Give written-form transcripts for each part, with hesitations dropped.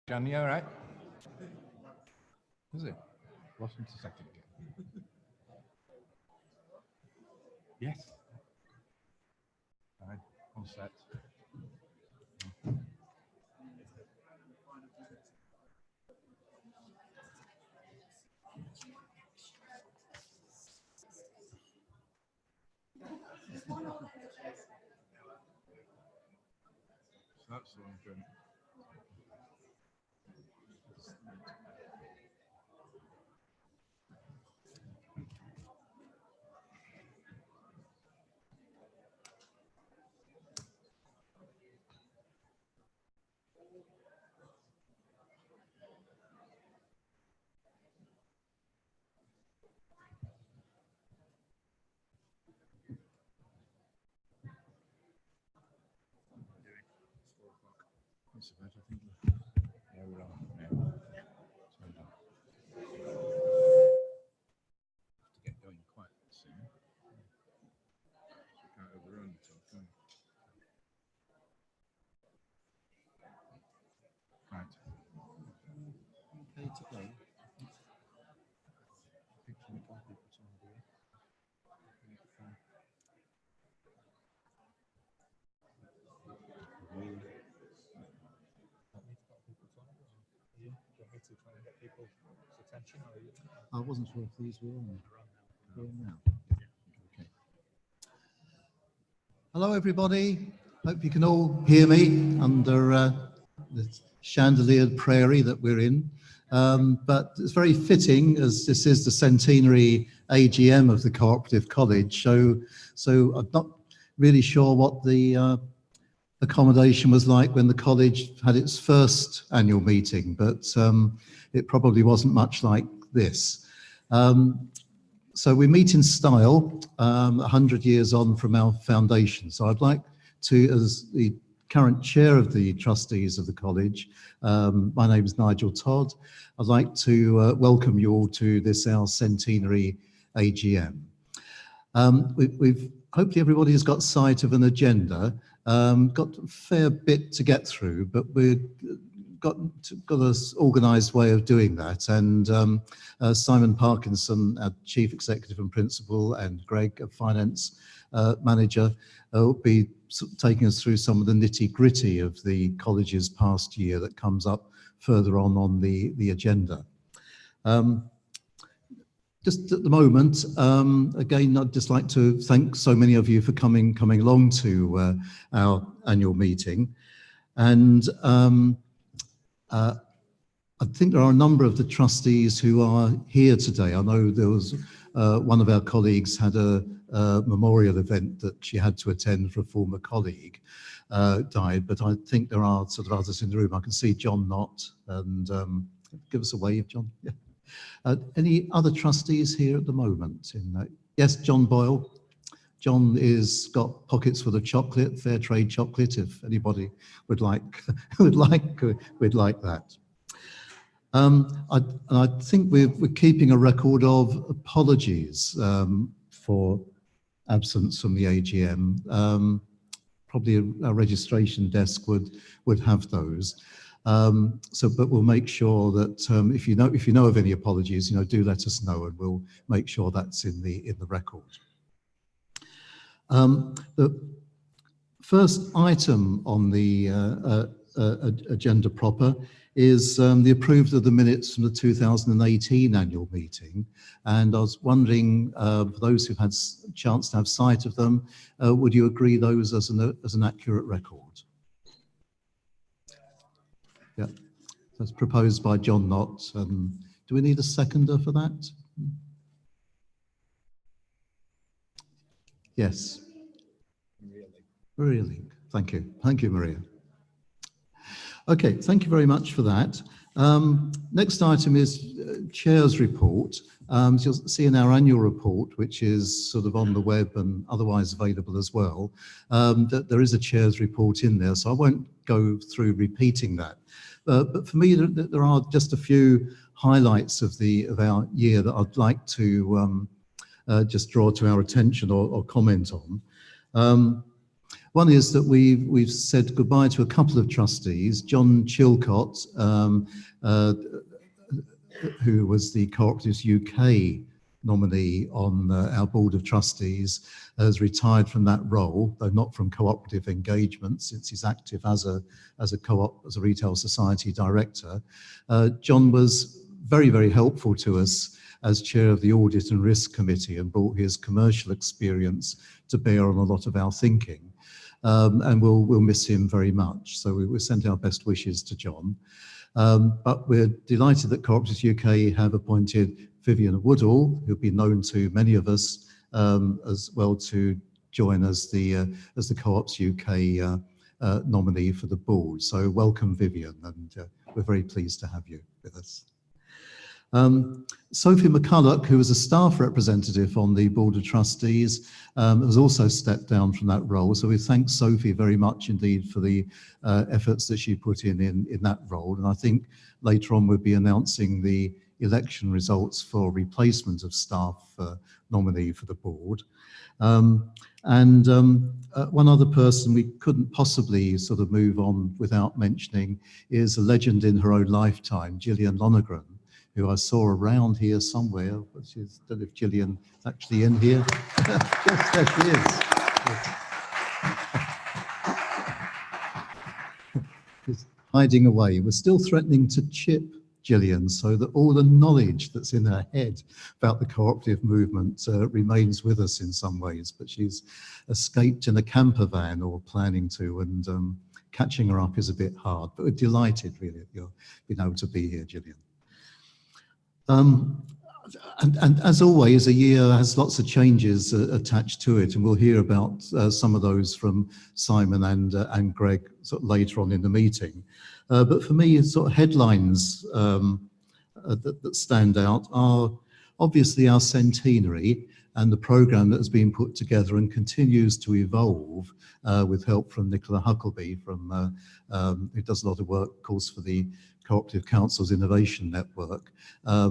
John, you all right? Is it? Lost me a second again. Yes. All right, all set. That's the one good. That's about, I think. Yeah, we're on. Yeah. So done. Have to get going quite soon. So can't overrun the talk, can we? Right. Okay to go. Picture the copy for somebody. I wasn't sure if these were on. Now. Okay. Hello, everybody. Hope you can all hear me under the chandeliered prairie that we're in. But it's very fitting, as this is the Centenary AGM of the Co-operative College. So I'm not really sure what the accommodation was like when the college had its first annual meeting, but it probably wasn't much like this. So we meet in style, 100 years on from our foundation. So I'd like to, as the current chair of the trustees of the college, my name is Nigel Todd. I'd like to welcome you all to this, our Centenary AGM. We've hopefully everybody has got sight of an agenda. Got a fair bit to get through, but we've got an organised way of doing that. And Simon Parkinson, our Chief Executive and Principal, and Greg, a Finance Manager, will be taking us through some of the nitty-gritty of the college's past year that comes up further on the agenda. Just at the moment, again, I'd just like to thank so many of you for coming along to our annual meeting. And I think there are a number of the trustees who are here today. I know there was one of our colleagues had a memorial event that she had to attend for a former colleague died, but I think there are sort of others in the room. I can see John Knott, and give us a wave, John. Yeah. Any other trustees here at the moment? Yes, John Boyle. John is got pockets full of chocolate, fair trade chocolate. If anybody would like, we'd like that. I think we're keeping a record of apologies for absence from the AGM. Probably our registration desk would have those. But we'll make sure that if you know of any apologies, do let us know, and we'll make sure that's in the record. The first item on the agenda proper is the approval of the minutes from the 2018 annual meeting. And I was wondering, for those who've had a chance to have sight of them, would you agree those as an accurate record? Yeah, that's proposed by John Knott. Do we need a seconder for that? Yes. Maria Link. Thank you. Thank you, Maria. Okay, thank you very much for that. Next item is Chair's report. So you'll see in our annual report, which is sort of on the web and otherwise available as well, that there is a Chair's report in there, so I won't go through repeating that. But for me, there are just a few highlights of our year that I'd like to just draw to our attention or comment on. One is that we've said goodbye to a couple of trustees. John Chilcott, who was the Co-operatives UK nominee on our board of trustees, has retired from that role, though not from cooperative engagement, since he's active as a retail society director. John was very, very helpful to us as chair of the Audit and Risk Committee and brought his commercial experience to bear on a lot of our thinking. And we'll miss him very much. So we send our best wishes to John. But we're delighted that Co-operatives UK have appointed Vivian Woodall, who'll be known to many of us as well, to join as the Co-ops UK nominee for the board. So welcome, Vivian, and we're very pleased to have you with us. Sophie McCulloch, who was a staff representative on the Board of Trustees, has also stepped down from that role. So we thank Sophie very much indeed for the efforts that she put in that role. And I think later on we'll be announcing the election results for replacement of staff nominee for the board. One other person we couldn't possibly sort of move on without mentioning is a legend in her own lifetime, Gillian Lonergan, who I saw around here somewhere. I don't know if Gillian is actually in here. Yes, there she is. She's hiding away. We're still threatening to chip Gillian so that all the knowledge that's in her head about the cooperative movement remains with us in some ways, but she's escaped in a camper van, or planning to, and catching her up is a bit hard, but we're delighted really that you're being able to be here, Gillian. And as always, a year has lots of changes attached to it, and we'll hear about some of those from Simon and Greg sort of later on in the meeting. But for me, sort of headlines that stand out are obviously our centenary and the programme that has been put together and continues to evolve with help from Nicola Huckleby, who does a lot of work, of course, for the Cooperative Council's Innovation Network.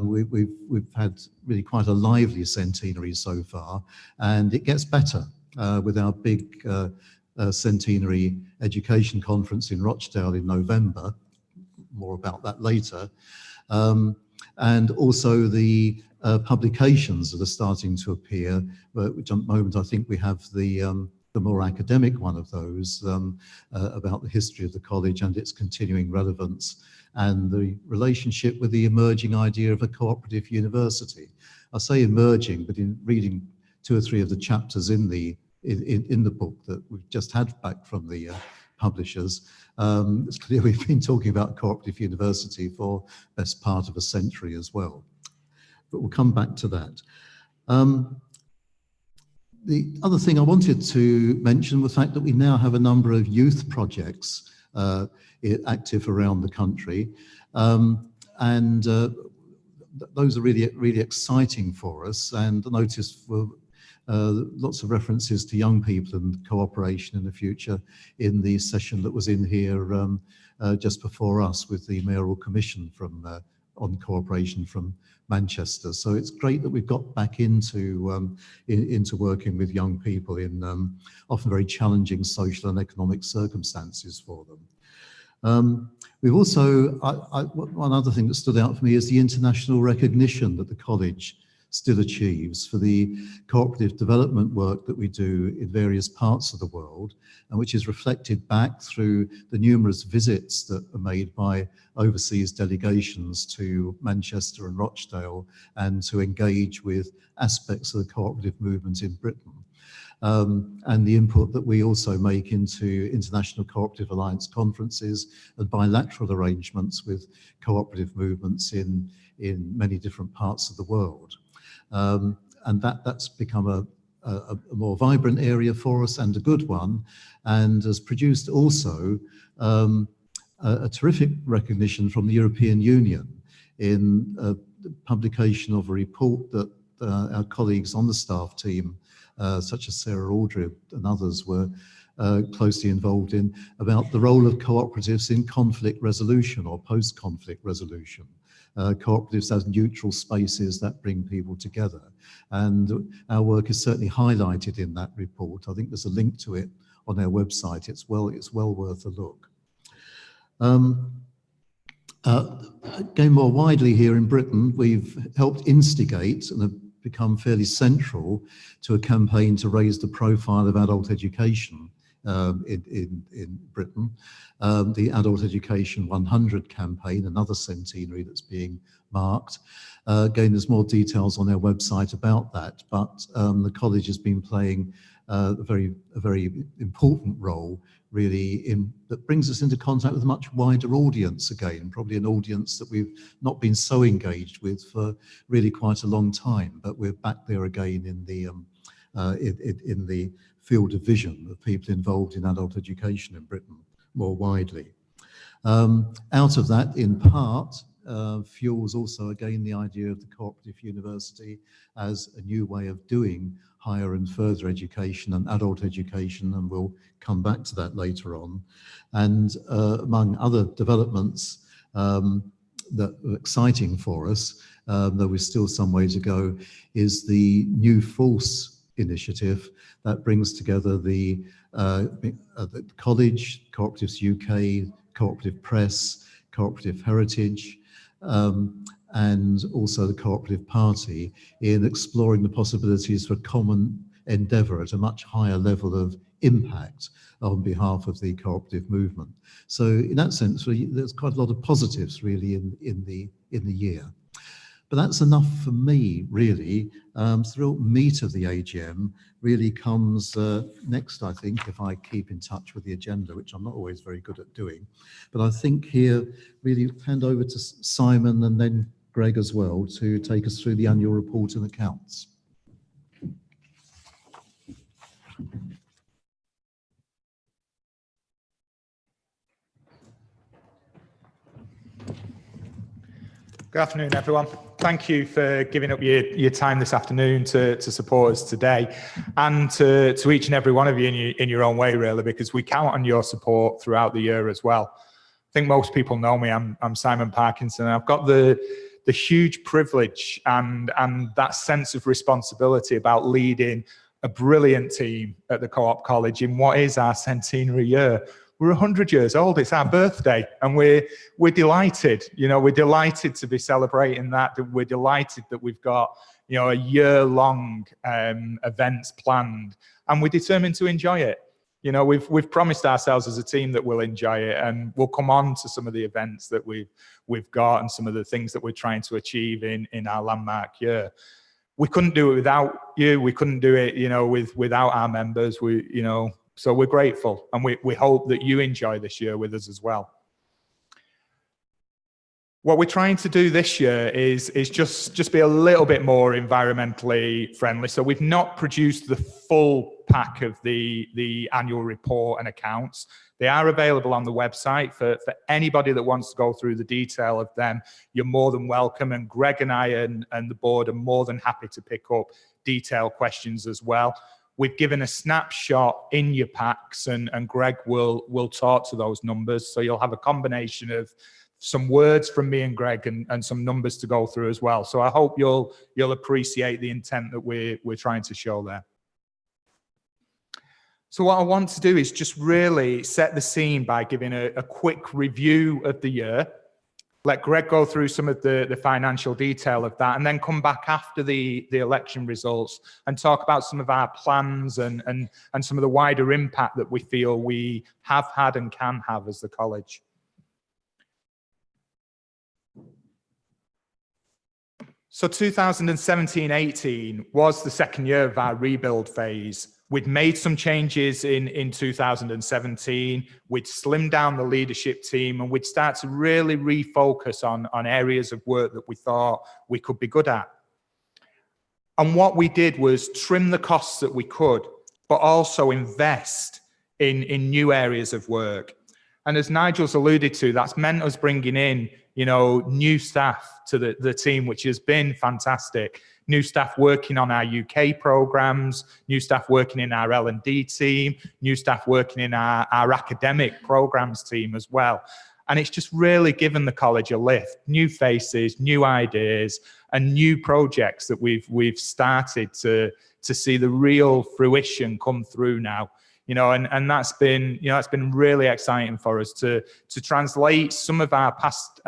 We've had really quite a lively centenary so far, and it gets better with our big centenary education conference in Rochdale in November. More about that later. And also the publications that are starting to appear, which at the moment I think we have the more academic one of those about the history of the college and its continuing relevance, and the relationship with the emerging idea of a cooperative university. I say emerging, but in reading 2 or 3 of the chapters in the book that we've just had back from the publishers, it's clear we've been talking about cooperative university for the best part of a century as well. But we'll come back to that. The other thing I wanted to mention was the fact that we now have a number of youth projects active around the country, and those are really exciting for us. And I noticed lots of references to young people and cooperation in the future in the session that was in here just before us with the Mayoral Commission on cooperation from Manchester. So it's great that we've got back into working with young people in often very challenging social and economic circumstances for them. We've also, one other thing that stood out for me is the international recognition that the college still achieves for the cooperative development work that we do in various parts of the world, and which is reflected back through the numerous visits that are made by overseas delegations to Manchester and Rochdale, and to engage with aspects of the cooperative movement in Britain. And the input that we also make into International Cooperative Alliance conferences and bilateral arrangements with cooperative movements in many different parts of the world. And that's become a more vibrant area for us, and a good one, and has produced also a terrific recognition from the European Union in the publication of a report that our colleagues on the staff team, such as Sarah Aldred and others, were closely involved in, about the role of cooperatives in conflict resolution or post-conflict resolution. Cooperatives as neutral spaces that bring people together. And our work is certainly highlighted in that report. I think there's a link to it on their website. It's well worth a look. Again, more widely here in Britain, we've helped instigate and have become fairly central to a campaign to raise the profile of adult education in Britain. The Adult Education 100 campaign, another centenary that's being marked. Again, there's more details on their website about that, but the college has been playing a very important role, really, that brings us into contact with a much wider audience again, probably an audience that we've not been so engaged with for really quite a long time, but we're back there again in the field of vision of people involved in adult education in Britain more widely. Out of that, in part, fuels also again the idea of the cooperative university as a new way of doing higher and further education and adult education, and we'll come back to that later on. And among other developments that are exciting for us, though we're still some way to go, is the New Force initiative that brings together the college, Co-operatives UK, Co-operative Press, Co-operative Heritage, and also the Cooperative Party in exploring the possibilities for common endeavour at a much higher level of impact on behalf of the cooperative movement. So in that sense, there's quite a lot of positives really in the year. But that's enough for me, really. The real meat of the AGM really comes next, I think, if I keep in touch with the agenda, which I'm not always very good at doing. But I think here, really hand over to Simon and then Greg as well to take us through the annual report and accounts. Good afternoon, everyone. Thank you for giving up your time this afternoon to support us today, and to each and every one of you in your own way, really, because we count on your support throughout the year as well. I think most people know me. I'm Simon Parkinson. I've got the huge privilege and that sense of responsibility about leading a brilliant team at the Co-op College in what is our centenary year. We're 100 years old. It's our birthday, and we're delighted. You know, we're delighted to be celebrating that. We're delighted that we've got, you know, a year-long events planned, and we're determined to enjoy it. You know, we've promised ourselves as a team that we'll enjoy it, and we'll come on to some of the events that we've got and some of the things that we're trying to achieve in our landmark year. We couldn't do it without you. We couldn't do it, you know, without our members. So we're grateful, and we hope that you enjoy this year with us as well. What we're trying to do this year is just be a little bit more environmentally friendly. So we've not produced the full pack of the annual report and accounts. They are available on the website for anybody that wants to go through the detail of them. You're more than welcome, and Greg and I and the board are more than happy to pick up detailed questions as well. We've given a snapshot in your packs, and Greg will talk to those numbers. So you'll have a combination of some words from me and Greg and some numbers to go through as well. So I hope you'll appreciate the intent that we're trying to show there. So what I want to do is just really set the scene by giving a quick review of the year. Let Greg go through some of the financial detail of that, and then come back after the election results and talk about some of our plans and some of the wider impact that we feel we have had and can have as the college. So 2017-18 was the second year of our rebuild phase. We'd made some changes in 2017. We'd slimmed down the leadership team, and we'd start to really refocus on areas of work that we thought we could be good at. And what we did was trim the costs that we could, but also invest in new areas of work. And as Nigel's alluded to, that's meant us bringing in, you know, new staff to the team, which has been fantastic. New staff working on our UK programs, new staff working in our L&D team, new staff working in our academic programs team as well. And it's just really given the college a lift. New faces, new ideas, and new projects that we've started to see the real fruition come through now. and that's been, it's been really exciting for us to translate some of our past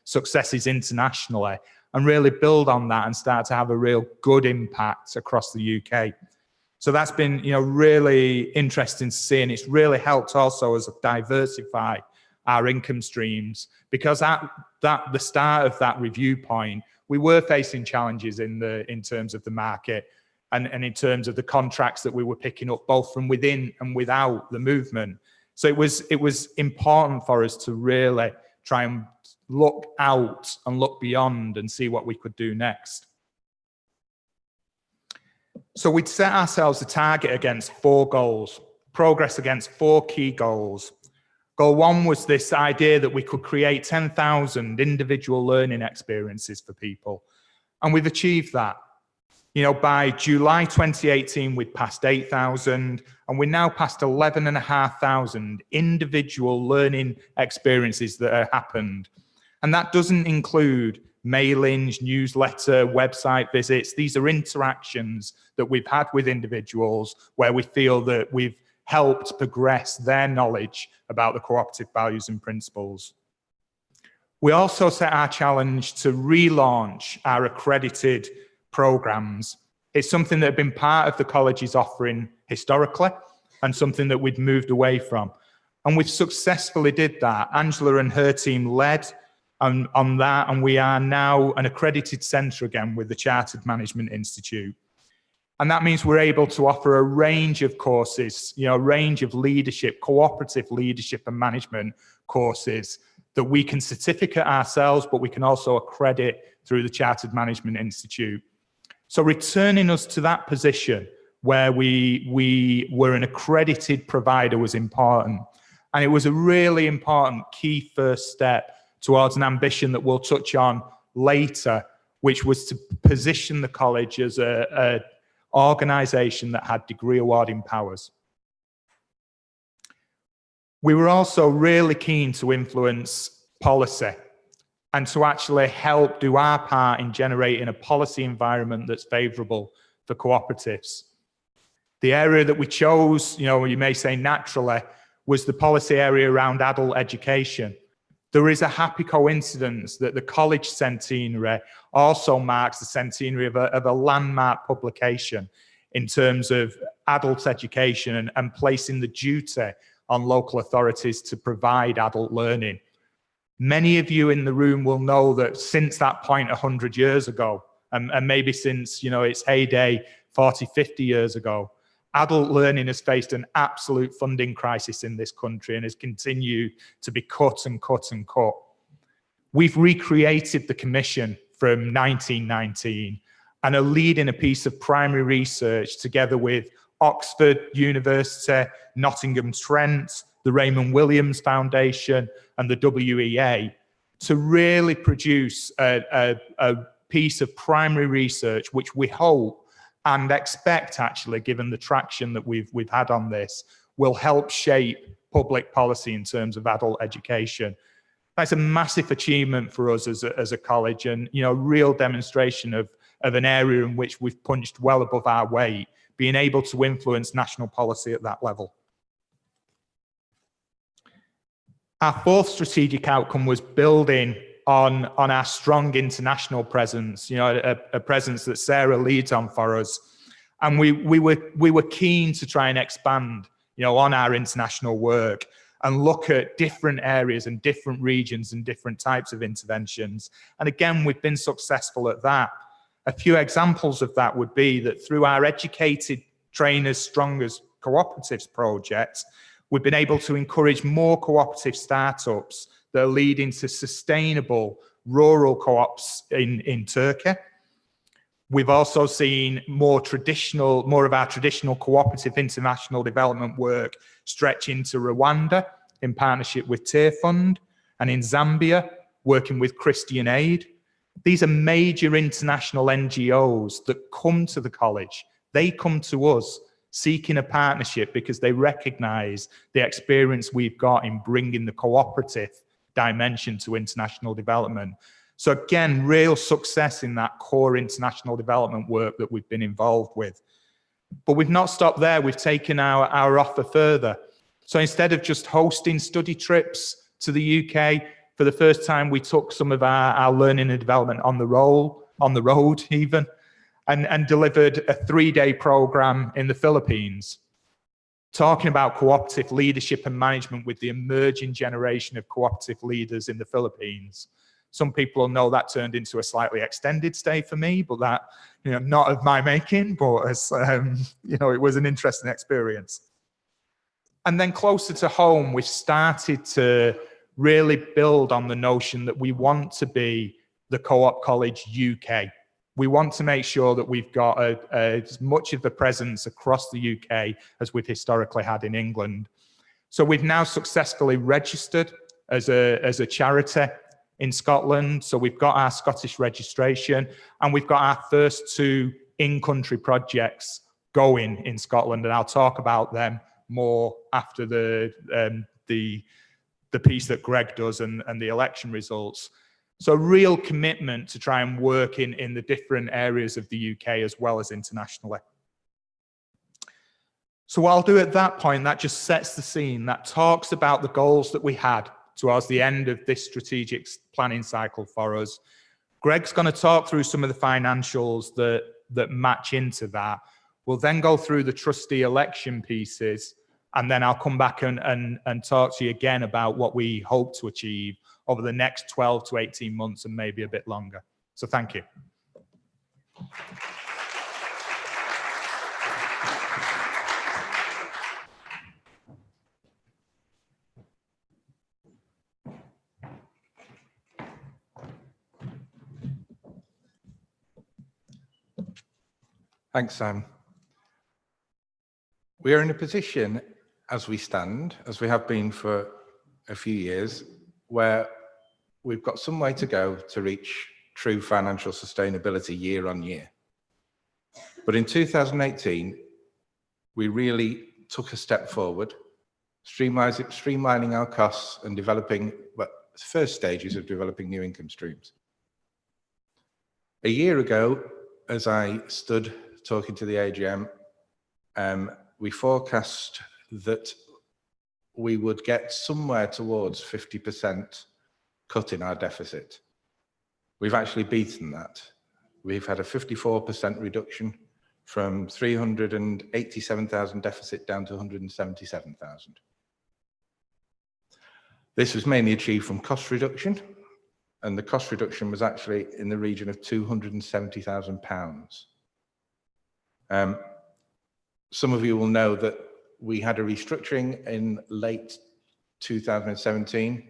successes internationally and really build on that and start to have a real good impact across the UK. So that's been, really interesting to see, and it's really helped also us diversify our income streams, because at the start of that review point, we were facing challenges in terms of the market and in terms of the contracts that we were picking up, both from within and without the movement. So it was important for us to really try and look out and look beyond and see what we could do next. So we'd set ourselves a target against 4 goals, progress against 4 key goals. Goal 1 was this idea that we could create 10,000 individual learning experiences for people. And we've achieved that. By July 2018, we'd passed 8,000, and we're now past 11,500 individual learning experiences that have happened. And that doesn't include mailings, newsletter, website visits. These are interactions that we've had with individuals where we feel that we've helped progress their knowledge about the cooperative values and principles. We also set our challenge to relaunch our accredited programs. It's something that had been part of the college's offering historically and something that we'd moved away from. And we've successfully did that. Angela and her team led on that, and we are now an accredited centre again with the Chartered Management Institute. And that means we're able to offer a range of courses, a range of leadership, cooperative leadership and management courses that we can certificate ourselves, but we can also accredit through the Chartered Management Institute. So returning us to that position where we were an accredited provider was important. And it was a really important key first step towards an ambition that we'll touch on later, which was to position the college as an organisation that had degree awarding powers. We were also really keen to influence policy and to actually help do our part in generating a policy environment that's favourable for cooperatives. The area that we chose, you may say naturally, was the policy area around adult education. There is a happy coincidence that the college centenary also marks the centenary of a landmark publication in terms of adult education and placing the duty on local authorities to provide adult learning. Many of you in the room will know that since that point 100 years ago, and maybe since its heyday 40, 50 years ago, adult learning has faced an absolute funding crisis in this country and has continued to be cut and cut and cut. We've recreated the commission from 1919 and are leading a piece of primary research together with Oxford University, Nottingham Trent, the Raymond Williams Foundation and the WEA to really produce a piece of primary research which we hope and expect, actually, given the traction that we've had on this, will help shape public policy in terms of adult education. That's a massive achievement for us as a college, and a real demonstration of an area in which we've punched well above our weight, being able to influence national policy at that level. Our 4th strategic outcome was building on our strong international presence, a presence that Sarah leads on for us. And we were keen to try and expand, on our international work and look at different areas and different regions and different types of interventions. And again, we've been successful at that. A few examples of that would be that through our Educated Trainers Strongers Cooperatives project, we've been able to encourage more cooperative startups that are leading to sustainable rural co-ops in Turkey. We've also seen more of our traditional cooperative international development work stretch into Rwanda in partnership with Tear Fund, and in Zambia, working with Christian Aid. These are major international NGOs that come to the college. They come to us seeking a partnership because they recognise the experience we've got in bringing the cooperative dimension to international development. So again, real success in that core international development work that we've been involved with. But we've not stopped there. We've taken our offer further. So instead of just hosting study trips to the UK, for the first time, we took some of our learning and development on the road even, and delivered a 3-day program in the Philippines, talking about cooperative leadership and management with the emerging generation of cooperative leaders in the Philippines. Some people will know that turned into a slightly extended stay for me, but that, not of my making, but as, it was an interesting experience. And then closer to home, we've started to really build on the notion that we want to be the Co-op College UK. We want to make sure that we've got as much of a presence across the UK as we've historically had in England. So we've now successfully registered as a charity in Scotland. So we've got our Scottish registration, and we've got our first 2 in-country projects going in Scotland, and I'll talk about them more after the piece that Greg does and the election results. So real commitment to try and work in the different areas of the UK as well as internationally. So what I'll do at that point, that just sets the scene, that talks about the goals that we had towards the end of this strategic planning cycle for us. Greg's going to talk through some of the financials that match into that. We'll then go through the trustee election pieces, and then I'll come back and talk to you again about what we hope to achieve over the next 12 to 18 months and maybe a bit longer. So thank you. Thanks, Sam. We are in a position as we stand, as we have been for a few years, where we've got some way to go to reach true financial sustainability year on year. But in 2018, we really took a step forward, streamlining our costs and developing the first stages of developing new income streams. A year ago, as I stood talking to the AGM, we forecast that we would get somewhere towards 50% cut in our deficit. We've actually beaten that. We've had a 54% reduction from 387,000 deficit down to 177,000. This was mainly achieved from cost reduction, and the cost reduction was actually in the region of £270,000. Some of you will know that we had a restructuring in late 2017.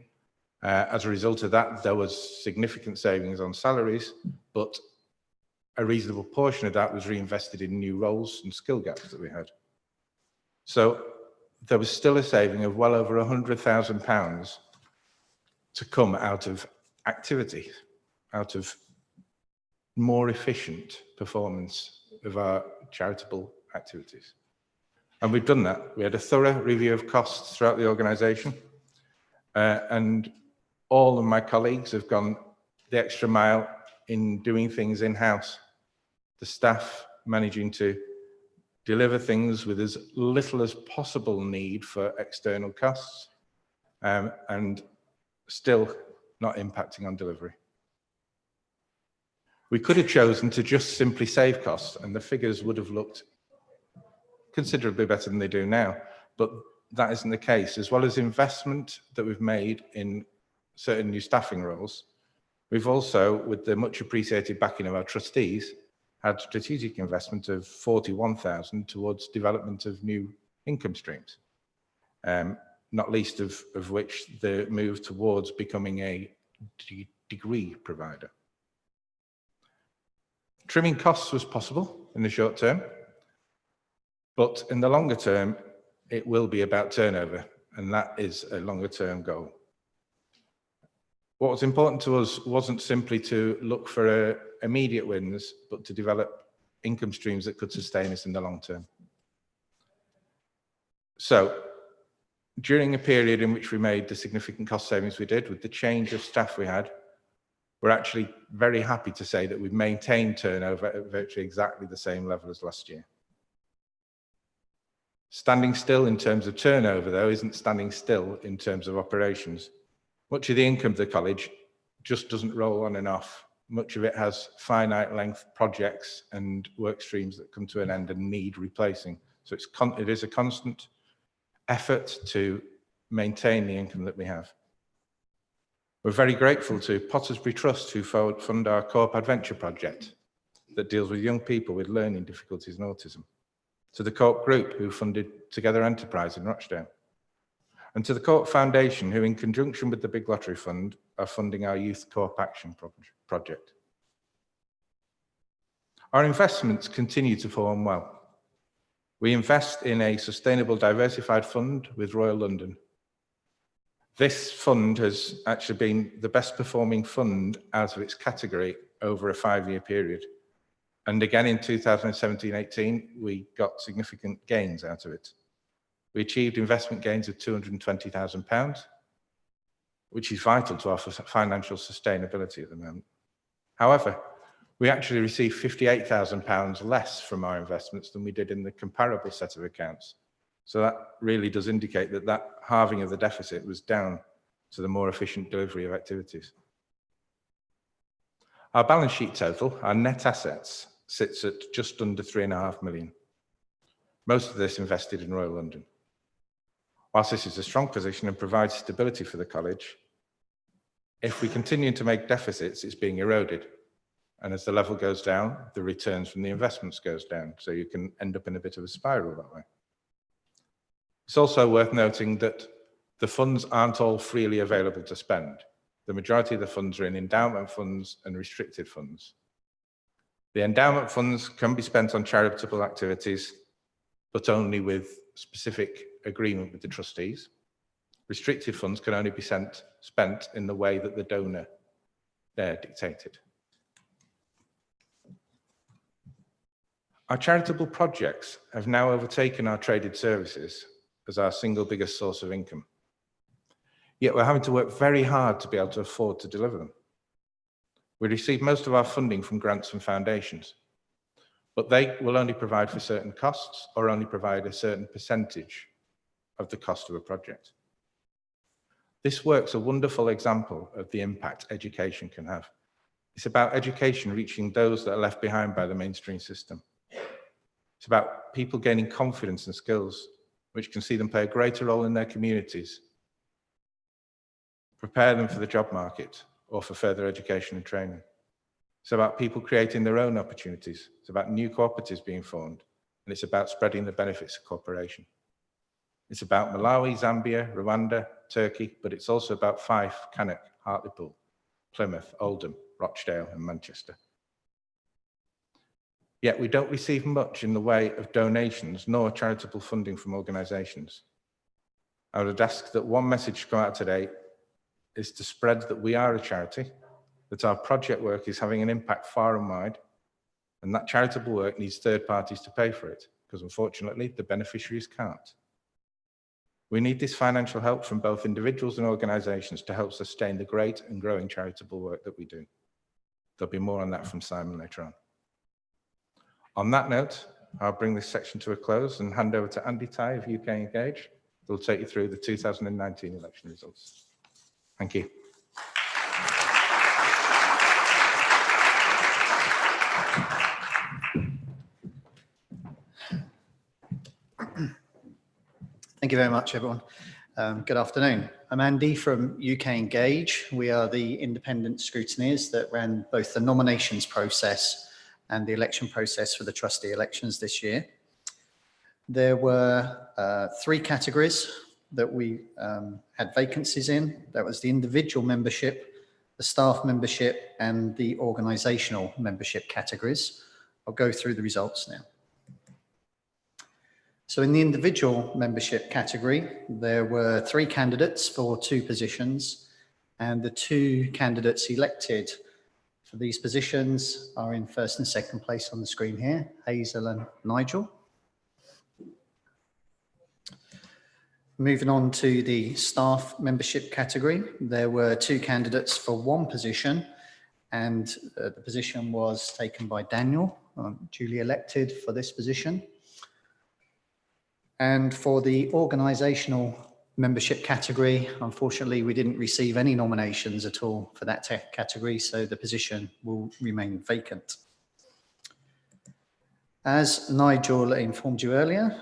As a result of that, there was significant savings on salaries, but a reasonable portion of that was reinvested in new roles and skill gaps that we had. So there was still a saving of well over £100,000 to come out of activity, out of more efficient performance of our charitable activities. And we've done that. We had a thorough review of costs throughout the organisation, and all of my colleagues have gone the extra mile in doing things in-house. The staff managing to deliver things with as little as possible need for external costs, and still not impacting on delivery. We could have chosen to just simply save costs, and the figures would have looked considerably better than they do now, but that isn't the case. As well as investment that we've made in certain new staffing roles, we've also, with the much appreciated backing of our trustees, had strategic investment of 41,000 towards development of new income streams, not least of which the move towards becoming a degree provider. Trimming costs was possible in the short term, but in the longer term, it will be about turnover, and that is a longer term goal. What was important to us wasn't simply to look for immediate wins, but to develop income streams that could sustain us in the long term. So, during a period in which we made the significant cost savings we did, with the change of staff we had, we're actually very happy to say that we've maintained turnover at virtually exactly the same level as last year. Standing still in terms of turnover, though, isn't standing still in terms of operations. Much of the income of the college just doesn't roll on and off. Much of it has finite length projects and work streams that come to an end and need replacing. So it is a constant effort to maintain the income that we have. We're very grateful to Pottersbury Trust, who fund our Co-op Adventure project that deals with young people with learning difficulties and autism, to the Co-op Group, who funded Together Enterprise in Rochdale, and to the Co-op Foundation, who in conjunction with the Big Lottery Fund are funding our Youth Co-op Action project. Our investments continue to perform well. We invest in a sustainable diversified fund with Royal London. This fund has actually been the best performing fund out of its category over a 5-year period. And again, in 2017-18, we got significant gains out of it. We achieved investment gains of £220,000, which is vital to our financial sustainability at the moment. However, we actually received £58,000 less from our investments than we did in the comparable set of accounts. So that really does indicate that that halving of the deficit was down to the more efficient delivery of activities. Our balance sheet total, our net assets, sits at just under £3.5 million. Most of this invested in Royal London. Whilst this is a strong position and provides stability for the college, if we continue to make deficits, it's being eroded. And as the level goes down, the returns from the investments goes down. So you can end up in a bit of a spiral that way. It's also worth noting that the funds aren't all freely available to spend. The majority of the funds are in endowment funds and restricted funds. The endowment funds can be spent on charitable activities, but only with specific agreement with the trustees. Restricted funds can only be spent in the way that the donor dictated. Our charitable projects have now overtaken our traded services as our single biggest source of income. Yet we're having to work very hard to be able to afford to deliver them. We receive most of our funding from grants and foundations, but they will only provide for certain costs or only provide a certain percentage of the cost of a project. This work's a wonderful example of the impact education can have. It's about education reaching those that are left behind by the mainstream system. It's about people gaining confidence and skills which can see them play a greater role in their communities, prepare them for the job market or for further education and training. It's about people creating their own opportunities. It's about new cooperatives being formed, and it's about spreading the benefits of cooperation. It's about Malawi, Zambia, Rwanda, Turkey, but it's also about Fife, Cannock, Hartlepool, Plymouth, Oldham, Rochdale and Manchester. Yet we don't receive much in the way of donations nor charitable funding from organisations. I would ask that one message to come out today is to spread that we are a charity, that our project work is having an impact far and wide, and that charitable work needs third parties to pay for it, because unfortunately the beneficiaries can't. We need this financial help from both individuals and organisations to help sustain the great and growing charitable work that we do. There'll be more on that from Simon later on. On that note, I'll bring this section to a close and hand over to Andy Ty of UK Engage, who will take you through the 2019 election results. Thank you. Thank you very much, everyone. Good afternoon. I'm Andy from UK Engage. We are the independent scrutineers that ran both the nominations process and the election process for the trustee elections this year. There were 3 categories that we had vacancies in. That was the individual membership, the staff membership, and the organisational membership categories. I'll go through the results now. So in the individual membership category, there were 3 candidates for 2 positions, and the 2 candidates elected for these positions are in first and second place on the screen here, Hazel and Nigel. Moving on to the staff membership category, there were 2 candidates for 1 position, and the position was taken by Daniel, duly elected for this position. And for the organisational membership category, unfortunately, we didn't receive any nominations at all for that category, so the position will remain vacant. As Nigel informed you earlier,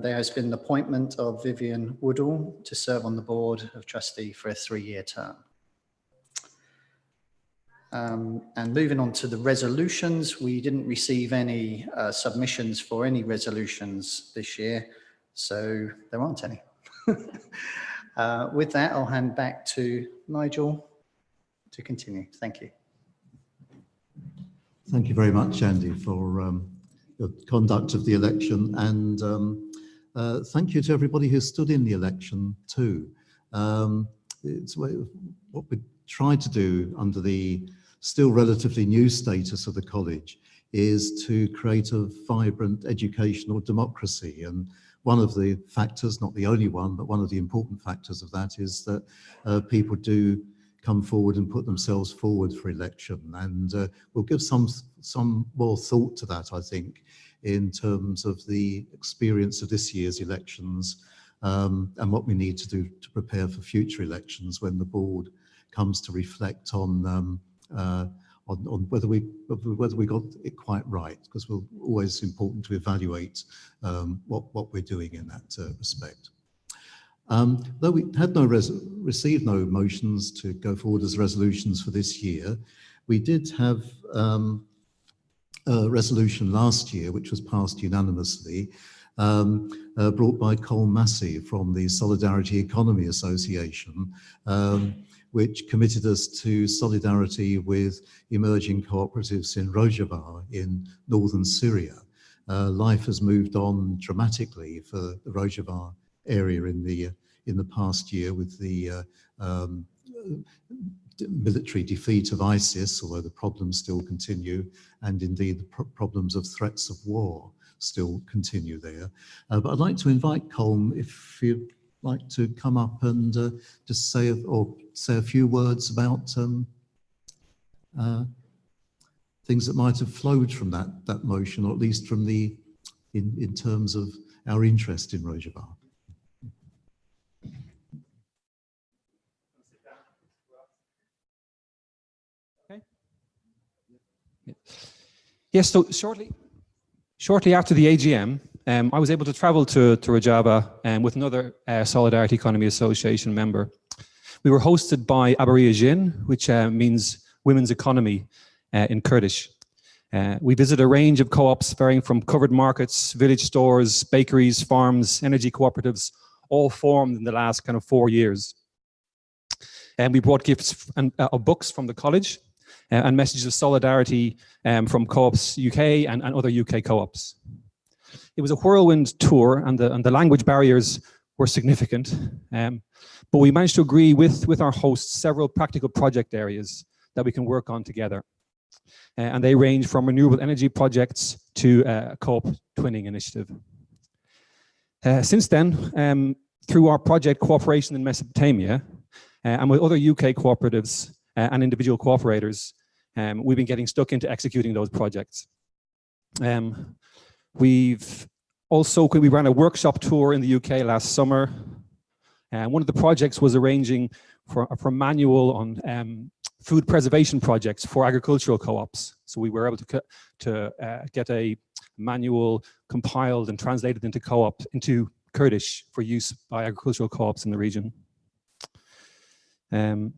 there has been the appointment of Vivian Woodall to serve on the Board of Trustee for a 3-year term. And moving on to the resolutions, we didn't receive any submissions for any resolutions this year, so there aren't any. With that, I'll hand back to Nigel to continue. Thank you. Thank you very much, Andy, for your conduct of the election, and thank you to everybody who stood in the election too. It's what we tried to do under the still relatively new status of the college is to create a vibrant educational democracy, and one of the factors, not the only one, but one of the important factors of that is that people do come forward and put themselves forward for election, and we'll give some more thought to that, I think, in terms of the experience of this year's elections and what we need to do to prepare for future elections when the board comes to reflect on whether we got it quite right, because it's always important to evaluate what we're doing in that respect. Though we had received no motions to go forward as resolutions for this year, we did have a resolution last year, which was passed unanimously, brought by Cole Massey from the Solidarity Economy Association, which committed us to solidarity with emerging cooperatives in Rojava in northern Syria. Life has moved on dramatically for the Rojava area in the past year with the military defeat of ISIS, although the problems still continue, and indeed the problems of threats of war still continue there. But I'd like to invite Colm, if you'd like to come up and just say a few words about things that might have flowed from that motion, or at least from in terms of our interest in Rojava. Okay. Yes, so shortly after the AGM, I was able to travel to Rojava with another Solidarity Economy Association member. We were hosted by Abariya Jin, which means women's economy in Kurdish. We visited a range of co-ops varying from covered markets, village stores, bakeries, farms, energy cooperatives, all formed in the last kind of 4 years. And we brought gifts of books from the college and messages of solidarity from Co-ops UK and other UK co-ops. It was a whirlwind tour, and the language barriers were significant. But we managed to agree with our hosts several practical project areas that we can work on together. And they range from renewable energy projects to a co-op twinning initiative. Since then, through our project Cooperation in Mesopotamia, and with other UK cooperatives and individual cooperators, we've been getting stuck into executing those projects. We ran a workshop tour in the UK last summer. One of the projects was arranging for a manual on food preservation projects for agricultural co-ops. So we were able to get a manual compiled and translated into Kurdish for use by agricultural co-ops in the region. And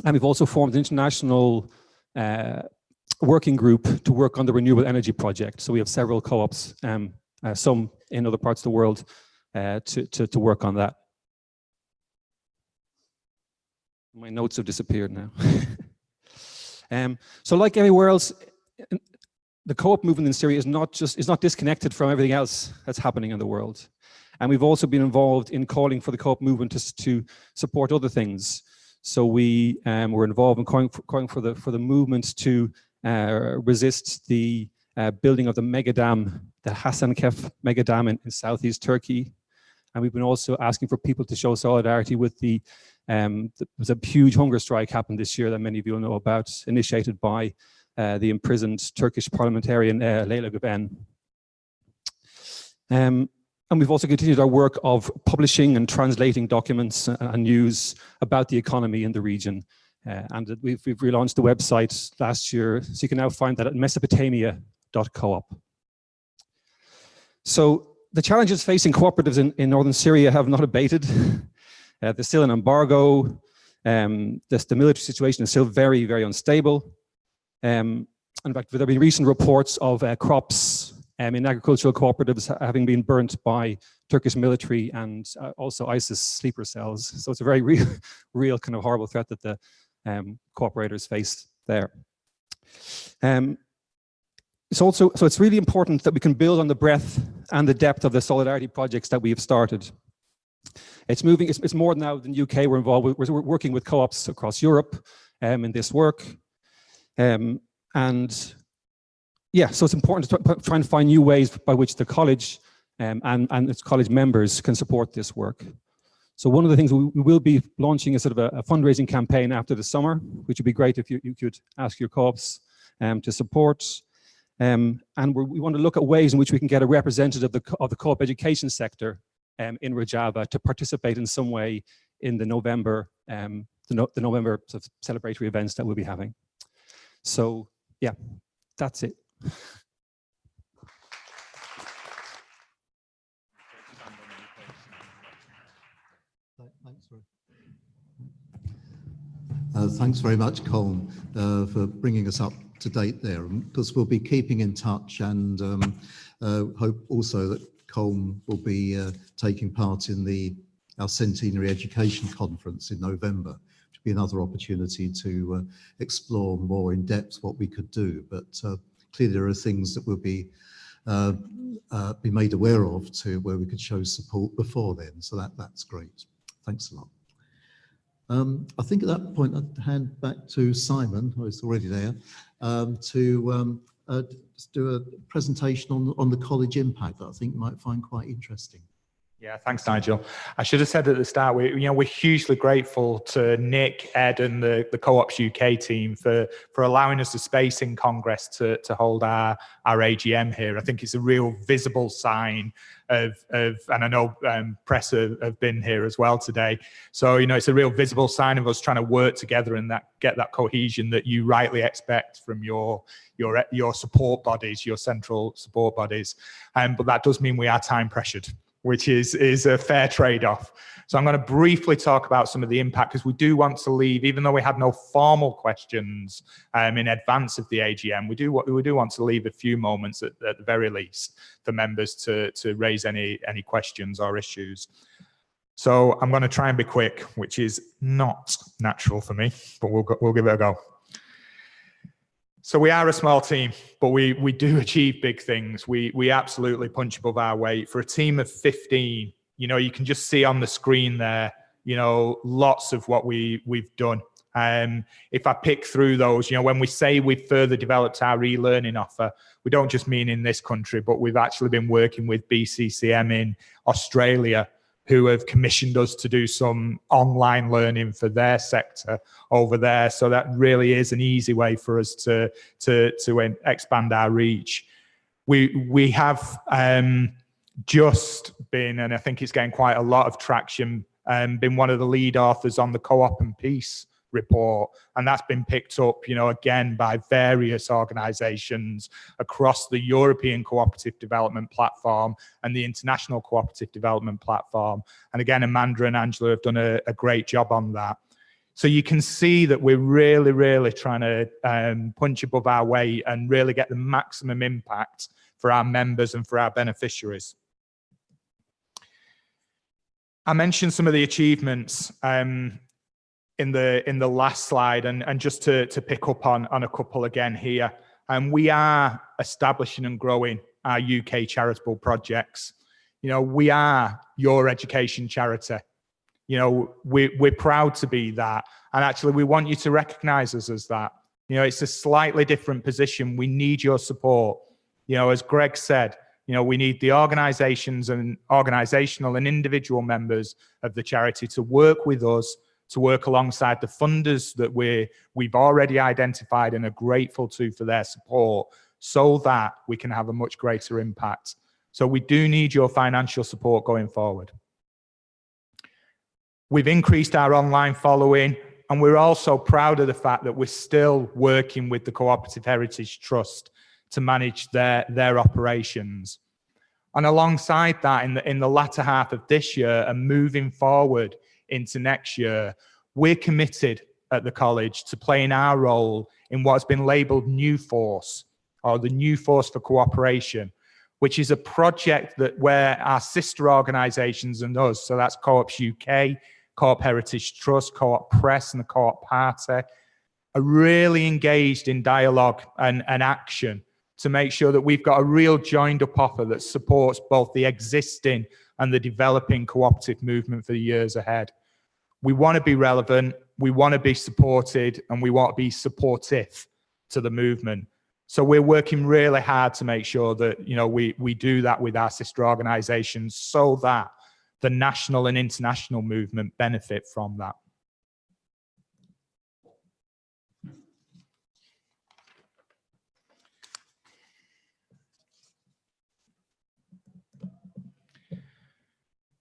we've also formed an international working group to work on the renewable energy project. So we have several co-ops, some in other parts of the world, to work on that. My notes have disappeared now. So like everywhere else, the co-op movement in Syria is not disconnected from everything else that's happening in the world. And we've also been involved in calling for the co-op movement to support other things. So we were involved in calling for the movement to resist the building of the mega dam, the Hasankeyf mega dam in southeast Turkey. And we've been also asking for people to show solidarity with there was a huge hunger strike happened this year that many of you will know about, initiated by the imprisoned Turkish parliamentarian Leyla Güven. And And we've also continued our work of publishing and translating documents and news about the economy in the region. And we've relaunched the website last year, so you can now find that at mesopotamia.coop. So the challenges facing cooperatives in northern Syria have not abated. There's still an embargo. The military situation is still very, very unstable. In fact, there have been recent reports of crops in agricultural cooperatives having been burnt by Turkish military and also ISIS sleeper cells. So it's a very real kind of horrible threat that the cooperators face there. It's really important that we can build on the breadth and the depth of the solidarity projects that we have started. It's moving. It's more now than UK. We're involved. We're working with co-ops across Europe in this work, and yeah. So it's important to try and find new ways by which the college and its college members can support this work. So one of the things we will be launching is sort of a fundraising campaign after the summer, which would be great if you could ask your co-ops to support. And we want to look at ways in which we can get a representative of the co-op education sector in Rojava to participate in some way in the November sort of celebratory events that we'll be having. So yeah, that's it. Thanks very much, Colm, for bringing us up to date there, because we'll be keeping in touch, and hope also that Colm will be taking part in our Centenary Education Conference in November, which will be another opportunity to explore more in depth what we could do. But clearly there are things that will be made aware of where we could show support before then. So that's great. Thanks a lot. I think at that point I'd hand back to Simon, who is already there, to just do a presentation on the college impact that I think you might find quite interesting. Yeah, thanks, Nigel. I should have said at the start, we're hugely grateful to Nick, Ed, and the Co-ops UK team for allowing us the space in Congress to hold our AGM here. I think it's a real visible sign of and I know press have been here as well today. So it's a real visible sign of us trying to work together and get that cohesion that you rightly expect from your support bodies, your central support bodies. But that does mean we are time pressured, which is a fair trade-off. So I'm going to briefly talk about some of the impact, because we do want to leave, even though we had no formal questions in advance of the AGM, we do want to leave a few moments at the very least for members to raise any questions or issues. So I'm going to try and be quick, which is not natural for me, but we'll give it a go. So we are a small team, but we do achieve big things. We absolutely punch above our weight. For a team of 15, you can just see on the screen there, lots of what we've done. If I pick through those, when we say we've further developed our e-learning offer, we don't just mean in this country, but we've actually been working with BCCM in Australia, who have commissioned us to do some online learning for their sector over there. So that really is an easy way for us to expand our reach. We have just been, and I think it's getting quite a lot of traction, been one of the lead authors on the Co-op and Peace report, and that's been picked up, again by various organizations across the European Cooperative Development Platform and the International Cooperative Development Platform. And again, Amanda and Angela have done a great job on that. So you can see that we're really, really trying to punch above our weight and really get the maximum impact for our members and for our beneficiaries. I mentioned some of the achievements in the last slide, and just to pick up on a couple again here. We are establishing and growing our UK charitable projects. We are your education charity. We're proud to be that, and actually we want you to recognise us as that. It's a slightly different position. We need your support. As Greg said, we need the organisations and organisational and individual members of the charity to work with us, to work alongside the funders that we've already identified and are grateful to for their support, so that we can have a much greater impact. So we do need your financial support going forward. We've increased our online following, and we're also proud of the fact that we're still working with the Co-operative Heritage Trust to manage their operations. And alongside that, in the latter half of this year and moving forward into next year, we're committed at the college to playing our role in what's been labelled New Force, or the New Force for Cooperation, which is a project where our sister organisations and us, so that's Co-ops UK, Co-op Heritage Trust, Co-op Press and the Co-op Party, are really engaged in dialogue and action to make sure that we've got a real joined-up offer that supports both the existing and the developing cooperative movement for the years ahead. We want to be relevant, we want to be supported, and we want to be supportive to the movement. So we're working really hard to make sure that, you know, we do that with our sister organisations so that the national and international movement benefit from that.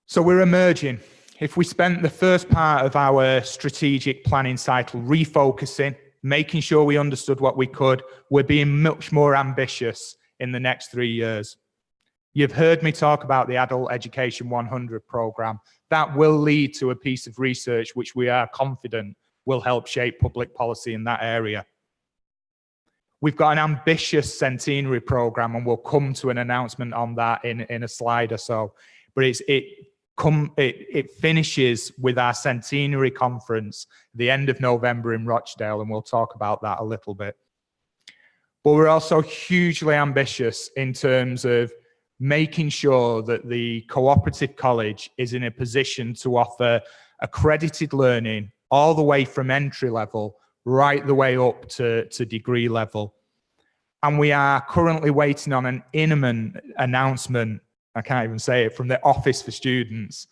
So we're emerging. If we spent the first part of our strategic planning cycle refocusing, making sure we understood what we could, we're being much more ambitious in the next 3 years. You've heard me talk about the Adult Education 100 programme. That will lead to a piece of research which we are confident will help shape public policy in that area. We've got an ambitious centenary programme, and we'll come to an announcement on that in a slide or so. But it finishes with our centenary conference the end of November in Rochdale, and we'll talk about that a little bit. But we're also hugely ambitious in terms of making sure that the Co-operative College is in a position to offer accredited learning all the way from entry level right the way up to degree level. And we are currently waiting on an imminent announcement, I can't even say it, from the Office for Students.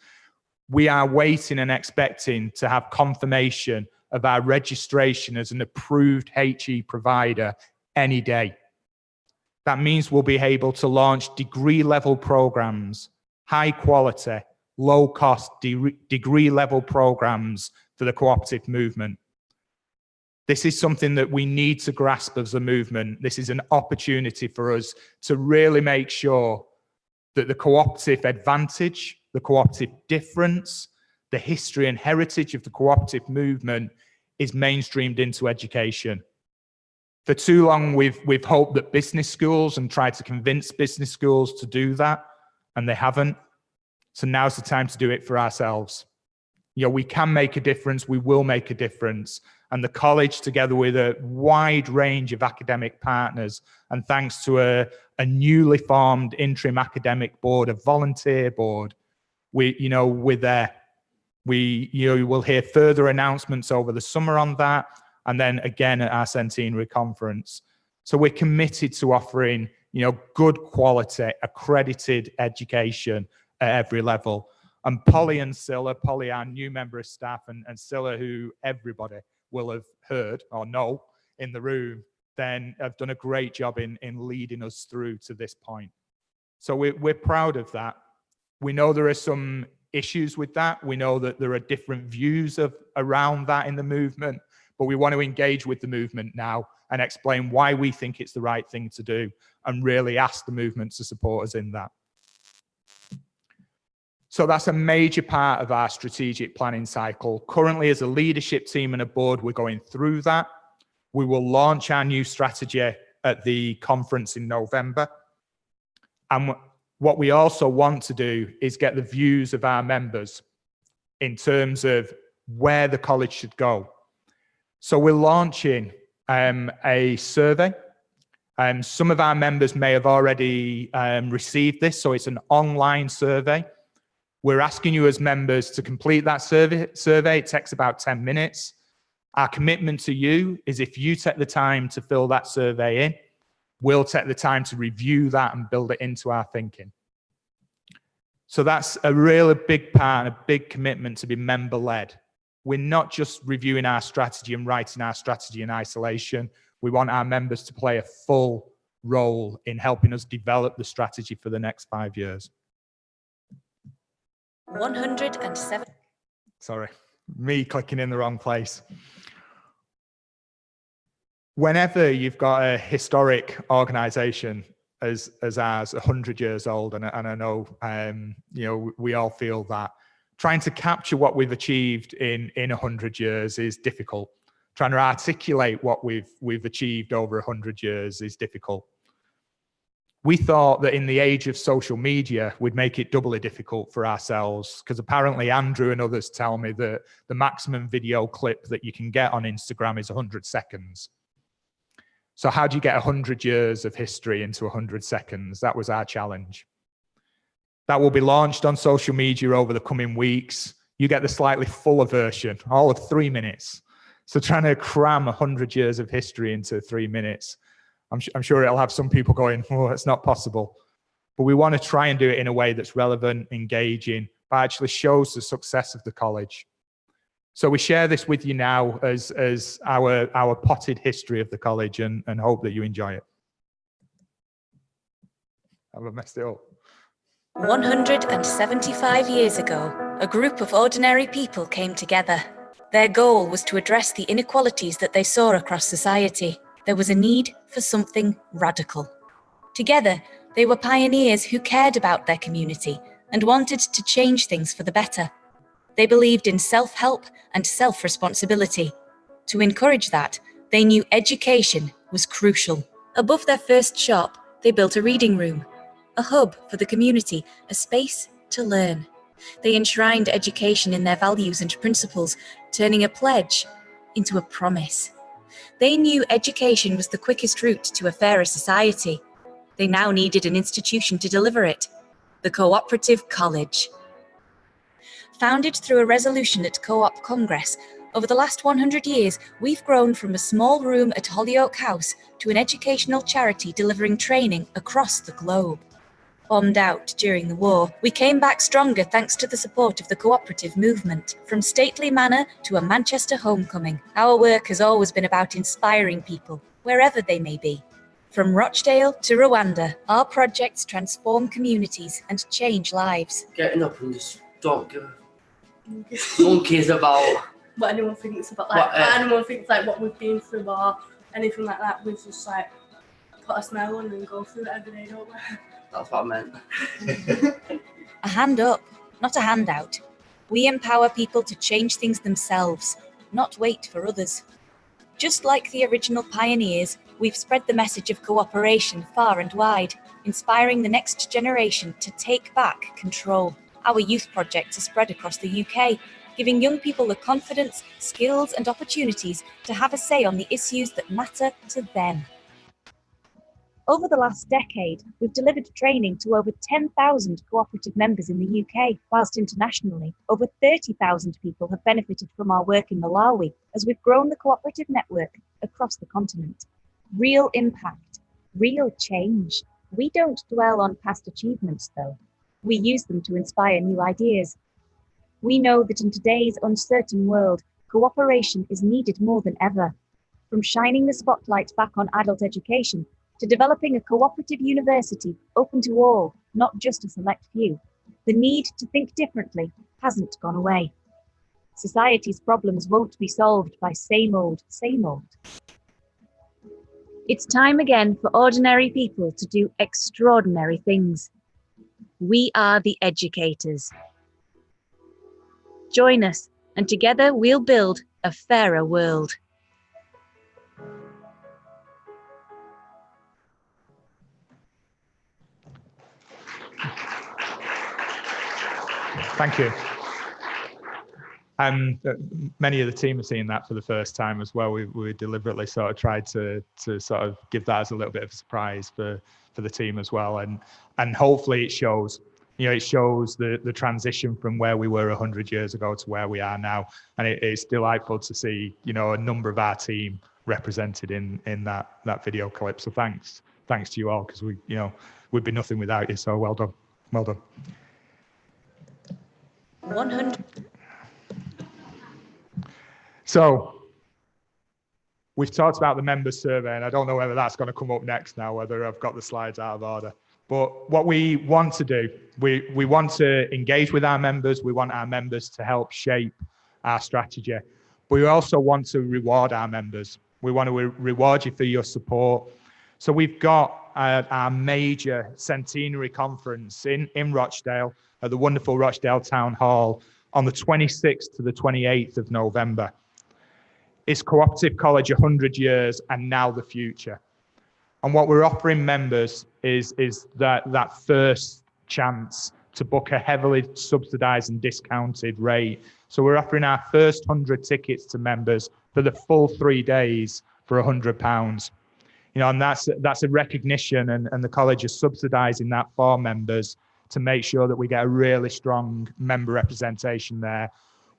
We are waiting and expecting to have confirmation of our registration as an approved HE provider any day. That means we'll be able to launch degree level programs, high quality, low cost degree level programs for the cooperative movement. This is something that we need to grasp as a movement. This is an opportunity for us to really make sure that the cooperative advantage, the cooperative difference, the history and heritage of the cooperative movement is mainstreamed into education. For too long, we've hoped that business schools and tried to convince business schools to do that, and they haven't. So now's the time to do it for ourselves. You know, we can make a difference, we will make a difference. And the college, together with a wide range of academic partners, and thanks to a newly formed interim academic board, a volunteer board, we're there. You will hear further announcements over the summer on that, and then again at our centenary conference. So we're committed to offering, good quality, accredited education at every level. And Polly and Scylla, Polly, our new member of staff, and Scylla, who everybody will have heard or know in the room, then have done a great job in leading us through to this point. So we're proud of that. We know there are some issues with that. We know that there are different views around that in the movement, but we want to engage with the movement now and explain why we think it's the right thing to do and really ask the movement to support us in that. So that's a major part of our strategic planning cycle. Currently, as a leadership team and a board, we're going through that. We will launch our new strategy at the conference in November. And what we also want to do is get the views of our members in terms of where the college should go. So we're launching a survey. Some of our members may have already received this, so it's an online survey. We're asking you as members to complete that survey. It takes about 10 minutes. Our commitment to you is if you take the time to fill that survey in, we'll take the time to review that and build it into our thinking. So that's a really big part and a big commitment to be member-led. We're not just reviewing our strategy and writing our strategy in isolation. We want our members to play a full role in helping us develop the strategy for the next 5 years. 107. Sorry, me clicking in the wrong place. Whenever you've got a historic organisation as ours, 100 years old, and I know we all feel that trying to capture what we've achieved in 100 years is difficult. Trying to articulate what we've achieved over 100 years is difficult. We thought that in the age of social media, we'd make it doubly difficult for ourselves, because apparently Andrew and others tell me that the maximum video clip that you can get on Instagram is 100 seconds. So how do you get 100 years of history into 100 seconds? That was our challenge. That will be launched on social media over the coming weeks. You get the slightly fuller version, all of 3 minutes. So trying to cram 100 years of history into 3 minutes, I'm sure it'll have some people going, oh, it's not possible. But we want to try and do it in a way that's relevant, engaging, but actually shows the success of the college. So we share this with you now as our potted history of the college, and hope that you enjoy it. Have I messed it up? 175 years ago, a group of ordinary people came together. Their goal was to address the inequalities that they saw across society. There was a need for something radical. Together, they were pioneers who cared about their community and wanted to change things for the better. They believed in self-help and self-responsibility. To encourage that, they knew education was crucial. Above their first shop, they built a reading room, a hub for the community, a space to learn. They enshrined education in their values and principles, turning a pledge into a promise. They knew education was the quickest route to a fairer society. They now needed an institution to deliver it, the Co-operative College. Founded through a resolution at Co-op Congress, over the last 100 years, we've grown from a small room at Hollyoak House to an educational charity delivering training across the globe. Bombed out during the war, we came back stronger thanks to the support of the cooperative movement. From stately manor to a Manchester homecoming, our work has always been about inspiring people, wherever they may be. From Rochdale to Rwanda, our projects transform communities and change lives. Getting up and just don't give a monkeys about what anyone thinks about, like, what anyone thinks, like, what we've been through or anything like that. We've just, like, put a smile on and go through it every day, don't we? That's what I meant. A hand up, not a handout. We empower people to change things themselves, not wait for others. Just like the original pioneers, we've spread the message of cooperation far and wide, inspiring the next generation to take back control. Our youth projects are spread across the UK, giving young people the confidence, skills and opportunities to have a say on the issues that matter to them. Over the last decade, we've delivered training to over 10,000 cooperative members in the UK, whilst internationally, over 30,000 people have benefited from our work in Malawi as we've grown the cooperative network across the continent. Real impact, real change. We don't dwell on past achievements, though. We use them to inspire new ideas. We know that in today's uncertain world, cooperation is needed more than ever. From shining the spotlight back on adult education to developing a cooperative university open to all, not just a select few, the need to think differently hasn't gone away. Society's problems won't be solved by same old, same old. It's time again for ordinary people to do extraordinary things. We are the educators. Join us, and together we'll build a fairer world. Thank you. And many of the team are seeing that for the first time as well. We deliberately sort of tried to sort of give that as a little bit of a surprise for the team as well. And hopefully it shows, it shows the transition from where we were 100 years ago to where we are now. And it's delightful to see, a number of our team represented in that video clip. So thanks to you all, because we'd be nothing without you. So well done. Well done. 100. So We've talked about the members survey, and I don't know whether that's going to come up next now, whether I've got the slides out of order. But what we want to do, we want to engage with our members. We want our members to help shape our strategy. But we also want to reward our members. We want to reward you for your support. So we've got our major centenary conference in Rochdale at the wonderful Rochdale Town Hall on the 26th to the 28th of November. It's Co-operative College 100 years and now the future. And what we're offering members is that first chance to book a heavily subsidised and discounted rate. So we're offering our first 100 tickets to members for the full 3 days for £100. You know, and that's a recognition, and the college is subsidising that for members to make sure that we get a really strong member representation there.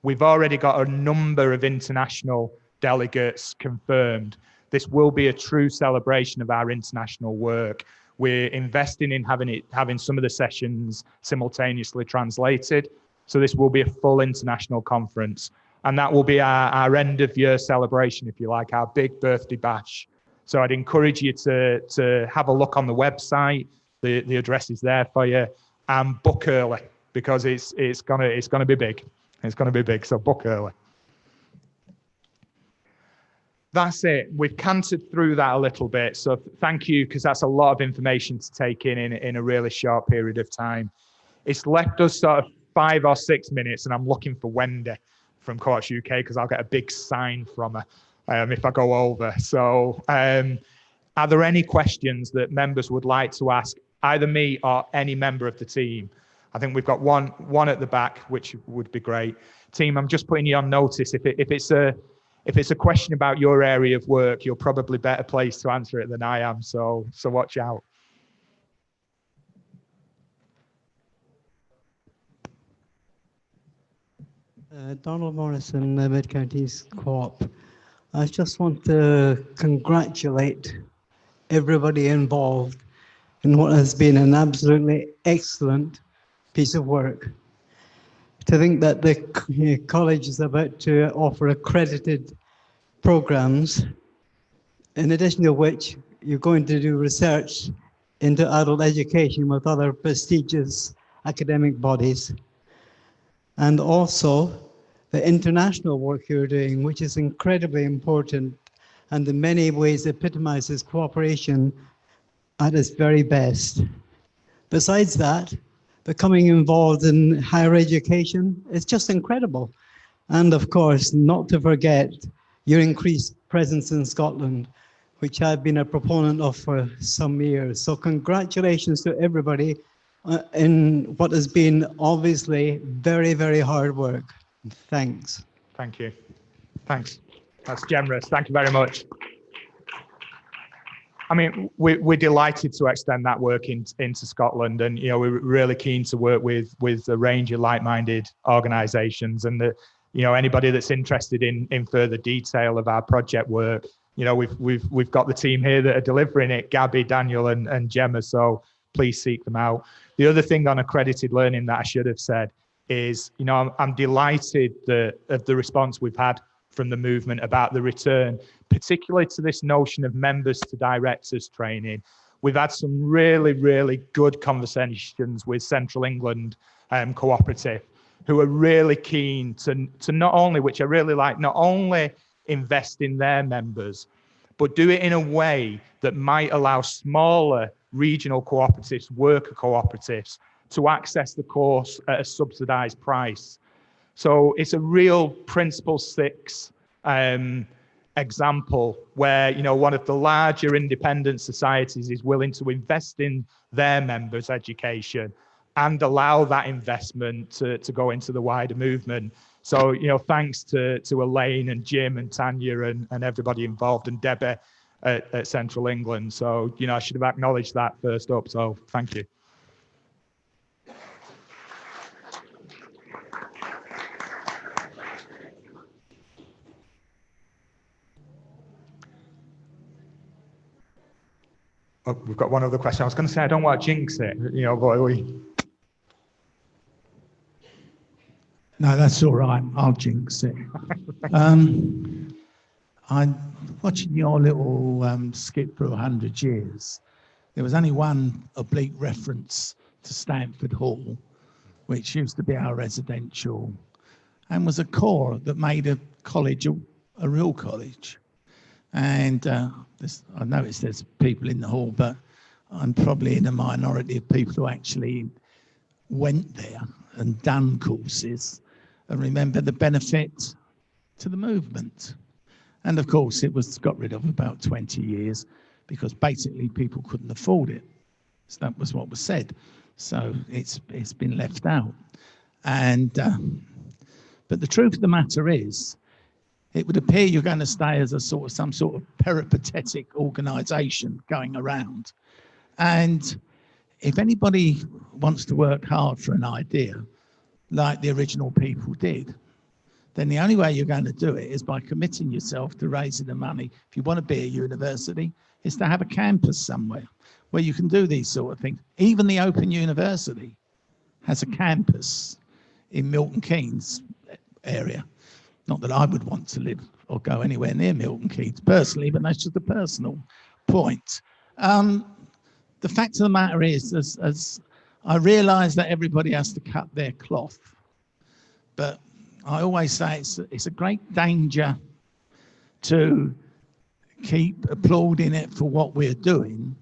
We've already got a number of international delegates confirmed. This will be a true celebration of our international work. We're investing in having some of the sessions simultaneously translated. So this will be a full international conference. And that will be our end of year celebration, if you like, our big birthday bash. So I'd encourage you to have a look on the website. The address is there for you, and book early, because it's gonna be big. It's gonna be big, so book early. That's it. We've cantered through that a little bit. So thank you, because that's a lot of information to take in a really short period of time. It's left us sort of 5 or 6 minutes, and I'm looking for Wendy from Co-ops UK, because I'll get a big sign from her if I go over. So are there any questions that members would like to ask either me or any member of the team? I think we've got one at the back, which would be great. Team, I'm just putting you on notice. If it's a question about your area of work, you're probably better placed to answer it than I am. So watch out. Donald Morrison, Mid-Counties Co-op. I just want to congratulate everybody involved in what has been an absolutely excellent piece of work. To think that the college is about to offer accredited programs, in addition to which you're going to do research into adult education with other prestigious academic bodies, and also the international work you're doing, which is incredibly important and in many ways epitomizes cooperation at its very best. Besides that, becoming involved in higher education is just incredible. And of course, not to forget your increased presence in Scotland, which I've been a proponent of for some years. So congratulations to everybody in what has been obviously very, very hard work. Thanks. Thank you. Thanks. That's generous. Thank you very much. I mean, we're delighted to extend that work into Scotland, and we're really keen to work with a range of like-minded organisations, and anybody that's interested in further detail of our project work. We've got the team here that are delivering it, Gabby, Daniel, and Gemma. So please seek them out. The other thing on accredited learning that I should have said is, I'm delighted of the response we've had from the movement about the return, particularly to this notion of members to directors training. We've had some really, really good conversations with Central England Co-operative, who are really keen to not only, which I really like, not only invest in their members, but do it in a way that might allow smaller regional cooperatives, worker cooperatives, to access the course at a subsidised price. So it's a real Principle 6 example where one of the larger independent societies is willing to invest in their members' education and allow that investment to go into the wider movement. So thanks to Elaine and Jim and Tanya and everybody involved, and Debbie at Central England. So I should have acknowledged that first up, so thank you. Oh, we've got one other question. I was going to say I don't want to jinx it, but we. No, that's all right. I'll jinx it. I'm watching your little skip through 100 years. There was only one oblique reference to Stamford Hall, which used to be our residential, and was a core that made a college a real college. And I noticed there's people in the hall, but I'm probably in a minority of people who actually went there and done courses and remember the benefit to the movement. And of course, it was got rid of about 20 years because basically people couldn't afford it. So that was what was said. So it's been left out. And but the truth of the matter is, it would appear you're going to stay as some sort of peripatetic organisation going around. And if anybody wants to work hard for an idea, like the original people did, then the only way you're going to do it is by committing yourself to raising the money. If you want to be a university, is to have a campus somewhere where you can do these sort of things. Even the Open University has a campus in Milton Keynes area. Not that I would want to live or go anywhere near Milton Keynes personally, but that's just a personal point. The fact of the matter is, as I realise that everybody has to cut their cloth, but I always say it's a great danger to keep applauding it for what we're doing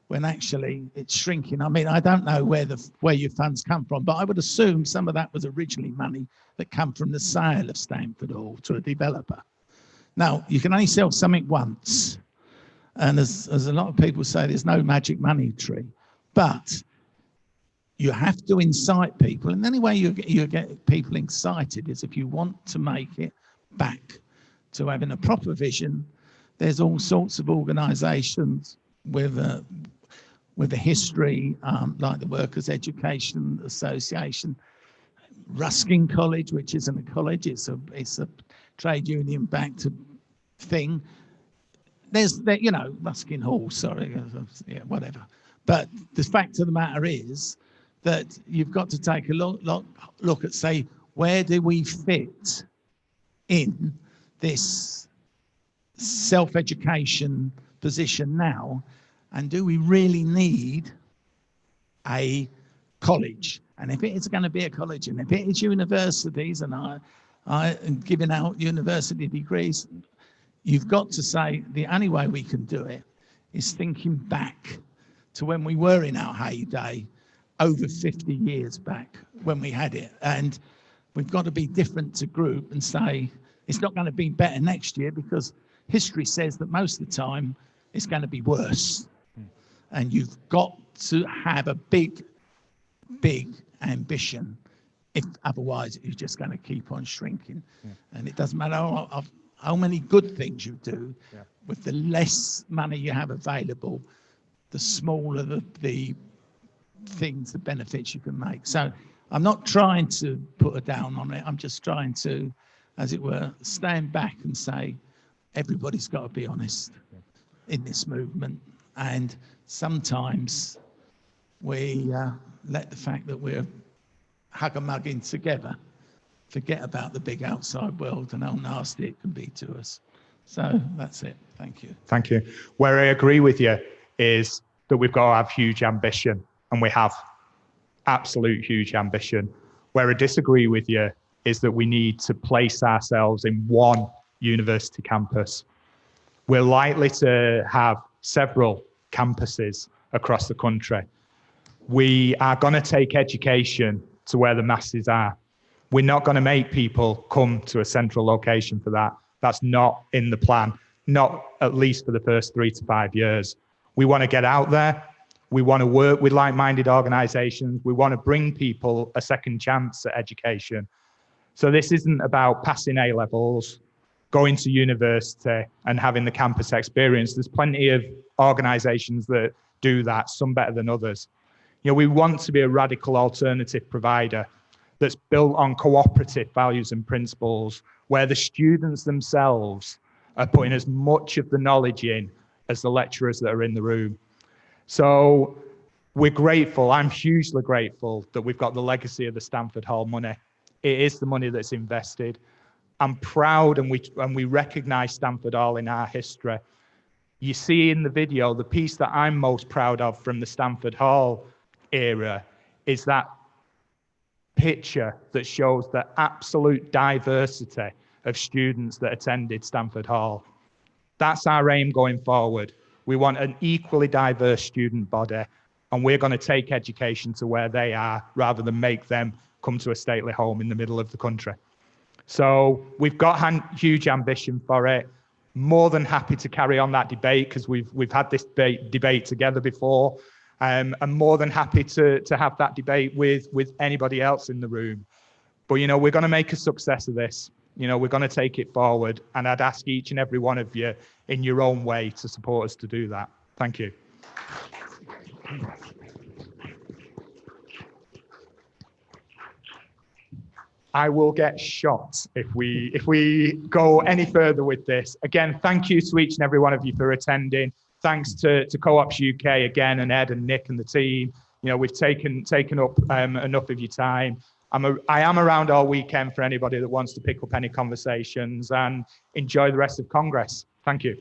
when actually it's shrinking. I mean, I don't know where your funds come from, but I would assume some of that was originally money that come from the sale of Stamford Hall to a developer. Now, you can only sell something once. And as a lot of people say, there's no magic money tree. But you have to incite people. And the only way you get people excited is if you want to make it back to having a proper vision. There's all sorts of organisations with a history, like the Workers' Education Association, Ruskin College, which isn't a college, it's a trade union backed thing. There's Ruskin Hall, sorry, yeah, whatever. But the fact of the matter is that you've got to take a look at, say, where do we fit in this self-education position now, and do we really need a college? And if it is going to be a college, and if it is universities, and I am giving out university degrees, you've got to say the only way we can do it is thinking back to when we were in our heyday, over 50 years back when we had it. And we've got to be different to group and say it's not going to be better next year, because history says that most of the time it's going to be worse. And you've got to have a big ambition. If otherwise, you're just going to keep on shrinking. Yeah. And it doesn't matter how many good things you do, yeah, with the less money you have available, the smaller the things, the benefits you can make. So I'm not trying to put a down on it. I'm just trying to, as it were, stand back and say, everybody's got to be honest in this movement. And sometimes we let the fact that we're hug-a-mugging together forget about the big outside world and how nasty it can be to us. So that's it. Thank you. Thank you. Where I agree with you is that we've got to have huge ambition, and we have absolute huge ambition. Where I disagree with you is that we need to place ourselves in one university campus. We're likely to have several campuses across the country. We are going to take education to where the masses are. We're not going to make people come to a central location for that. That's not in the plan, not at least for the first 3 to 5 years. We want to get out there. We want to work with like-minded organisations. We want to bring people a second chance at education. So this isn't about passing A-levels, going to university and having the campus experience. There's plenty of organisations that do that, some better than others. You know, we want to be a radical alternative provider that's built on cooperative values and principles, where the students themselves are putting as much of the knowledge in as the lecturers that are in the room. So we're grateful, I'm hugely grateful that we've got the legacy of the Stamford Hall money. It is the money that's invested. I'm proud, and we recognise Stamford Hall in our history. You see in the video, the piece that I'm most proud of from the Stamford Hall era is that picture that shows the absolute diversity of students that attended Stamford Hall. That's our aim going forward. We want an equally diverse student body, and we're going to take education to where they are rather than make them come to a stately home in the middle of the country. So we've got huge ambition for it. More than happy to carry on that debate, because we've had this debate together before. I'm more than happy to have that debate with anybody else in the room. But, you know, we're going to make a success of this. You know, we're going to take it forward. And I'd ask each and every one of you in your own way to support us to do that. Thank you. I will get shot if we go any further with this. Again, thank you to each and every one of you for attending. Thanks to Co-ops UK again, and Ed and Nick and the team. You know, we've taken up enough of your time. I am around all weekend for anybody that wants to pick up any conversations, and enjoy the rest of Congress. Thank you.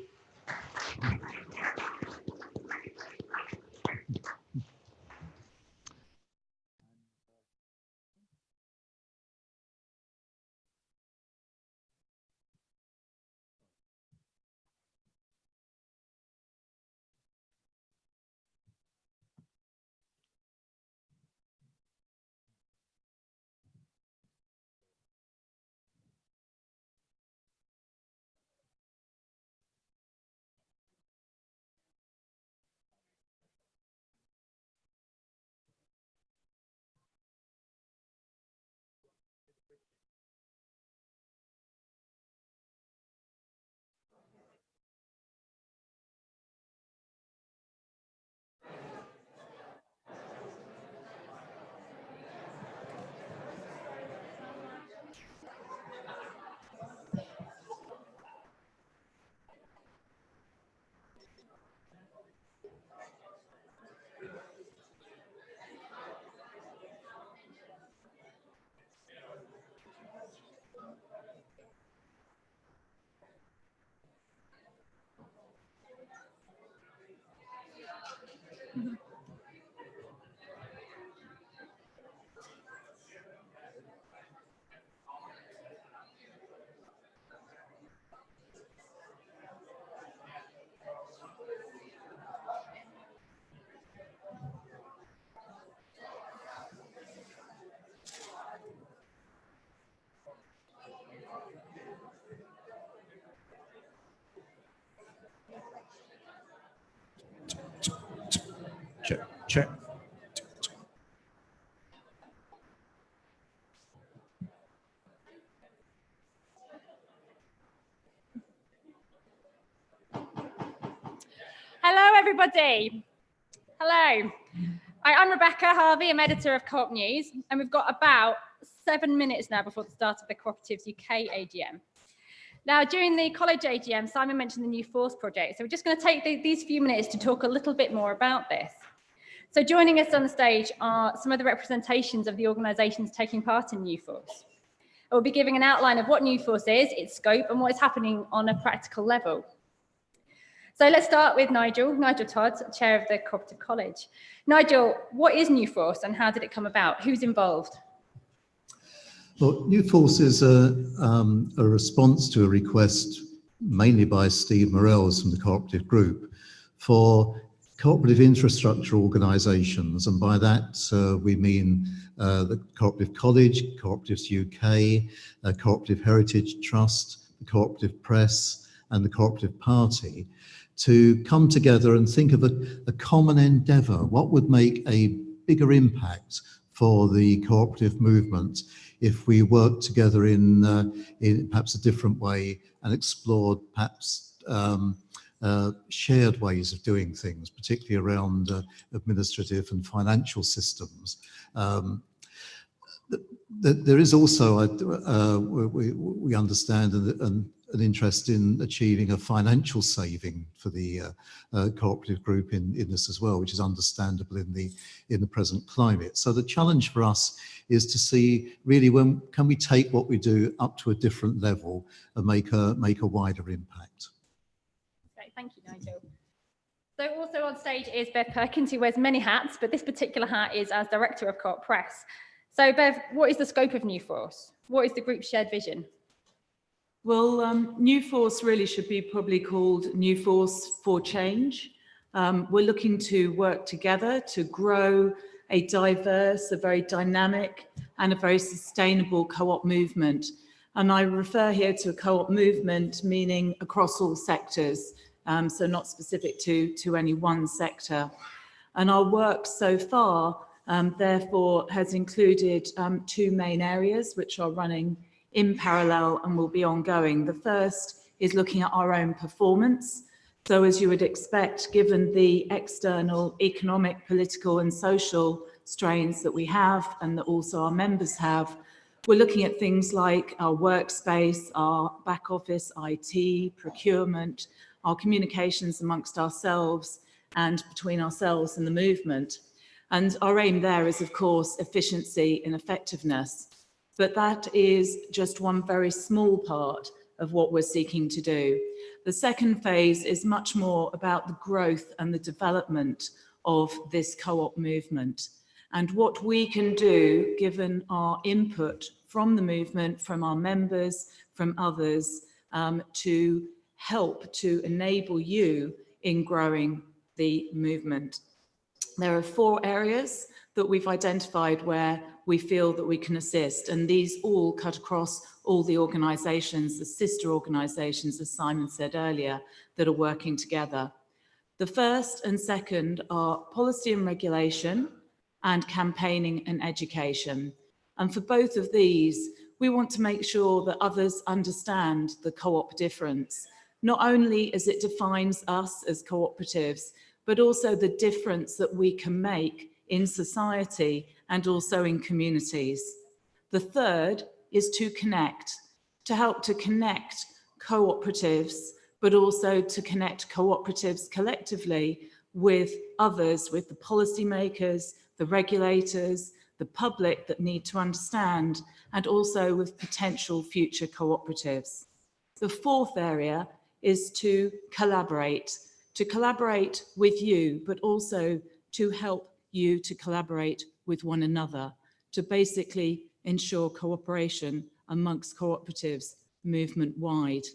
Check. Hello, everybody. Hello. I'm Rebecca Harvey. I'm editor of Co-op News, and we've got about 7 minutes now before the start of the Co-operatives UK AGM. Now, during the college AGM, Simon mentioned the New Force project, so we're just going to take these few minutes to talk a little bit more about this. So joining us on the stage are some of the representations of the organisations taking part in New Force. We'll be giving an outline of what New Force is, its scope, and what is happening on a practical level. So let's start with Nigel Todd, Chair of the Co-operative College. Nigel, what is New Force and how did it come about? Who's involved? Well, New Force is a response to a request mainly by Steve Morells from the Cooperative Group for cooperative infrastructure organisations, and by that we mean the Cooperative College, Co-operatives UK, Cooperative Heritage Trust, the Cooperative Press and the Cooperative Party, to come together and think of a common endeavour. What would make a bigger impact for the cooperative movement if we worked together in perhaps a different way and explored perhaps shared ways of doing things, particularly around administrative and financial systems. There is also, we understand, and an interest in achieving a financial saving for the cooperative group in this as well, which is understandable in the present climate. So the challenge for us is to see really when can we take what we do up to a different level and make a wider impact. Great, thank you, Nigel. So also on stage is Bev Perkins, who wears many hats, but this particular hat is as Director of Co-op Press. So Bev, what is the scope of New Force? What is the group's shared vision? Well, New Force really should be probably called New Force for Change. We're looking to work together to grow a diverse, a very dynamic and a very sustainable co-op movement. And I refer here to a co-op movement meaning across all sectors, so not specific to any one sector. And our work so far, therefore, has included two main areas which are running in parallel and will be ongoing. The first is looking at our own performance. So as you would expect, given the external economic, political and social strains that we have and that also our members have, we're looking at things like our workspace, our back office, IT, procurement, our communications amongst ourselves and between ourselves and the movement. And our aim there is, of course, efficiency and effectiveness. But that is just one very small part of what we're seeking to do. The second phase is much more about the growth and the development of this co-op movement and what we can do given our input from the movement, from our members, from others, to help to enable you in growing the movement. There are 4 areas that we've identified where we feel that we can assist, and these all cut across all the organisations, the sister organisations, as Simon said earlier, that are working together. The first and second are policy and regulation and campaigning and education. And for both of these, we want to make sure that others understand the co-op difference, not only as it defines us as cooperatives, but also the difference that we can make in society and also in communities. The third is to connect, to help to connect cooperatives, but also to connect cooperatives collectively with others, with the policymakers, the regulators, the public that need to understand, and also with potential future cooperatives. The fourth area is to collaborate with you, but also to help you to collaborate with one another, to basically ensure cooperation amongst cooperatives movement-wide.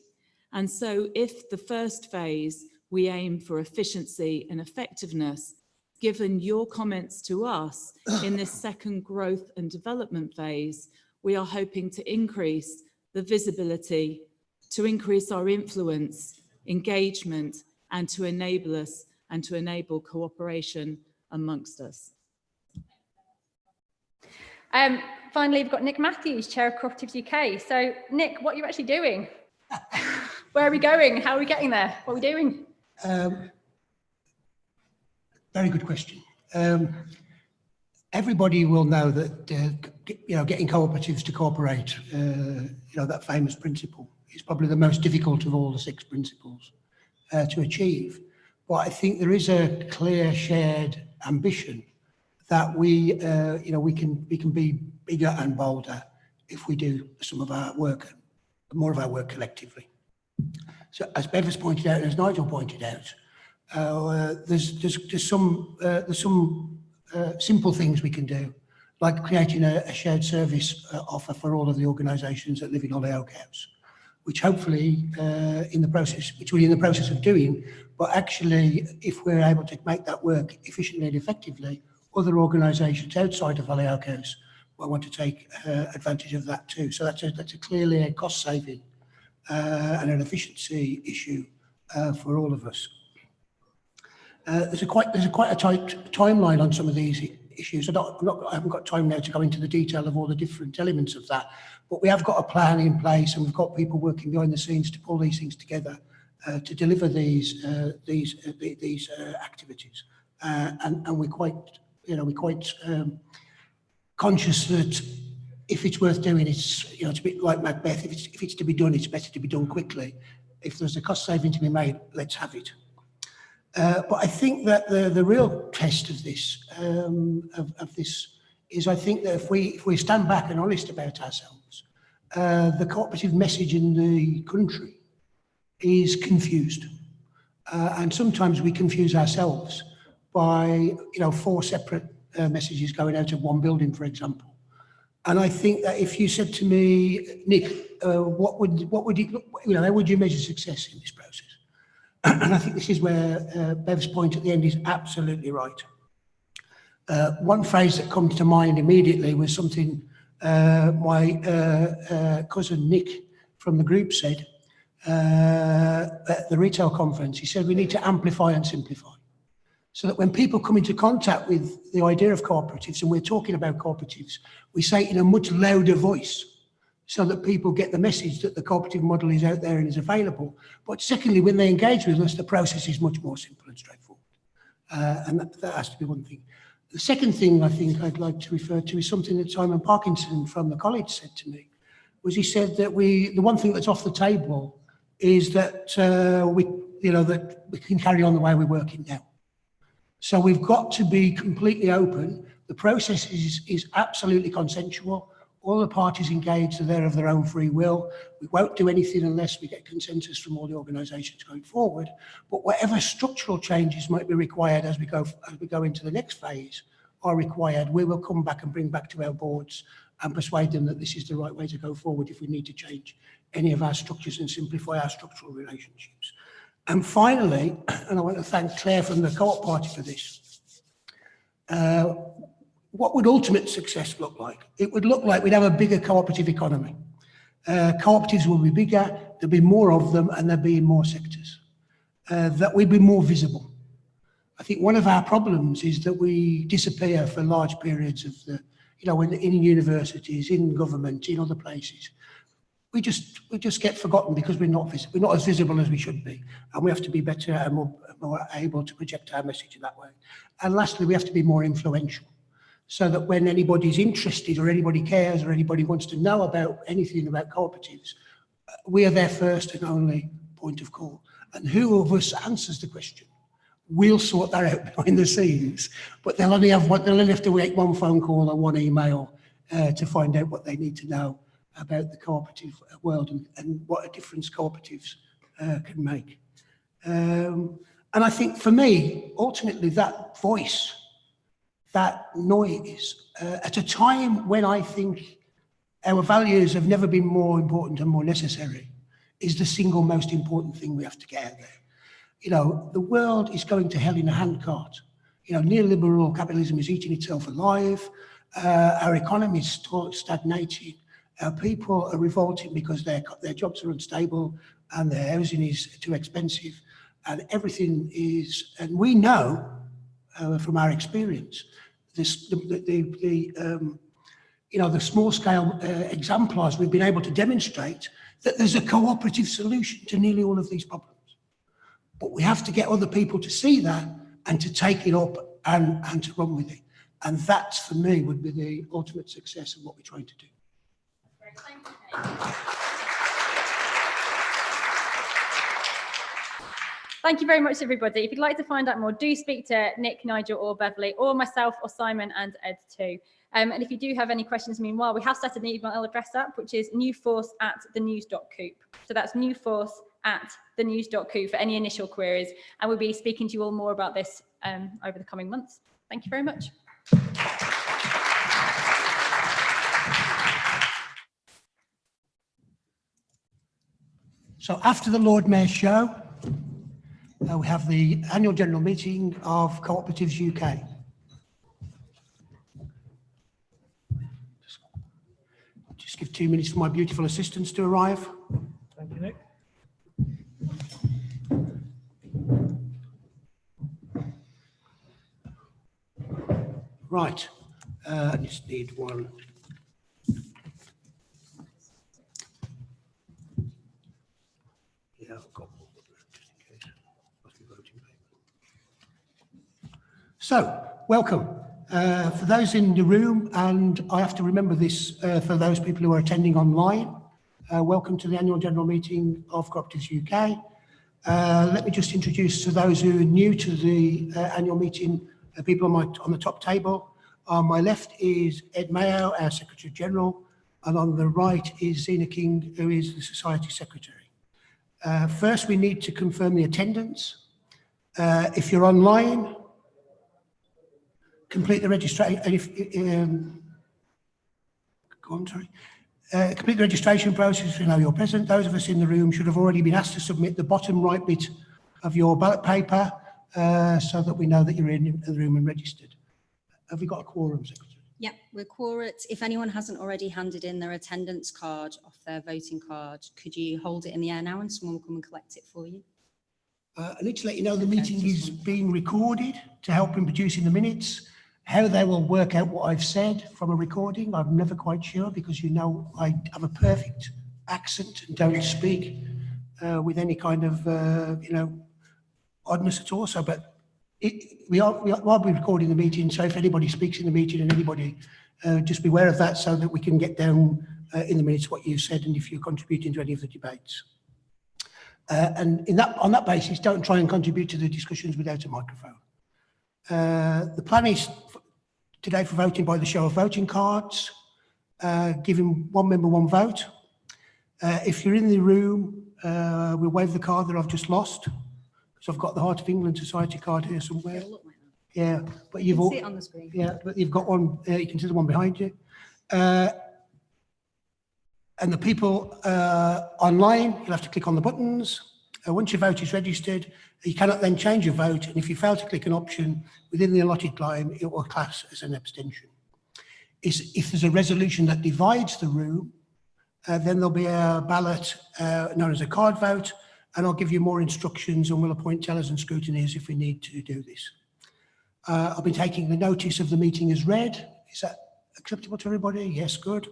And so if the first phase, we aim for efficiency and effectiveness, given your comments to us in this second growth and development phase, we are hoping to increase the visibility, to increase our influence, engagement, and to enable us and to enable cooperation amongst us. Finally, we've got Nick Matthews, Chair of Co-operatives UK. So Nick, what are you actually doing? Where are we going? How are we getting there? What are we doing? Very good question. Everybody will know that getting cooperatives to cooperate, that famous principle, is probably the most difficult of all the 6 principles to achieve. But I think there is a clear shared ambition that we can be bigger and bolder if we do some of our work, more of our work collectively. So as Bev has pointed out, and as Nigel pointed out, there's some simple things we can do, like creating a shared service offer for all of the organisations that live in Hollyoake House, which hopefully we're in the process of doing, but actually if we're able to make that work efficiently and effectively, other organisations outside of Hollyoake House will want to take advantage of that too. So that's clearly a cost saving and an efficiency issue for all of us. There's quite a tight timeline on some of these issues. I haven't got time now to go into the detail of all the different elements of that, but we have got a plan in place, and we've got people working behind the scenes to pull these things together to deliver these activities. And we're quite conscious that if it's worth doing, it's, you know, it's a bit like Macbeth. If it's to be done, it's better to be done quickly. If there's a cost saving to be made, let's have it. But I think that the real test of this is, I think that if we stand back and honest about ourselves, the cooperative message in the country is confused, and sometimes we confuse ourselves by, you know, 4 separate messages going out of one building, for example. And I think that if you said to me, Nick, what would you know, how would you measure success in this process? And I think this is where Bev's point at the end is absolutely right. One phrase that comes to mind immediately was something my cousin Nick from the group said at the retail conference. He said, we need to amplify and simplify. So that when people come into contact with the idea of cooperatives, and we're talking about cooperatives, we say it in a much louder voice so that people get the message that the cooperative model is out there and is available. But secondly, when they engage with us, the process is much more simple and straightforward. And that has to be one thing. The second thing I think I'd like to refer to is something that Simon Parkinson from the college said to me, was he said that the one thing that's off the table is that that we can carry on the way we're working now. So we've got to be completely open. The process is absolutely consensual. All the parties engaged are there of their own free will. We won't do anything unless we get consensus from all the organisations going forward. But whatever structural changes might be required as we go into the next phase are required, we will come back and bring back to our boards and persuade them that this is the right way to go forward if we need to change any of our structures and simplify our structural relationships. And finally, and I want to thank Claire from the Co-op Party for this, what would ultimate success look like? It would look like we'd have a bigger cooperative economy. Cooperatives will be bigger, there'll be more of them, and there'll be in more sectors. That we'd be more visible. I think one of our problems is that we disappear for large periods of the, you know, in universities, in government, in other places. We just get forgotten because we're not as visible as we should be, and we have to be better and more able to project our message in that way. And lastly, we have to be more influential, so that when anybody's interested or anybody cares or anybody wants to know about anything about cooperatives, we are their first and only point of call. And who of us answers the question? We'll sort that out behind the scenes, but they'll only have to make one phone call or one email to find out what they need to know about the cooperative world and what a difference cooperatives can make. And I think for me, ultimately, that voice, that noise, at a time when I think our values have never been more important and more necessary, is the single most important thing we have to get out there. You know, the world is going to hell in a handcart. You know, neoliberal capitalism is eating itself alive. Our economy is stagnating. Our people are revolting because their jobs are unstable and their housing is too expensive, and everything is. And we know from our experience, the small scale exemplars we've been able to demonstrate that there's a cooperative solution to nearly all of these problems. But we have to get other people to see that and to take it up and to run with it. And that, for me, would be the ultimate success of what we're trying to do. Thank you very much, everybody. If you'd like to find out more, do speak to Nick, Nigel, or Beverly, or myself, or Simon and Ed too. And if you do have any questions, meanwhile, we have set an email address up, which is newforce@thenews.coop. So that's newforce@thenews.coop for any initial queries. And we'll be speaking to you all more about this over the coming months. Thank you very much. So after the Lord Mayor's show, we have the annual general meeting of Co-operatives UK. Just give 2 minutes for my beautiful assistants to arrive. Thank you, Nick. Right, I just need one. Yeah, I've got one just in case. Must be voting paper. So, welcome. For those in the room, and I have to remember this for those people who are attending online, welcome to the annual general meeting of Co-operatives UK. Let me just introduce to those who are new to the annual meeting, people on the top table. On my left is Ed Mayo, our Secretary General, and on the right is Zena King, who is the Society Secretary. First, we need to confirm the attendance. If you're online, complete the registration. Complete the registration process to know you're present. Those of us in the room should have already been asked to submit the bottom right bit of your ballot paper so that we know that you're in the room and registered. Have we got a quorum, Secretary? Yep, we're quorate. If anyone hasn't already handed in their attendance card off their voting card, could you hold it in the air now and someone will come and collect it for you? I need to let you know the meeting is being recorded to help in producing the minutes. How they will work out what I've said from a recording, I'm never quite sure, because you know I have a perfect accent and don't speak with any kind of oddness at all. So, but we are be recording the meeting. So if anybody speaks in the meeting and anybody, just be aware of that, so that we can get down in the minutes what you said and if you're contributing to any of the debates. And on that basis, don't try and contribute to the discussions without a microphone. The plan is today for voting by the show of voting cards, giving one member one vote. If you're in the room, we'll wave the card that I've just lost, because I've got the Heart of England Society card here somewhere. Yeah, but you've all, see it on the screen. Yeah, but you've got one. You can see the one behind you. And the people online, you'll have to click on the buttons. Once your vote is registered, you cannot then change your vote, and if you fail to click an option within the allotted time, it will class as an abstention. If there's a resolution that divides the room, then there'll be a ballot known as a card vote, and I'll give you more instructions, and we'll appoint tellers and scrutineers if we need to do this. I've been taking the notice of the meeting as read. Is that acceptable to everybody? Yes, good.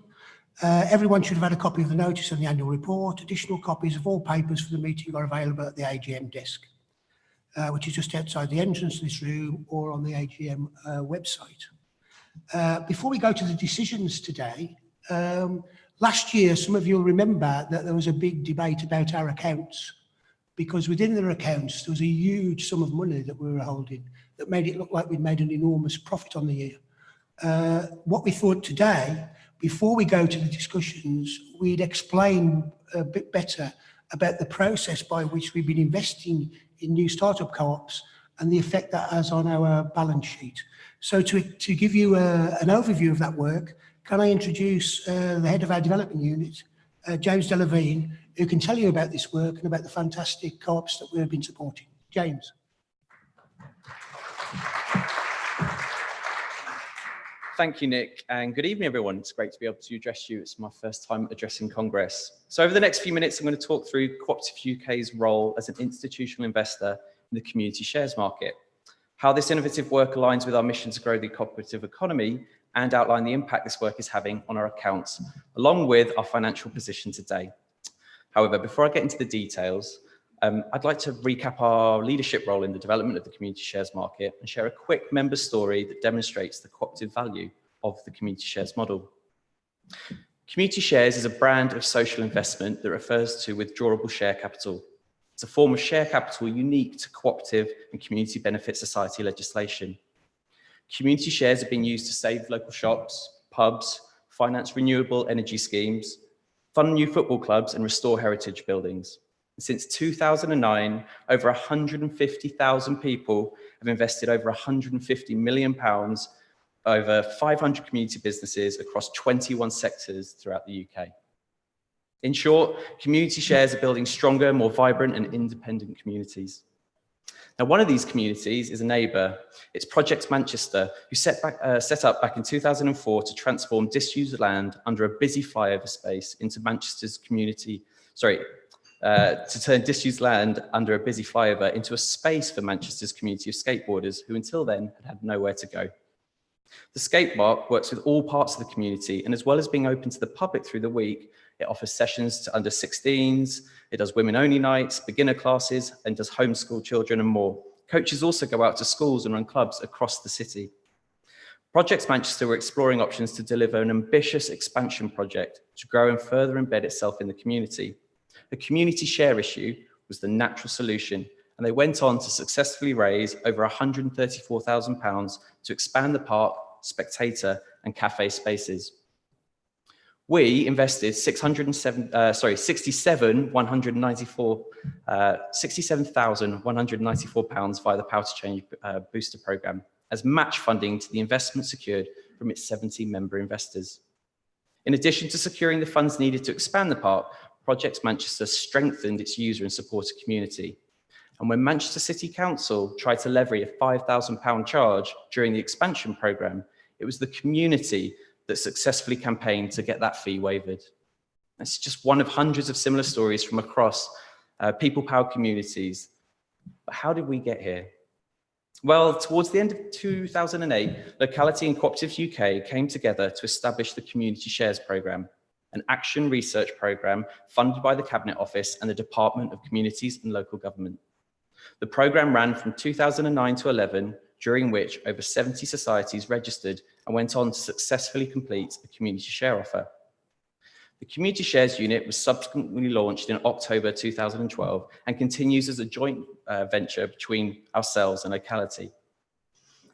Everyone should have had a copy of the notice and the annual report. Additional copies of all papers for the meeting are available at the AGM desk, which is just outside the entrance to this room or on the AGM website. Before we go to the decisions today, last year, some of you will remember that there was a big debate about our accounts, because within their accounts, there was a huge sum of money that we were holding that made it look like we'd made an enormous profit on the year. What we thought today, before we go to the discussions, we'd explain a bit better about the process by which we've been investing in new startup co-ops and the effect that has on our balance sheet. So to give you an overview of that work, can I introduce the head of our development unit, James Delavine, who can tell you about this work and about the fantastic co-ops that we've been supporting. James. Thank you, Nick, and good evening, everyone. It's great to be able to address you. It's my first time addressing Congress. So over the next few minutes, I'm going to talk through Co-operative UK's role as an institutional investor in the community shares market, how this innovative work aligns with our mission to grow the cooperative economy, and outline the impact this work is having on our accounts, along with our financial position today. However, before I get into the details, I'd like to recap our leadership role in the development of the community shares market and share a quick member story that demonstrates the cooperative value of the community shares model. Community shares is a brand of social investment that refers to withdrawable share capital. It's a form of share capital unique to cooperative and community benefit society legislation. Community shares have been used to save local shops, pubs, finance renewable energy schemes, fund new football clubs, and restore heritage buildings. Since 2009, over 150,000 people have invested over £150 million over 500 community businesses across 21 sectors throughout the UK. In short, community shares are building stronger, more vibrant and independent communities. Now, one of these communities is a neighbour. It's Project Manchester, who set up back in 2004 to transform disused land under a busy flyover space into Manchester's community, to turn disused land under a busy flyover into a space for Manchester's community of skateboarders who until then had nowhere to go. The skate park works with all parts of the community, and as well as being open to the public through the week, it offers sessions to under 16s, it does women-only nights, beginner classes, and does homeschool children and more. Coaches also go out to schools and run clubs across the city. Projects Manchester were exploring options to deliver an ambitious expansion project to grow and further embed itself in the community. A community share issue was the natural solution, and they went on to successfully raise over £134,000 to expand the park, spectator and cafe spaces. We invested £67,194 via the Power to Change booster programme as match funding to the investment secured from its 70 member investors. In addition to securing the funds needed to expand the park, Projects Manchester strengthened its user and supporter community. And when Manchester City Council tried to levy a £5,000 charge during the expansion programme, it was the community that successfully campaigned to get that fee waived. That's just one of hundreds of similar stories from across people-powered communities. But how did we get here? Well, towards the end of 2008, Locality and Co-operatives UK came together to establish the Community Shares Programme, an action research programme funded by the Cabinet Office and the Department of Communities and Local Government. The programme ran from 2009 to 11, during which over 70 societies registered and went on to successfully complete a community share offer. The Community Shares Unit was subsequently launched in October 2012 and continues as a joint venture between ourselves and Locality.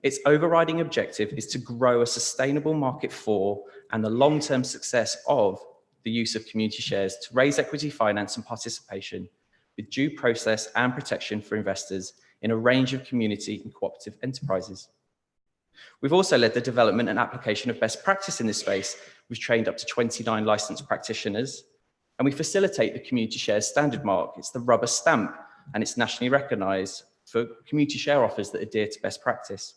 Its overriding objective is to grow a sustainable market for and the long-term success of the use of community shares to raise equity finance and participation with due process and protection for investors in a range of community and cooperative enterprises. We've also led the development and application of best practice in this space. We've trained up to 29 licensed practitioners, and we facilitate the Community Shares Standard Mark. It's the rubber stamp, and it's nationally recognised for community share offers that adhere to best practice.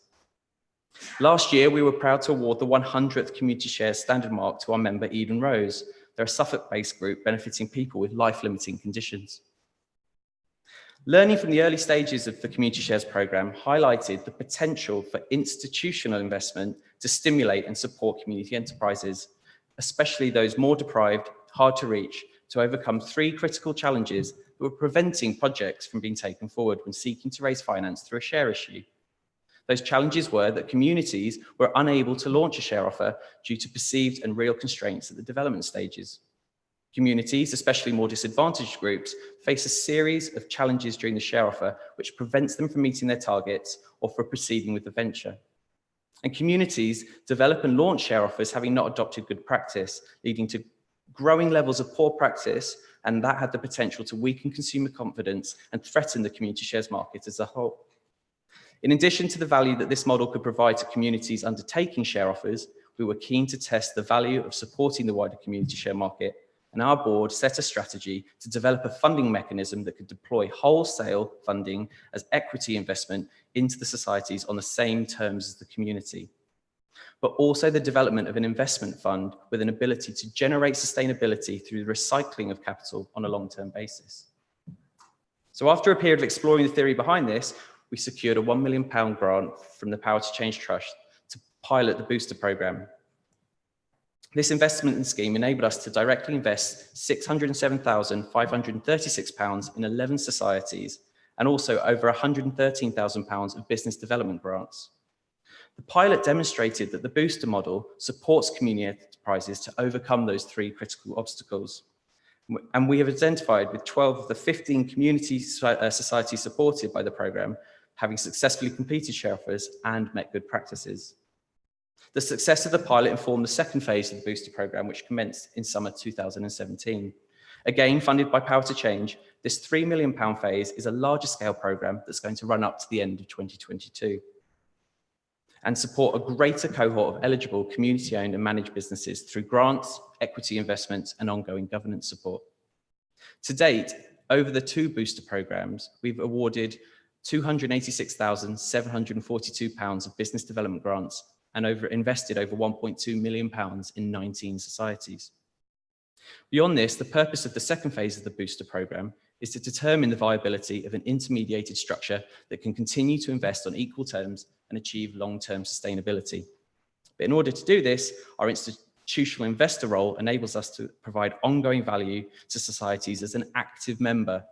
Last year, we were proud to award the 100th Community Shares Standard Mark to our member Eden Rose. They're a Suffolk-based group benefiting people with life-limiting conditions. Learning from the early stages of the Community Shares programme highlighted the potential for institutional investment to stimulate and support community enterprises, especially those more deprived, hard to reach, to overcome three critical challenges that were preventing projects from being taken forward when seeking to raise finance through a share issue. Those challenges were that communities were unable to launch a share offer due to perceived and real constraints at the development stages. Communities, especially more disadvantaged groups, face a series of challenges during the share offer which prevents them from meeting their targets or from proceeding with the venture. And communities develop and launch share offers having not adopted good practice, leading to growing levels of poor practice, and that had the potential to weaken consumer confidence and threaten the community shares market as a whole. In addition to the value that this model could provide to communities undertaking share offers, we were keen to test the value of supporting the wider community share market, and our board set a strategy to develop a funding mechanism that could deploy wholesale funding as equity investment into the societies on the same terms as the community, but also the development of an investment fund with an ability to generate sustainability through the recycling of capital on a long-term basis. So after a period of exploring the theory behind this, we secured a £1 million grant from the Power to Change Trust to pilot the booster programme. This investment scheme enabled us to directly invest £607,536 in 11 societies and also over £113,000 of business development grants. The pilot demonstrated that the booster model supports community enterprises to overcome those three critical obstacles. And we have identified with 12 of the 15 community societies supported by the programme having successfully completed share offers and met good practices. The success of the pilot informed the second phase of the booster programme, which commenced in summer 2017. Again, funded by Power to Change, this £3 million phase is a larger scale programme that's going to run up to the end of 2022 and support a greater cohort of eligible community-owned and managed businesses through grants, equity investments, and ongoing governance support. To date, over the two booster programmes, we've awarded £286,742 of business development grants and invested over £1.2 million in 19 societies. Beyond this, the purpose of the second phase of the booster programme is to determine the viability of an intermediated structure that can continue to invest on equal terms and achieve long-term sustainability. But in order to do this, our institutional investor role enables us to provide ongoing value to societies as an active member,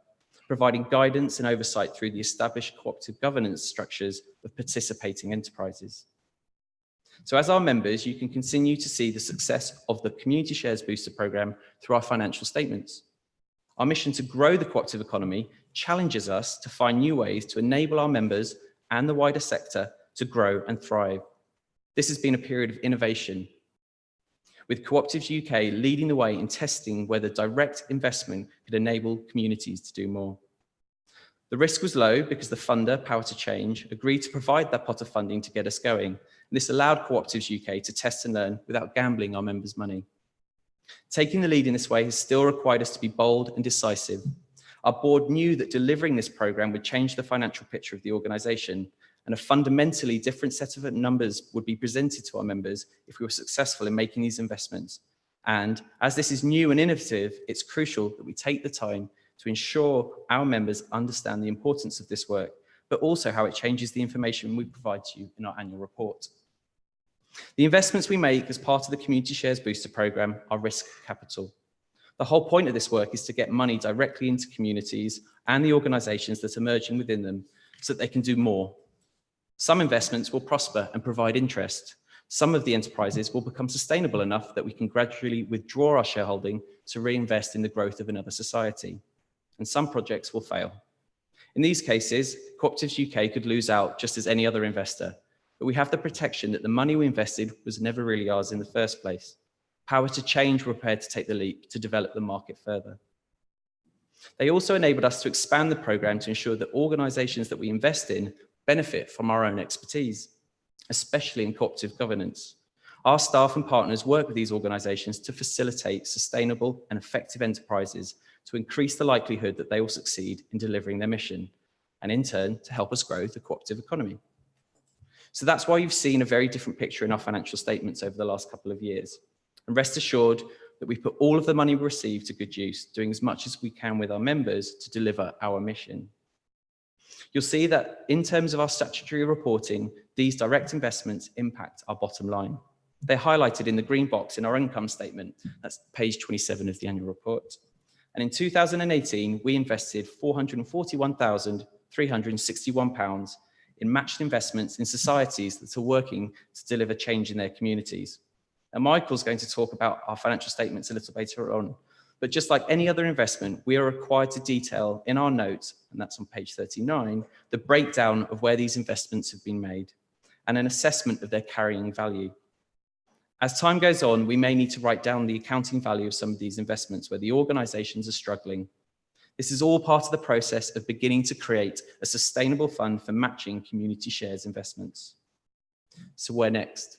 providing guidance and oversight through the established cooperative governance structures of participating enterprises. So as our members, you can continue to see the success of the Community Shares Booster programme through our financial statements. Our mission to grow the cooperative economy challenges us to find new ways to enable our members and the wider sector to grow and thrive. This has been a period of innovation, with Co-operatives UK leading the way in testing whether direct investment could enable communities to do more. The risk was low because the funder, Power to Change, agreed to provide that pot of funding to get us going. And this allowed Co-operatives UK to test and learn without gambling our members' money. Taking the lead in this way has still required us to be bold and decisive. Our board knew that delivering this programme would change the financial picture of the organisation, and a fundamentally different set of numbers would be presented to our members if we were successful in making these investments. And as this is new and innovative, it's crucial that we take the time to ensure our members understand the importance of this work, but also how it changes the information we provide to you in our annual report. The investments we make as part of the Community Shares Booster programme are risk capital. The whole point of this work is to get money directly into communities and the organisations that are emerging within them so that they can do more. Some investments will prosper and provide interest. Some of the enterprises will become sustainable enough that we can gradually withdraw our shareholding to reinvest in the growth of another society. And some projects will fail. In these cases, Co-operatives UK could lose out just as any other investor, but we have the protection that the money we invested was never really ours in the first place. Power to Change were prepared to take the leap to develop the market further. They also enabled us to expand the programme to ensure that organisations that we invest in benefit from our own expertise, especially in cooperative governance. Our staff and partners work with these organisations to facilitate sustainable and effective enterprises to increase the likelihood that they will succeed in delivering their mission, and in turn, to help us grow the cooperative economy. So that's why you've seen a very different picture in our financial statements over the last couple of years. And rest assured that we put all of the money we receive to good use, doing as much as we can with our members to deliver our mission. You'll see that in terms of our statutory reporting, these direct investments impact our bottom line. They're highlighted in the green box in our income statement. That's page 27 of the annual report. And in 2018, we invested £441,361 in matched investments in societies that are working to deliver change in their communities. And Michael's going to talk about our financial statements a little later on. But just like any other investment, we are required to detail in our notes, and that's on page 39, the breakdown of where these investments have been made and an assessment of their carrying value. As time goes on, we may need to write down the accounting value of some of these investments where the organisations are struggling. This is all part of the process of beginning to create a sustainable fund for matching community shares investments. So where next?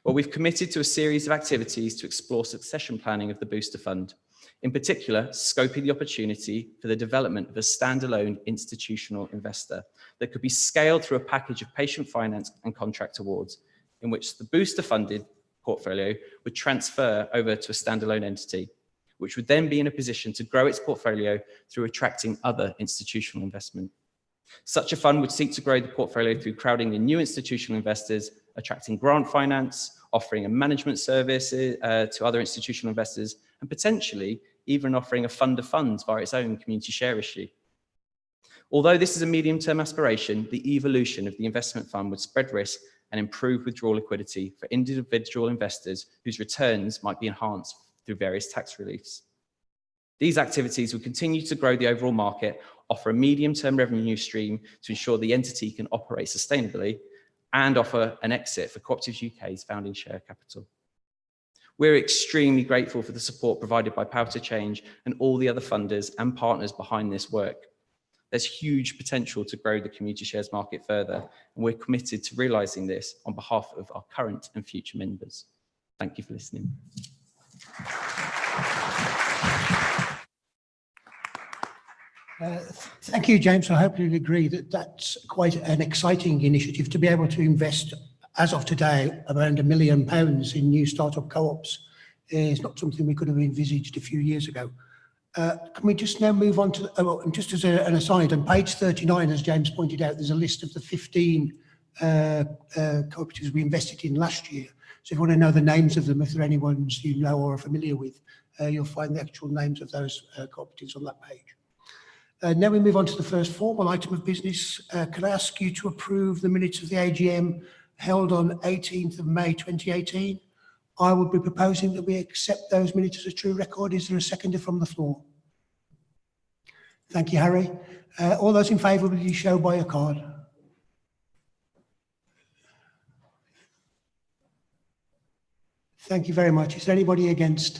Well, we've committed to a series of activities to explore succession planning of the Booster Fund. In particular, scoping the opportunity for the development of a standalone institutional investor that could be scaled through a package of patient finance and contract awards, in which the Booster funded portfolio would transfer over to a standalone entity, which would then be in a position to grow its portfolio through attracting other institutional investment. Such a fund would seek to grow the portfolio through crowding in new institutional investors, attracting grant finance, offering a management service to other institutional investors, and potentially even offering a fund of funds via its own community share issue. Although this is a medium-term aspiration, the evolution of the investment fund would spread risk and improve withdrawal liquidity for individual investors whose returns might be enhanced through various tax reliefs. These activities will continue to grow the overall market, offer a medium-term revenue stream to ensure the entity can operate sustainably, and offer an exit for Co-operatives UK's founding share capital. We're extremely grateful for the support provided by Power to Change and all the other funders and partners behind this work. There's huge potential to grow the community shares market further, and we're committed to realising this on behalf of our current and future members. Thank you for listening. Thank you, James. I hope you'll agree that that's quite an exciting initiative to be able to invest, as of today, around £1 million in new startup co-ops is not something we could have envisaged a few years ago. Can we just now move on to, and just as an aside, on page 39, as James pointed out, there's a list of the 15 cooperatives we invested in last year. So if you want to know the names of them, if there are any ones you know or are familiar with, you'll find the actual names of those cooperatives on that page. Now we move on to the first formal item of business. Can I ask you to approve the minutes of the AGM held on 18th of May 2018. I would be proposing that we accept those minutes as a true record. Is there a seconder from the floor? Thank you, Harry. All those in favour, will you show by your card? Thank you very much. Is there anybody against?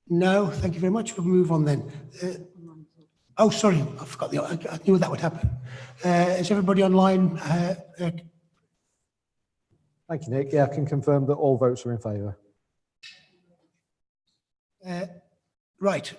No, thank you very much. We'll move on then. Oh, sorry, I forgot. I knew that would happen. Is everybody online? Thank you, Nick. Yeah, I can confirm that all votes are in favour. Right,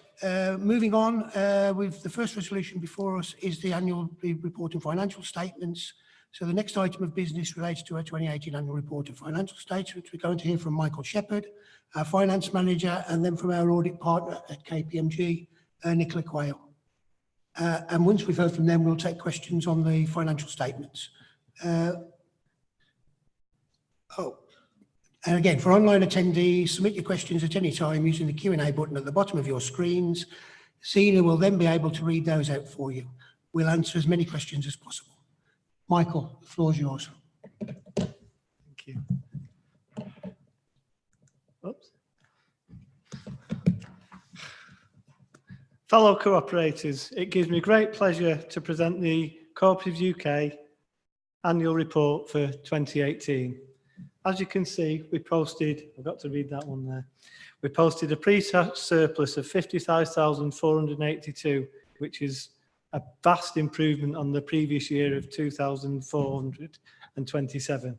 moving on with the first resolution before us is the annual report and financial statements. So the next item of business relates to our 2018 annual report and financial statements. We're going to hear from Michael Shepherd, our finance manager, and then from our audit partner at KPMG, Nicola Quayle. And once we've heard from them, we'll take questions on the financial statements. And again, for online attendees, submit your questions at any time using the Q&A button at the bottom of your screens. Sina will then be able to read those out for you. We'll answer as many questions as possible. Michael, the floor is yours. Thank you. Oops. Fellow co-operators, it gives me great pleasure to present the Co-operative UK annual report for 2018. As you can see, we posted, I've got to read that one there. We posted a pre-tax surplus of 55,482, which is a vast improvement on the previous year of 2,427.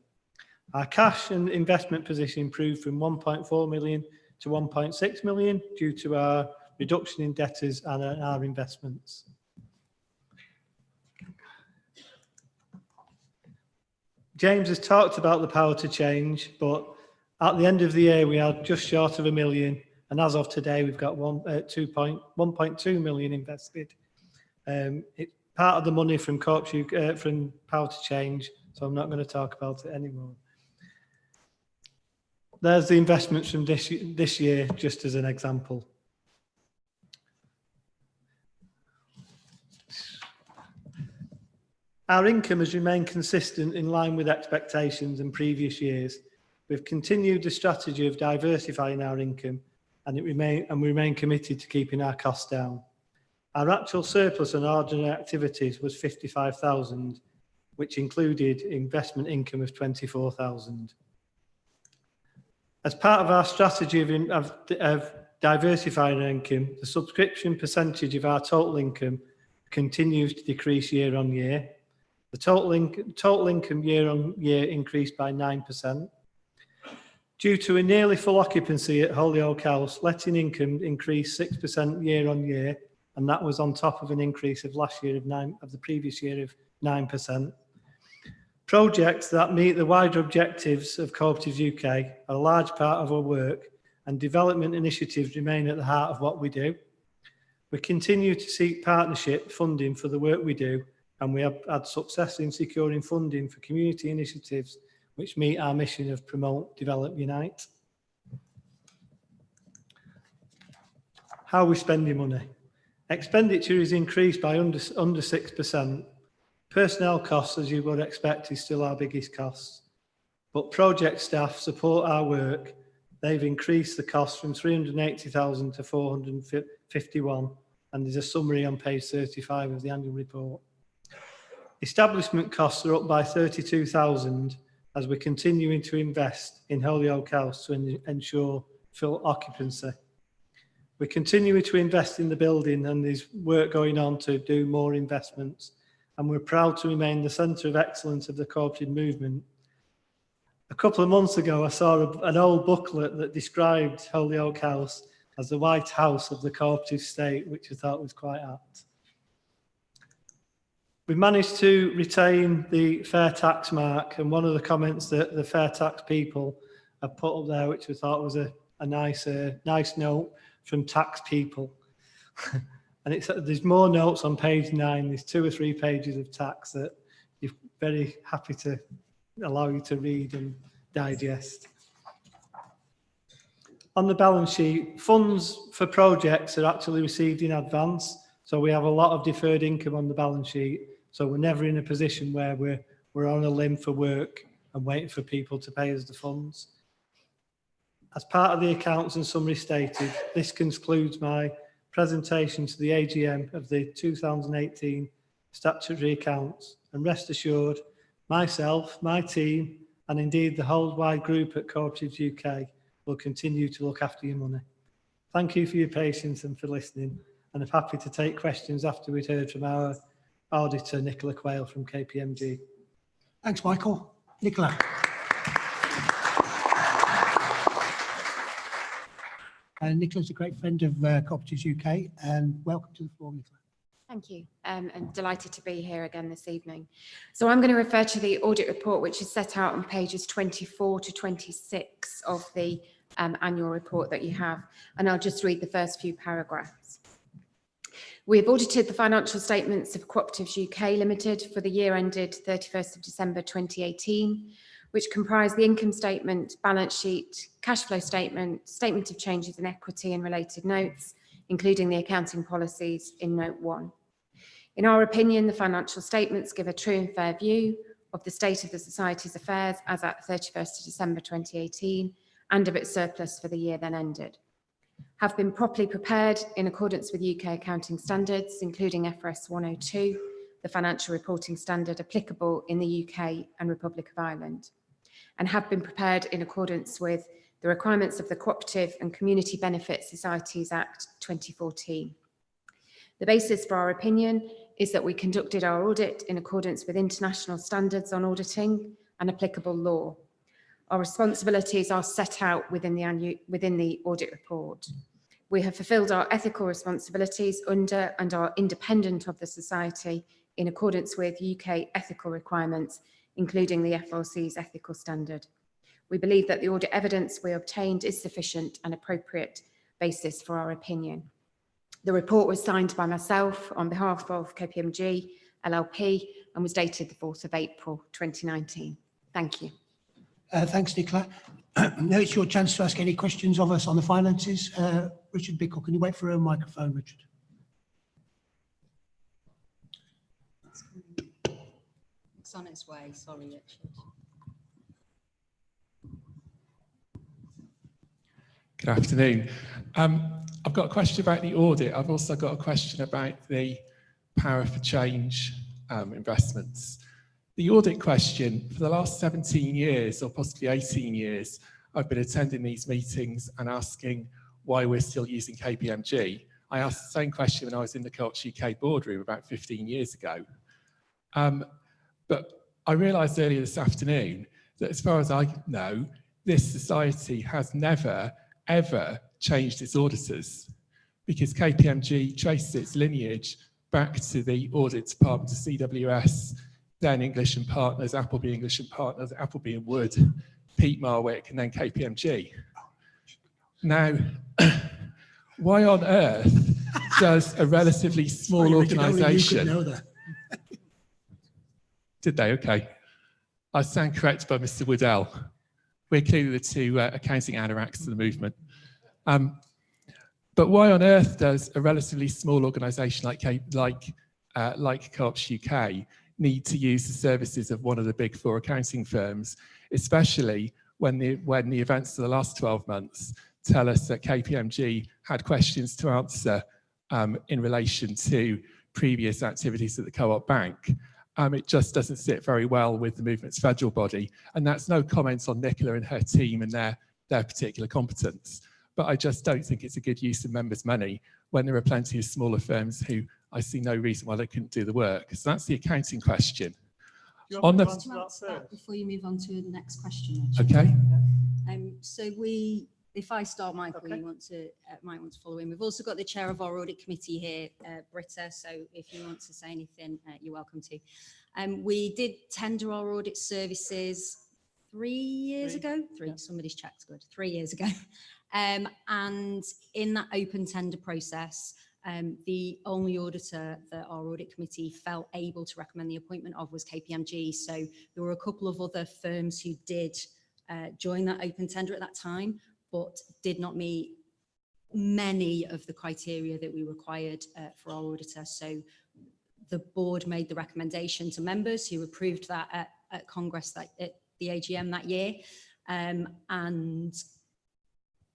Our cash and investment position improved from 1.4 million to 1.6 million due to our reduction in debtors and our investments. James has talked about the power to change, but at the end of the year, we had just short of £1 million. And as of today, we've got 1.2 million invested. It's part of the money from from Power to Change, so I'm not going to talk about it anymore. There's the investments from this year, just as an example. Our income has remained consistent in line with expectations in previous years. We've continued the strategy of diversifying our income, and we remain committed to keeping our costs down. Our actual surplus on ordinary activities was 55,000, which included investment income of 24,000. As part of our strategy of diversifying our income, the subscription percentage of our total income continues to decrease year on year. The total income year on year increased by 9%. Due to a nearly full occupancy at Holyoke House, letting income increased 6% year on year, and that was on top of an increase of the previous year of 9%. Projects that meet the wider objectives of Co-operatives UK are a large part of our work, and development initiatives remain at the heart of what we do. We continue to seek partnership funding for the work we do, and we have had success in securing funding for community initiatives which meet our mission of promote, develop, unite. How are we spending money? Expenditure is increased by under 6%. Personnel costs, as you would expect, is still our biggest cost. But project staff support our work. They've increased the cost from 380,000 to 451, and there's a summary on page 35 of the annual report. Establishment costs are up by 32,000 as we're continuing to invest in Holyoke House to ensure full occupancy. We're continuing to invest in the building, and there's work going on to do more investments, and we're proud to remain the centre of excellence of the cooperative movement. A couple of months ago, I saw an old booklet that described Holyoke House as the White House of the cooperative state, which I thought was quite apt. We managed to retain the fair tax mark, and one of the comments that the fair tax people have put up there, which I thought was a nice note from tax people. And there's more notes on page 9. There's 2 or 3 pages of tax that you're very happy to allow you to read and digest. On the balance sheet, funds for projects are actually received in advance, so we have a lot of deferred income on the balance sheet. So we're never in a position where we're we're on a limb for work and waiting for people to pay us the funds. As part of the accounts and summary stated, this concludes my presentation to the AGM of the 2018 statutory accounts, and rest assured, myself, my team, and indeed the whole wide group at Co-operatives UK will continue to look after your money. Thank you for your patience and for listening, and I'm happy to take questions after we'd heard from our auditor, Nicola Quayle from KPMG. Thanks, Michael. Nicola. Nicola's a great friend of Co-operatives UK, and welcome to the floor, Nicola. Thank you. I'm delighted to be here again this evening. So I'm going to refer to the audit report, which is set out on pages 24 to 26 of the annual report that you have, and I'll just read the first few paragraphs. We have audited the financial statements of Co-operatives UK Limited for the year ended 31st of December 2018, which comprise the income statement, balance sheet, cash flow statement, statement of changes in equity and related notes, including the accounting policies in Note 1. In our opinion, the financial statements give a true and fair view of the state of the Society's affairs as at 31st of December 2018 and of its surplus for the year then ended. Have been properly prepared in accordance with UK accounting standards, including FRS 102, the financial reporting standard applicable in the UK and Republic of Ireland, and have been prepared in accordance with the requirements of the Cooperative and Community Benefit Societies Act 2014. The basis for our opinion is that we conducted our audit in accordance with international standards on auditing and applicable law. Our responsibilities are set out within the audit report. We have fulfilled our ethical responsibilities under and are independent of the Society in accordance with UK ethical requirements, including the FRC's ethical standard. We believe that the audit evidence we obtained is sufficient and appropriate basis for our opinion. The report was signed by myself on behalf of KPMG LLP and was dated the 4th of April 2019. Thank you. Thanks, Nicola. Now it's your chance to ask any questions of us on the finances. Richard Bickle, can you wait for a microphone, Richard? It's on its way. Sorry, Richard. Good afternoon. I've got a question about the audit. I've also got a question about the power for change investments. The audit question, for the last 17 years or possibly 18 years, I've been attending these meetings and asking why we're still using KPMG. I asked the same question when I was in the Co-ops UK boardroom about 15 years ago. But I realised earlier this afternoon that as far as I know, this society has never, ever changed its auditors, because KPMG traces its lineage back to the audit department of CWS, then English and Partners, Appleby English and Partners, Appleby and Wood, Pete Marwick, and then KPMG. Now, why on earth does a relatively small organisation... Did they? Okay. I stand corrected by Mr. Woodell. We're clearly the two accounting anoraks of the movement. But why on earth does a relatively small organisation like Co-ops UK need to use the services of one of the big four accounting firms, especially when the events of the last 12 months tell us that KPMG had questions to answer in relation to previous activities at the Co-op Bank? It just doesn't sit very well with the movement's federal body. And that's no comments on Nicola and her team and their particular competence. But I just don't think it's a good use of members' money when there are plenty of smaller firms who I see no reason why they couldn't do the work. So that's the accounting question. On the before you move on to the next question. Actually. Okay. So if I start, Michael, okay. You might want to follow in. We've also got the chair of our audit committee here, Britta. So if you want to say anything, you're welcome to. We did tender our audit services 3 years ago. Yeah. Somebody's checked good. 3 years ago. And in that open tender process, the only auditor that our audit committee felt able to recommend the appointment of was KPMG. So there were a couple of other firms who did join that open tender at that time, but did not meet many of the criteria that we required for our auditor. So the board made the recommendation to members who approved that at at Congress, at the AGM that year. And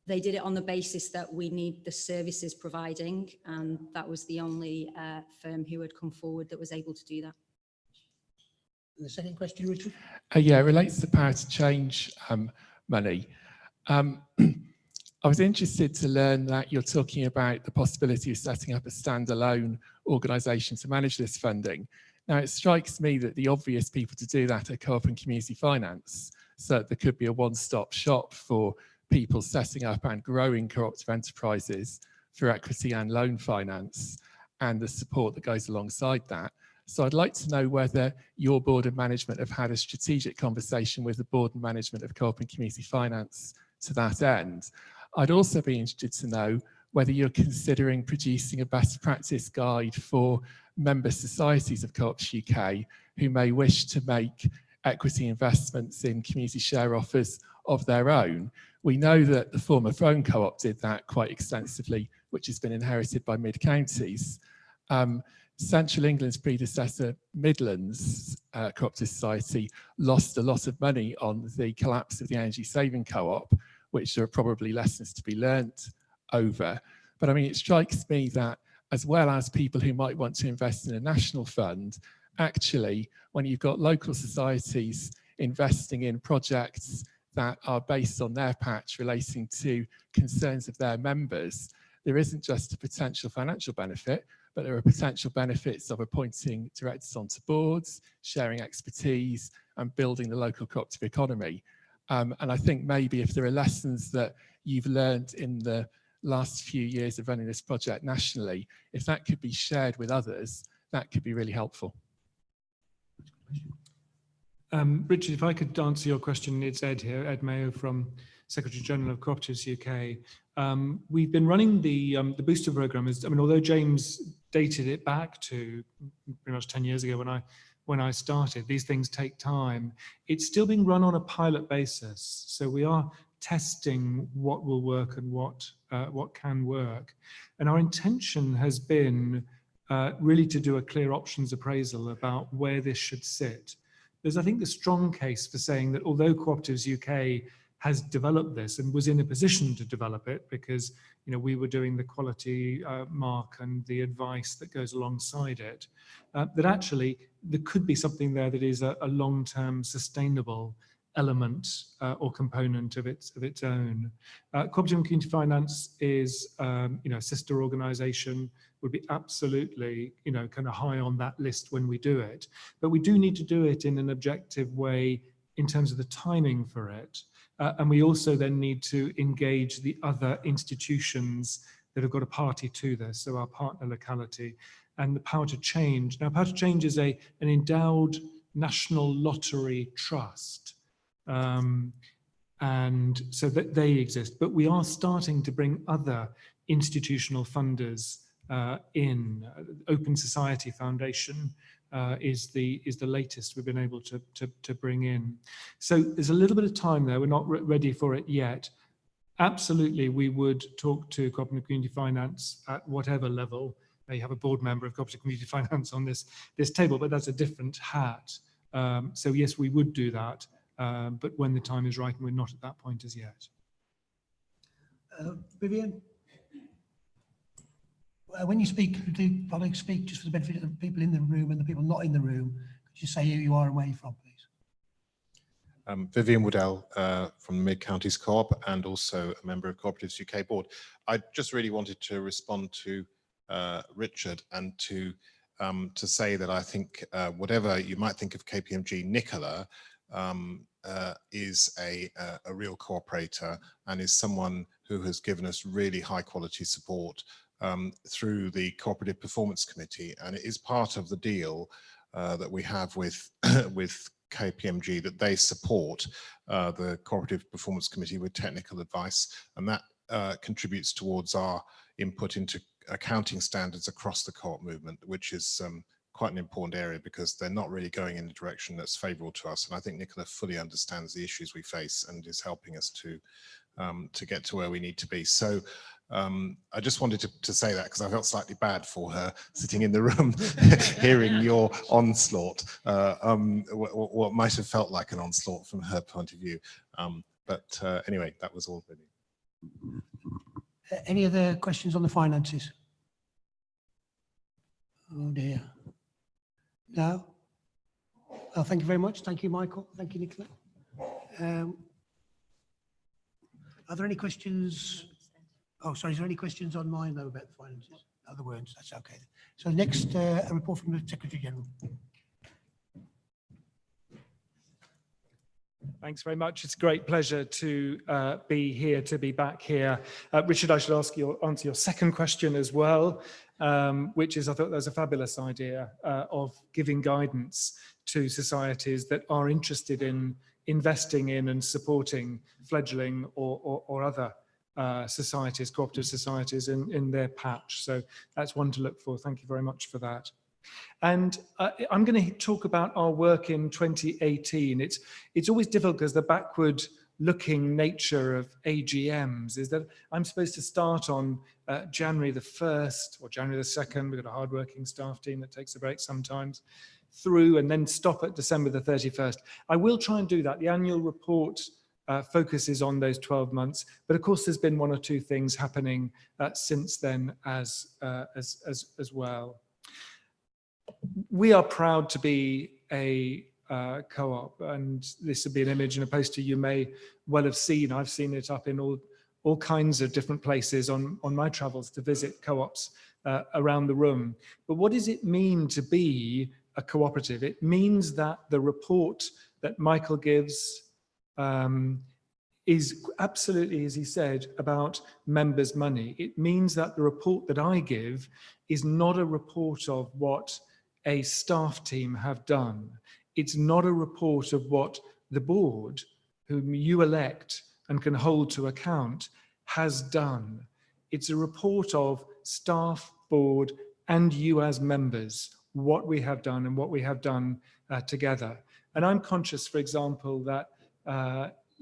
they did it on the basis that we need the services providing, and that was the only firm who had come forward that was able to do that. And the second question, Richard? Yeah, it relates to power to change money. I was interested to learn that you're talking about the possibility of setting up a standalone organisation to manage this funding. Now, it strikes me that the obvious people to do that are co-op and community finance, so there could be a one-stop shop for people setting up and growing cooperative enterprises through equity and loan finance and the support that goes alongside that. So I'd like to know whether your board and management have had a strategic conversation with the board and management of co-op and community finance to that end. I'd also be interested to know whether you're considering producing a best practice guide for member societies of Co-ops UK who may wish to make equity investments in community share offers of their own. We know that the former phone co-op did that quite extensively, which has been inherited by mid-counties. Central England's predecessor, Midlands Cooperative Society, lost a lot of money on the collapse of the energy saving co-op, which there are probably lessons to be learnt over. But I mean, it strikes me that as well as people who might want to invest in a national fund, actually, when you've got local societies investing in projects that are based on their patch relating to concerns of their members, there isn't just a potential financial benefit, but there are potential benefits of appointing directors onto boards, sharing expertise, and building the local cooperative economy. And I think maybe if there are lessons that you've learned in the last few years of running this project nationally, if that could be shared with others, that could be really helpful. Richard, if I could answer your question, it's Ed here, Ed Mayo from Secretary General of Cooperatives UK. We've been running the booster program. Although James dated it back to pretty much 10 years ago when I started, these things take time. It's still being run on a pilot basis. So we are testing what will work and what can work. And our intention has been really to do a clear options appraisal about where this should sit. There's, I think, a strong case for saying that although Cooperatives UK has developed this and was in a position to develop it because we were doing the quality mark and the advice that goes alongside it, that actually there could be something there that is a long-term sustainable element or component of its own. Cooperative and Community Finance is a sister organisation, would be absolutely kind of high on that list when we do it. But we do need to do it in an objective way in terms of the timing for it. And we also then need to engage the other institutions that have got a party to this, so our partner locality, and the Power to Change. Now, Power to Change is an endowed national lottery trust. And so that they exist, but we are starting to bring other institutional funders in. Open Society Foundation is the latest we've been able to bring in. So there's a little bit of time there. We're not ready for it yet. Absolutely, we would talk to Cooperative Community Finance at whatever level. They have a board member of Cooperative Community Finance on this table, but that's a different hat. So yes, we would do that, but when the time is right, and we're not at that point as yet. Vivian? When you speak, do colleagues speak just for the benefit of the people in the room and the people not in the room? Could you say who you are and where you're from, please? Vivian Woodell from the Mid-Counties Co-op and also a member of Cooperatives UK Board. I just really wanted to respond to Richard and to say that I think whatever you might think of KPMG, Nicola is a real cooperator and is someone who has given us really high quality support through the Cooperative Performance Committee, and it is part of the deal that we have with KPMG that they support the Cooperative Performance Committee with technical advice, and that contributes towards our input into accounting standards across the co-op movement, which is quite an important area because they're not really going in the direction that's favourable to us. And I think Nicola fully understands the issues we face and is helping us to get to where we need to be. So I just wanted to say that because I felt slightly bad for her sitting in the room hearing your onslaught, what might have felt like an onslaught from her point of view. But anyway, that was all really. Any other questions on the finances? Oh dear. No? Oh, thank you very much. Thank you, Michael. Thank you, Nicola. Are there any questions? Oh, sorry, is there any questions on mine though about the finances? Other words, that's okay. So next, a report from the Secretary General. Thanks very much. It's a great pleasure to be here, to be back here. Richard, I should answer your second question as well, which is I thought there's a fabulous idea of giving guidance to societies that are interested in investing in and supporting fledgling or other societies, cooperative societies in their patch. So that's one to look for. Thank you very much for that. And I'm going to talk about our work in 2018. It's always difficult because the backward-looking nature of AGMs is that I'm supposed to start on January the 1st or January the 2nd. We've got a hard-working staff team that takes a break sometimes, through and then stop at December the 31st. I will try and do that. The annual report focuses on those 12 months, but of course there's been one or two things happening since then as well. We are proud to be a co-op, and this would be an image and a poster you may well have seen. I've seen it up in all kinds of different places on my travels to visit co-ops around the room. But what does it mean to be a cooperative? It means that the report that Michael gives is absolutely, as he said, about members' money. It means that the report that I give is not a report of what a staff team have done. It's not a report of what the board, whom you elect and can hold to account, has done. It's a report of staff, board, and you as members, what we have done and what we have done together. And I'm conscious, for example, that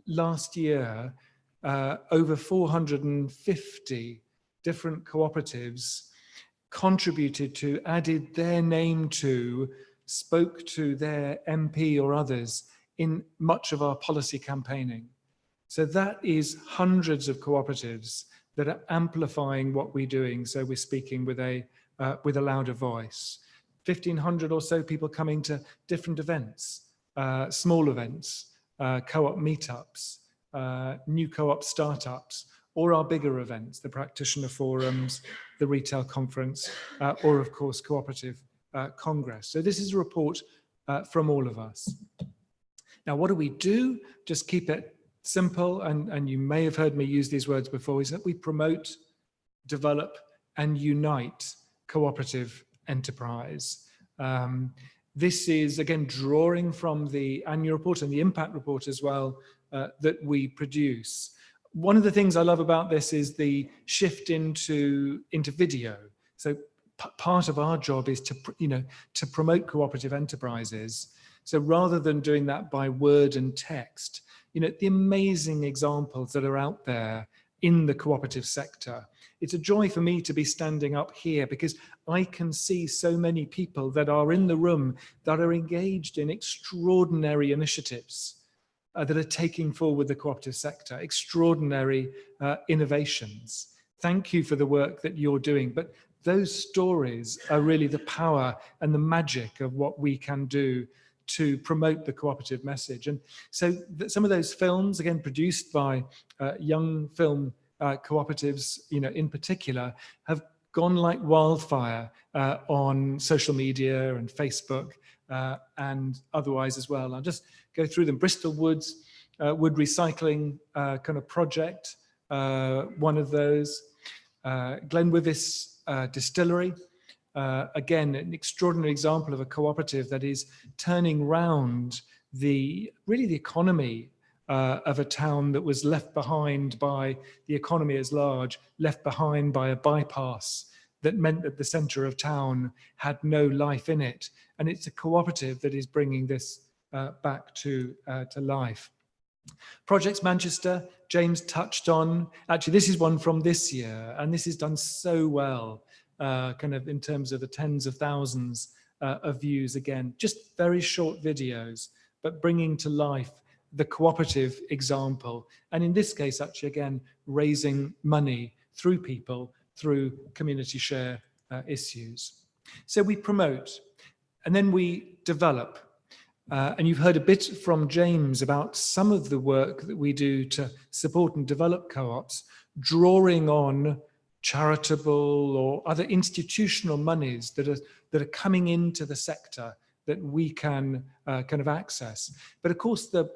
last year, over 450 different cooperatives contributed to, added their name to, spoke to their MP or others in much of our policy campaigning. So that is hundreds of cooperatives that are amplifying what we're doing. So we're speaking with a louder voice. 1,500 or so people coming to different events, small events, co-op meetups, new co-op startups, or our bigger events, the practitioner forums, the retail conference, or of course, cooperative congress. So this is a report from all of us. Now, what do? Just keep it simple, and you may have heard me use these words before, is that we promote, develop, and unite cooperative enterprise. This is, again, drawing from the annual report and the impact report as well that we produce. One of the things I love about this is the shift into video. So part of our job is to promote cooperative enterprises. So rather than doing that by word and text, the amazing examples that are out there in the cooperative sector. It's a joy for me to be standing up here because I can see so many people that are in the room that are engaged in extraordinary initiatives that are taking forward the cooperative sector, extraordinary innovations. Thank you for the work that you're doing, but those stories are really the power and the magic of what we can do to promote the cooperative message. And so some of those films, again, produced by young film cooperatives, in particular, have gone like wildfire on social media and Facebook and otherwise as well. I'll just go through them. Bristol Woods Wood Recycling kind of project, one of those. Glenwivis Distillery, again, an extraordinary example of a cooperative that is turning round the economy of a town that was left behind by the economy as large, left behind by a bypass that meant that the centre of town had no life in it. And it's a cooperative that is bringing this back to life. Projects Manchester, James touched on. Actually, this is one from this year, and this is done so well, kind of in terms of the tens of thousands of views. Again, just very short videos, but bringing to life the cooperative example. And in this case, actually, again, raising money through people, through community share issues. So we promote, and then we develop. And you've heard a bit from James about some of the work that we do to support and develop co-ops, drawing on charitable or other institutional monies that are coming into the sector that we can kind of access. But of course, the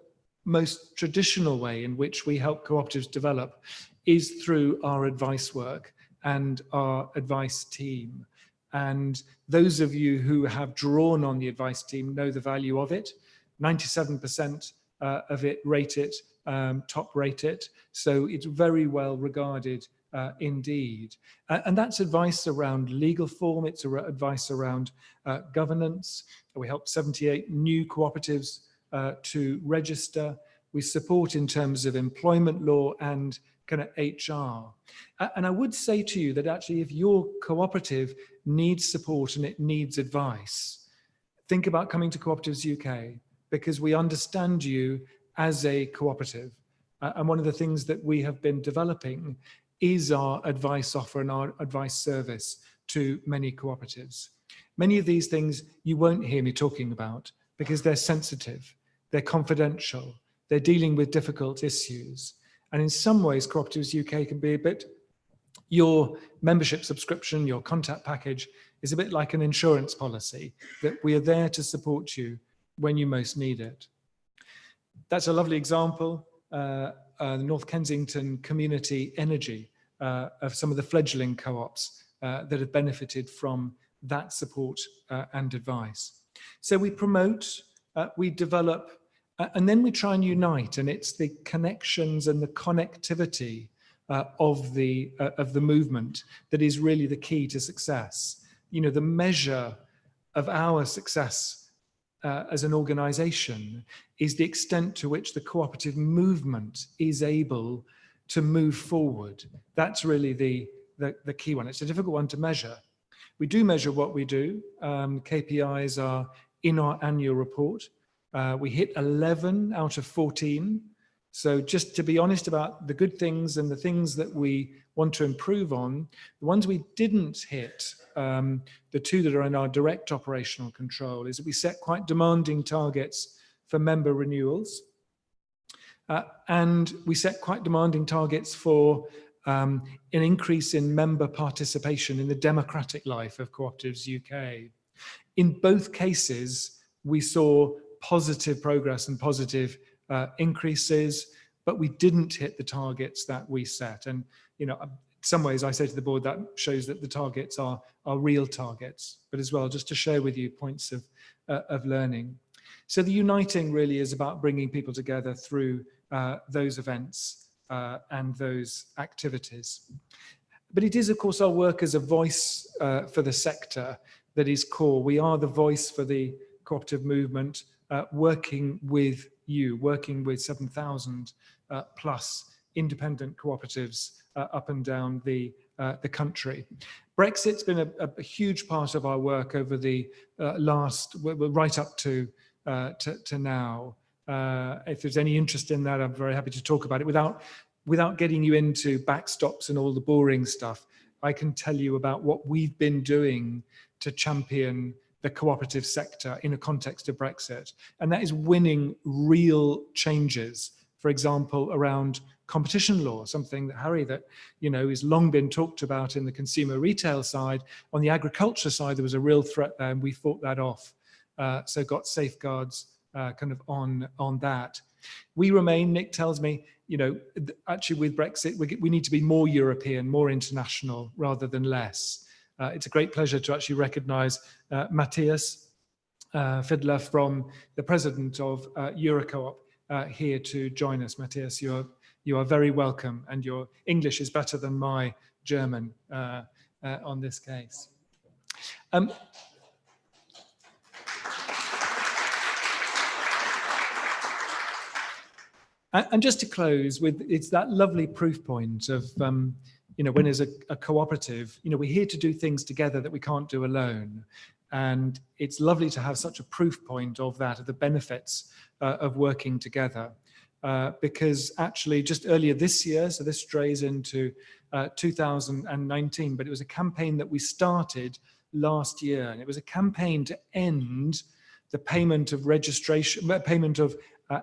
most traditional way in which we help cooperatives develop is through our advice work and our advice team. And those of you who have drawn on the advice team know the value of it. 97% of it rate it, top rate it. So it's very well regarded indeed. And that's advice around legal form. It's advice around governance. We help 78 new cooperatives to register. We support in terms of employment law and kind of HR. And I would say to you that actually if your cooperative needs support and it needs advice, think about coming to Co-operatives UK, because we understand you as a cooperative. And one of the things that we have been developing is our advice offer and our advice service to many cooperatives. Many of these things you won't hear me talking about because they're sensitive, they're confidential, they're dealing with difficult issues. And in some ways, Cooperatives UK can be a bit, your membership subscription, your contact package is a bit like an insurance policy, that we are there to support you when you most need it. That's a lovely example, the North Kensington Community Energy, of some of the fledgling co-ops that have benefited from that support and advice. So we promote, we develop, and then we try and unite, and it's the connections and the connectivity of the movement that is really the key to success. You know, the measure of our success as an organization is the extent to which the cooperative movement is able to move forward. That's really the key one. It's a difficult one to measure. We do measure what we do. KPIs are in our annual report. We hit 11 out of 14. So just to be honest about the good things and the things that we want to improve on, the ones we didn't hit, the two that are in our direct operational control, is that we set quite demanding targets for member renewals. And we set quite demanding targets for an increase in member participation in the democratic life of Cooperatives UK. In both cases, we saw positive progress and positive increases, but we didn't hit the targets that we set. And, you know, in some ways I say to the board that shows that the targets are real targets, but as well, just to share with you points of learning. So the uniting really is about bringing people together through those events and those activities. But it is, of course, our work as a voice for the sector that is core. We are the voice for the cooperative movement, working with you, working with 7,000 plus independent cooperatives up and down the country. Brexit's been a huge part of our work over the right up to now. If there's any interest in that, I'm very happy to talk about it. Without getting you into backstops and all the boring stuff, I can tell you about what we've been doing to champion the cooperative sector in a context of Brexit. And that is winning real changes, for example, around competition law, something that, Harry, that, you know, has long been talked about in the consumer retail side. On the agriculture side, there was a real threat there, and we fought that off. So got safeguards kind of on that. We remain, Nick tells me, you know, actually with Brexit, we need to be more European, more international rather than less. It's a great pleasure to actually recognise Matthias Fiedler, from the president of Eurocoop, here to join us. Matthias, you are very welcome, and your English is better than my German. on this case. And just to close with, it's that lovely proof point of, when as a cooperative, we're here to do things together that we can't do alone. And it's lovely to have such a proof point of that, of the benefits of working together. Because actually just earlier this year, so this strays into 2019, but it was a campaign that we started last year, and it was a campaign to end the payment of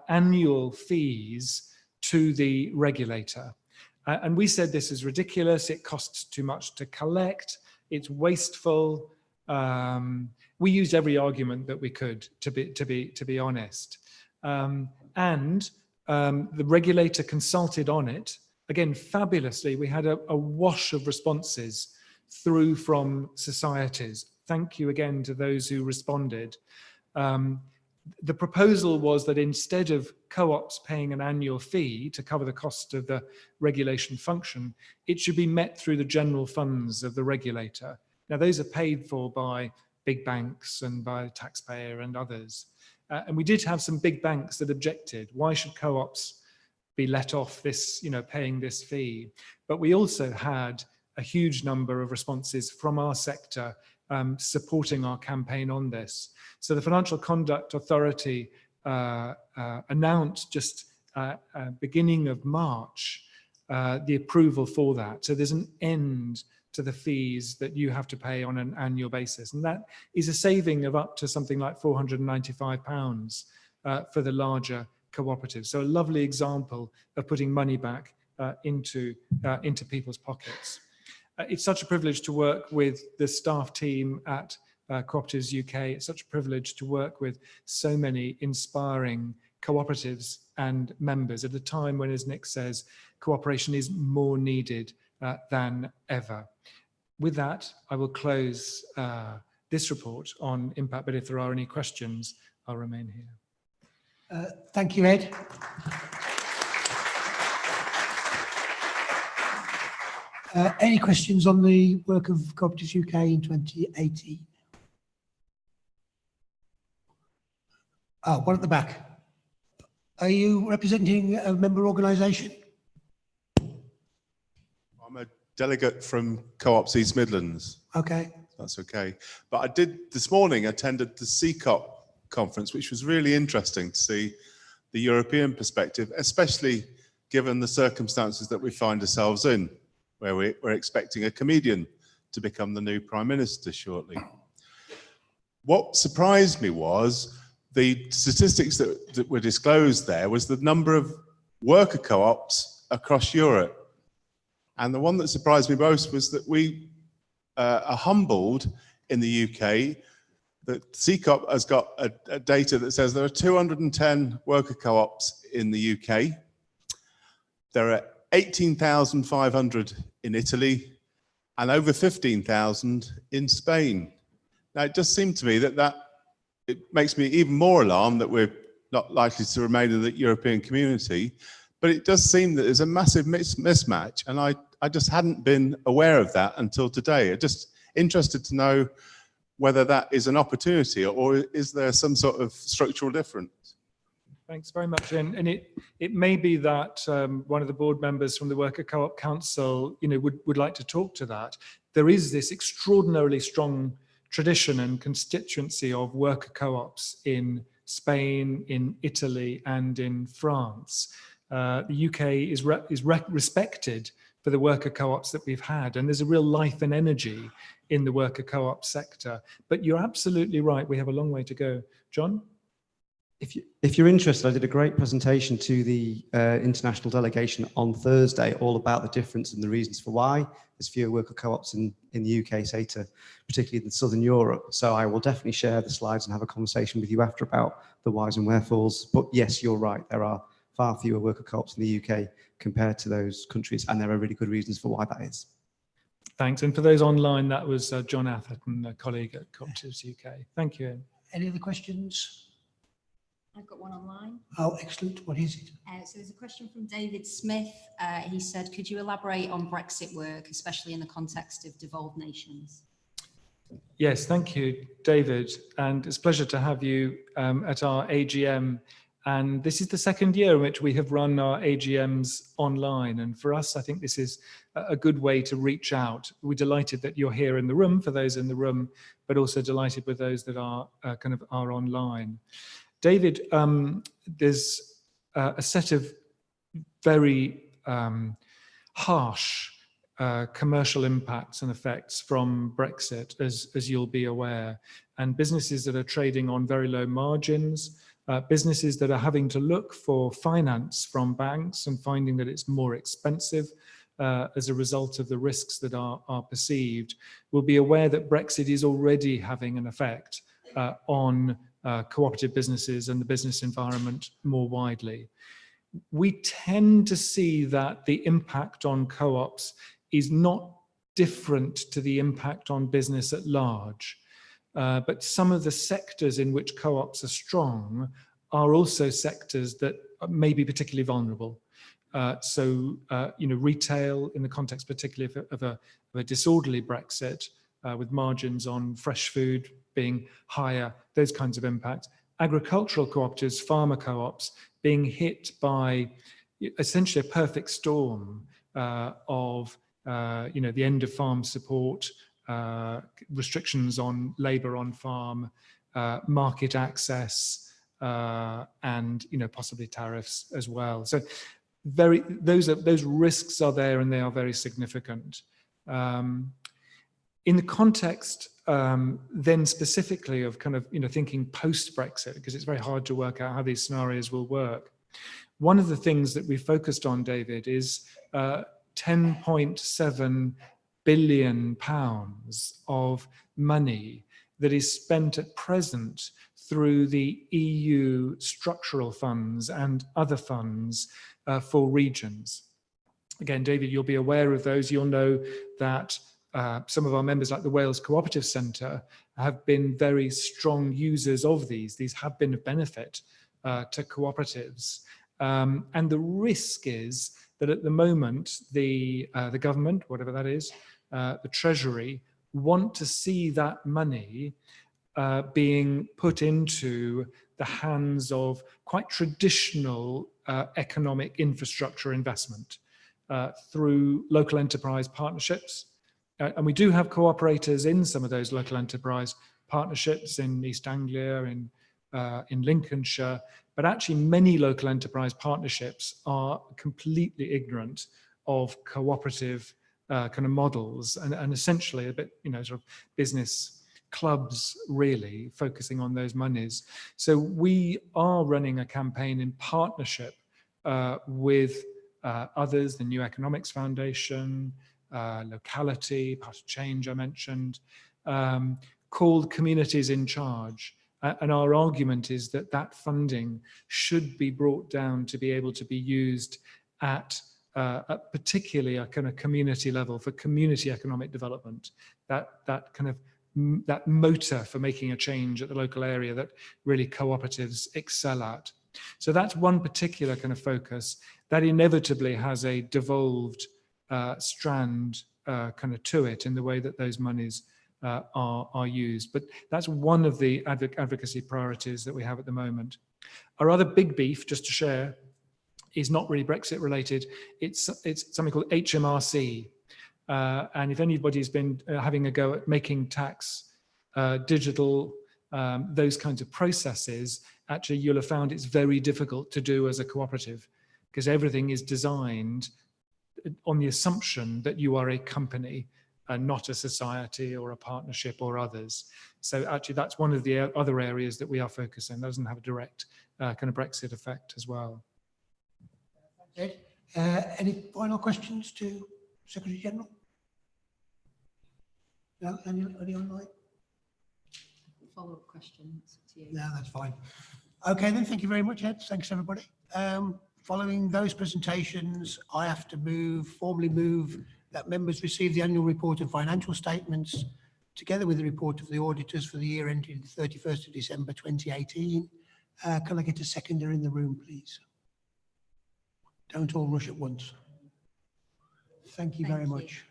annual fees to the regulator. And we said this is ridiculous, it costs too much to collect, it's wasteful. We used every argument that we could, to be honest. The regulator consulted on it. Again, fabulously, we had a wash of responses through from societies. Thank you again to those who responded. The proposal was that instead of co-ops paying an annual fee to cover the cost of the regulation function, it should be met through the general funds of the regulator. Now, those are paid for by big banks and by the taxpayer and others. And we did have some big banks that objected. Why should co-ops be let off this, paying this fee? But we also had a huge number of responses from our sector supporting our campaign on this. So the Financial Conduct Authority announced just beginning of March the approval for that. So there's an end to the fees that you have to pay on an annual basis. And that is a saving of up to something like £495 for the larger cooperatives. So a lovely example of putting money back into people's pockets. It's such a privilege to work with the staff team at Co-operatives UK. It's such a privilege to work with so many inspiring cooperatives and members at a time when, as Nick says, cooperation is more needed than ever. With that, I will close this report on impact, but if there are any questions, I'll remain here. Thank you, Ed. Any questions on the work of Co-operatives UK in 2018? Oh, one at the back. Are you representing a member organisation? I'm a delegate from Co-ops East Midlands. Okay. That's okay. But I did this morning attended the CCOP conference, which was really interesting to see the European perspective, especially given the circumstances that we find ourselves in, where we're expecting a comedian to become the new Prime Minister shortly. What surprised me was the statistics that were disclosed there was the number of worker co-ops across Europe. And the one that surprised me most was that we are humbled in the UK that CCOP has got a data that says there are 210 worker co-ops in the UK. There are 18,500 in Italy and over 15,000 in Spain. Now, it just seemed to me that it makes me even more alarmed that we're not likely to remain in the European community, but it does seem that there's a massive mismatch, and I just hadn't been aware of that until today. I'm just interested to know whether that is an opportunity or is there some sort of structural difference? Thanks very much. And it may be that one of the board members from the Worker Co-op Council, would like to talk to that. There is this extraordinarily strong tradition and constituency of worker co-ops in Spain, in Italy, and in France. The UK is respected for the worker co-ops that we've had, and there's a real life and energy in the worker co-op sector. But you're absolutely right, we have a long way to go. John? If you're interested, I did a great presentation to the international delegation on Thursday, all about the difference and the reasons for why there's fewer worker co-ops in the UK, say, particularly in Southern Europe. So I will definitely share the slides and have a conversation with you after about the whys and wherefores. But yes, you're right, there are far fewer worker co-ops in the UK compared to those countries, and there are really good reasons for why that is. Thanks. And for those online, that was John Atherton, a colleague at Co-operatives UK. Thank you. Any other questions? I've got one online. Oh, excellent. What is it? So there's a question from David Smith. He said, could you elaborate on Brexit work, especially in the context of devolved nations? Yes, thank you, David. And it's a pleasure to have you at our AGM. And this is the second year in which we have run our AGMs online. And for us, I think this is a good way to reach out. We're delighted that you're here in the room, for those in the room, but also delighted with those that are are online. David, there's a set of very harsh commercial impacts and effects from Brexit, as you'll be aware, and businesses that are trading on very low margins, businesses that are having to look for finance from banks and finding that it's more expensive as a result of the risks that are perceived, will be aware that Brexit is already having an effect on cooperative businesses and the business environment more widely. We tend to see that the impact on co-ops is not different to the impact on business at large. But some of the sectors in which co-ops are strong are also sectors that may be particularly vulnerable. Retail, in the context particularly of a disorderly Brexit, with margins on fresh food being higher, those kinds of impacts. Agricultural cooperatives, farmer co-ops, being hit by essentially a perfect storm of the end of farm support, restrictions on labour on farm, market access, and possibly tariffs as well. So those risks are there, and they are very significant. In the context then specifically of thinking post-Brexit, because it's very hard to work out how these scenarios will work, one of the things that we focused on, David, is 10.7 billion pounds of money that is spent at present through the EU structural funds and other funds for regions. Again, David, you'll be aware of those. You'll know that some of our members, like the Wales Cooperative Centre, have been very strong users of these. These have been of benefit to cooperatives. And the risk is that at the moment, the government, whatever that is, the Treasury, want to see that money being put into the hands of quite traditional economic infrastructure investment through local enterprise partnerships. And we do have cooperators in some of those local enterprise partnerships in East Anglia, in Lincolnshire, but actually many local enterprise partnerships are completely ignorant of cooperative models and essentially a bit, sort of business clubs really focusing on those monies. So we are running a campaign in partnership with others, the New Economics Foundation, Locality, Part of Change I mentioned, called Communities in Charge. And our argument is that that funding should be brought down to be able to be used at particularly a kind of community level for community economic development, that motor for making a change at the local area that really cooperatives excel at. So that's one particular kind of focus that inevitably has a devolved strand to it in the way that those monies are used. But that's one of the advocacy priorities that we have at the moment. Our other big beef, just to share, is not really Brexit related. It's something called HMRC. And if anybody's been having a go at making tax digital, those kinds of processes, actually you'll have found it's very difficult to do as a cooperative because everything is designed on the assumption that you are a company and not a society or a partnership or others. So actually that's one of the other areas that we are focusing. That doesn't have a direct kind of Brexit effect as well. Ed, any final questions to Secretary General? No, any online? Follow-up questions to you. No, that's fine. Okay, then thank you very much, Ed. Thanks, everybody. Following those presentations, I have to formally move that members receive the annual report and financial statements together with the report of the auditors for the year ending 31st of December 2018. Can I get a seconder in the room, please? Don't all rush at once. Thank you very much.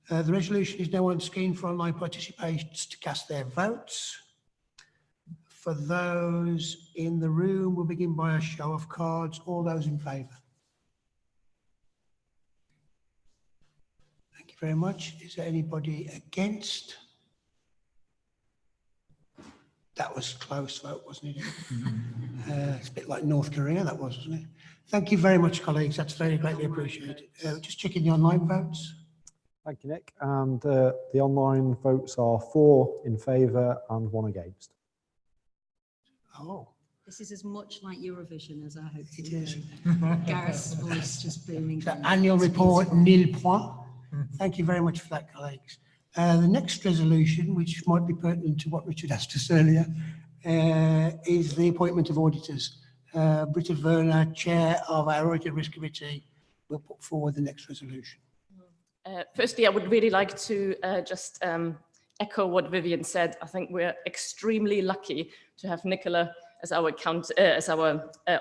The resolution is now on screen for online participants to cast their votes. For those in the room, we'll begin by a show of cards. All those in favour? Thank you very much. Is there anybody against? That was close vote, wasn't it? It's a bit like North Korea, that was, wasn't it? Thank you very much, colleagues. That's very greatly appreciated. Just checking the online votes. Thank you, Nick. And the online votes are 4 in favour and 1 against. Oh. This is as much like Eurovision as I hoped it is. Gareth's voice just booming. The annual report, nil point. Thank you very much for that, colleagues. The next resolution, which might be pertinent to what Richard asked us earlier, is the appointment of auditors. Britta Werner, Chair of our Audit Risk Committee, will put forward the next resolution. Firstly, I would really like to just echo what Vivian said. I think we're extremely lucky to have Nicola as our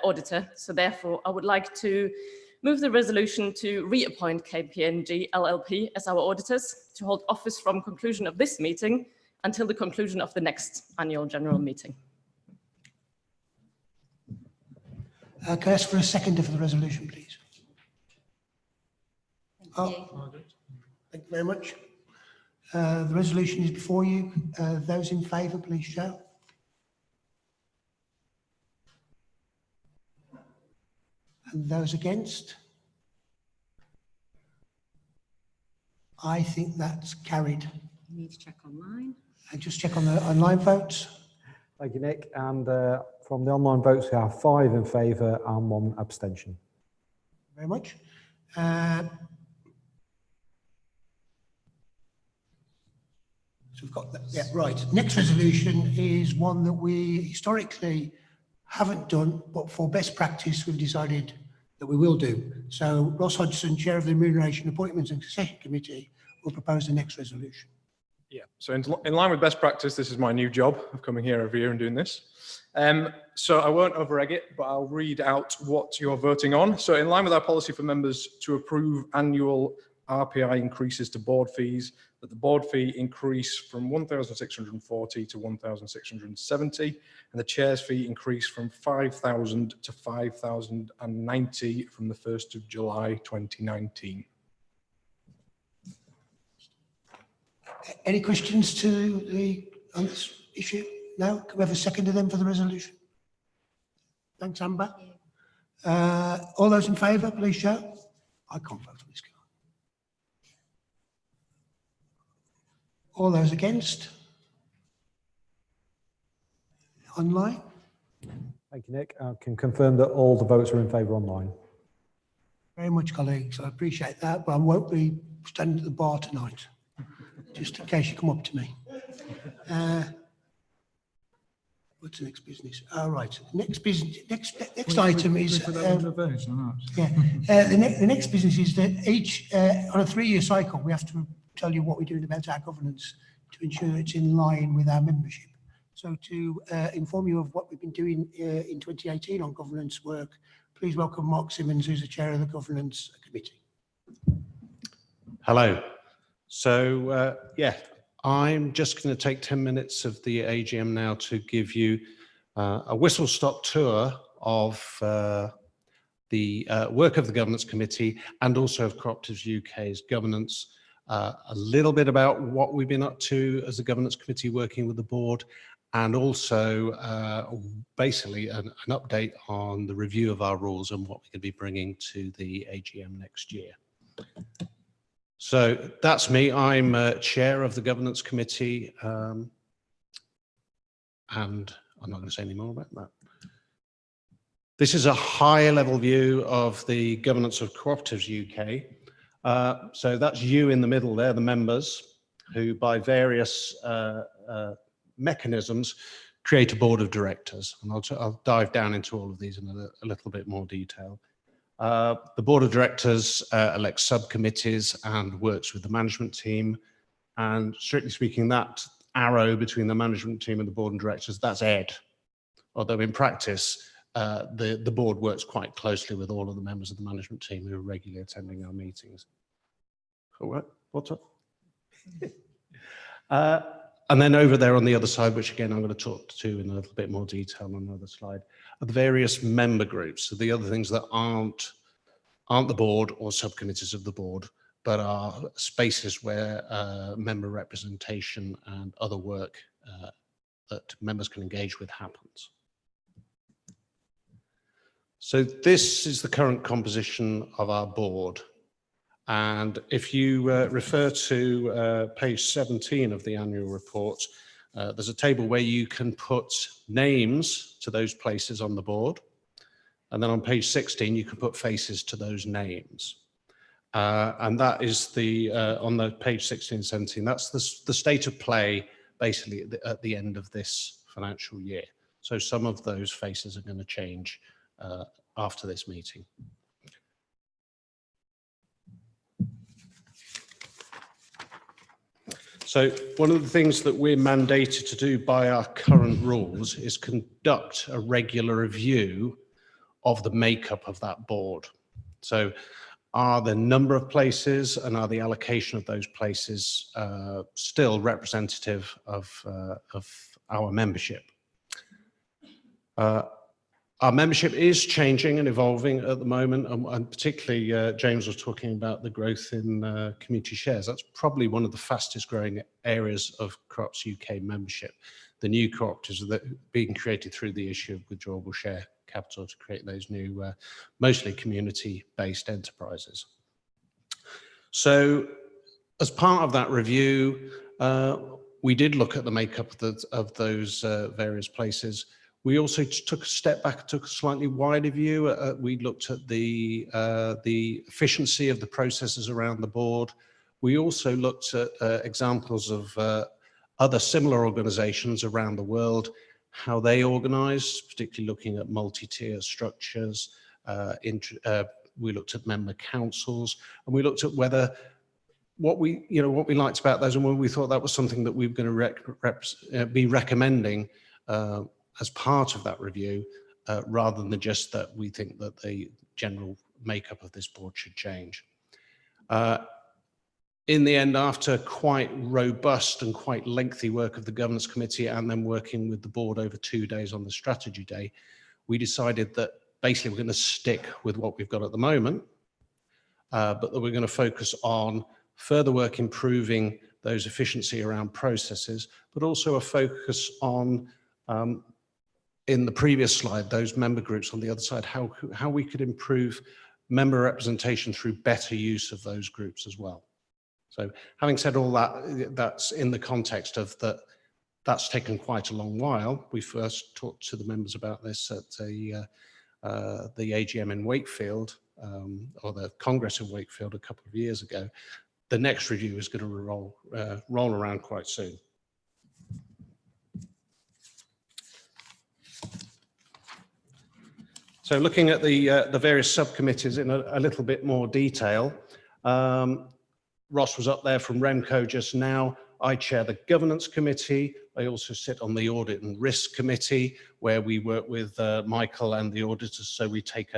auditor. So therefore, I would like to move the resolution to reappoint KPMG LLP as our auditors to hold office from conclusion of this meeting until the conclusion of the next annual general meeting. Can I ask for a seconder for the resolution, please? Thank you very much. The resolution is before you. Those in favour, please show. And those against? I think that's carried. You need to check online. And just check on the online votes. Thank you, Nick. And from the online votes, we have 5 in favour and 1 abstention. Very much. So we've got that. Yeah, right. Next resolution is one that we historically haven't done, but for best practice, we've decided that we will do. So Ross Hodgson, Chair of the Remuneration, Appointments and Succession Committee, will propose the next resolution. Yeah, so in line with best practice, this is my new job of coming here every year and doing this. So I won't over-egg it, but I'll read out what you're voting on. So in line with our policy for members to approve annual RPI increases to board fees, that the board fee increase from 1,640 to 1,670, and the chair's fee increase from 5,000 to 5,090 from the 1st of July 2019. Any questions on this issue? No? Can we have a seconder then for the resolution? Thanks, Amber. All those in favour, please show. I can't vote on this. All those against? Online? Thank you, Nick. I can confirm that all the votes are in favour online. Very much, colleagues. I appreciate that, but I won't be standing at the bar tonight, just in case you come up to me. What's the next business? All right. Next business. Next item is. Yeah. The next business is that each on a 3-year cycle we have to tell you what we're doing about our governance to ensure it's in line with our membership. So to inform you of what we've been doing in 2018 on governance work, please welcome Mark Simmons, who's the chair of the Governance Committee. Hello. So, yeah, I'm just going to take 10 minutes of the AGM now to give you a whistle-stop tour of the work of the Governance Committee and also of Co-operatives UK's governance, a little bit about what we've been up to as a Governance Committee working with the board, and also basically an update on the review of our rules and what we could be bringing to the AGM next year. So that's me. I'm chair of the Governance Committee, and I'm not going to say any more about that. This is a higher level view of the governance of Co-operatives UK. So that's you in the middle there, the members, who by various mechanisms create a board of directors. And I'll dive down into all of these in a little bit more detail. The board of directors elects subcommittees and works with the management team. And strictly speaking, that arrow between the management team and the board of directors, that's Ed. Although in practice, the board works quite closely with all of the members of the management team who are regularly attending our meetings. What's up? And then over there on the other side, which again I'm going to talk to in a little bit more detail on another slide, are the various member groups. So the other things that aren't the board or subcommittees of the board, but are spaces where member representation and other work that members can engage with happens. So this is the current composition of our board. And if you refer to page 17 of the annual report, there's a table where you can put names to those places on the board. And then on page 16, you can put faces to those names. And that is on the page 16 and 17, that's the state of play basically at the end of this financial year. So some of those faces are going to change after this meeting. So one of the things that we're mandated to do by our current rules is conduct a regular review of the makeup of that board. So are the number of places and are the allocation of those places still representative of our membership? Our membership is changing and evolving at the moment, and particularly James was talking about the growth in community shares. That's probably one of the fastest growing areas of Co-ops UK membership. The new cooperatives that are being created through the issue of withdrawable share capital to create those new, mostly community-based enterprises. So as part of that review, we did look at the makeup of those various places. We also took a step back, took a slightly wider view. We looked at the efficiency of the processes around the board. We also looked at examples of other similar organizations around the world, how they organize, particularly looking at multi-tier structures. We looked at member councils, and we looked at whether what we liked about those, and when we thought that was something that we were going to be recommending as part of that review, rather than just that we think that the general makeup of this board should change. In the end, after quite robust and quite lengthy work of the governance committee and then working with the board over 2 days on the strategy day, we decided that basically we're going to stick with what we've got at the moment, but that we're going to focus on further work improving those efficiency around processes, but also a focus on in the previous slide, those member groups on the other side, how we could improve member representation through better use of those groups as well. So having said all that, that's in the context of that's taken quite a long while. We first talked to the members about this at the AGM in Wakefield, or the Congress in Wakefield a couple of years ago. The next review is going to roll around quite soon. So looking at the various subcommittees in a little bit more detail, Ross was up there from REMCO just now. I chair the governance committee. I also sit on the audit and risk committee, where we work with Michael and the auditors. So we take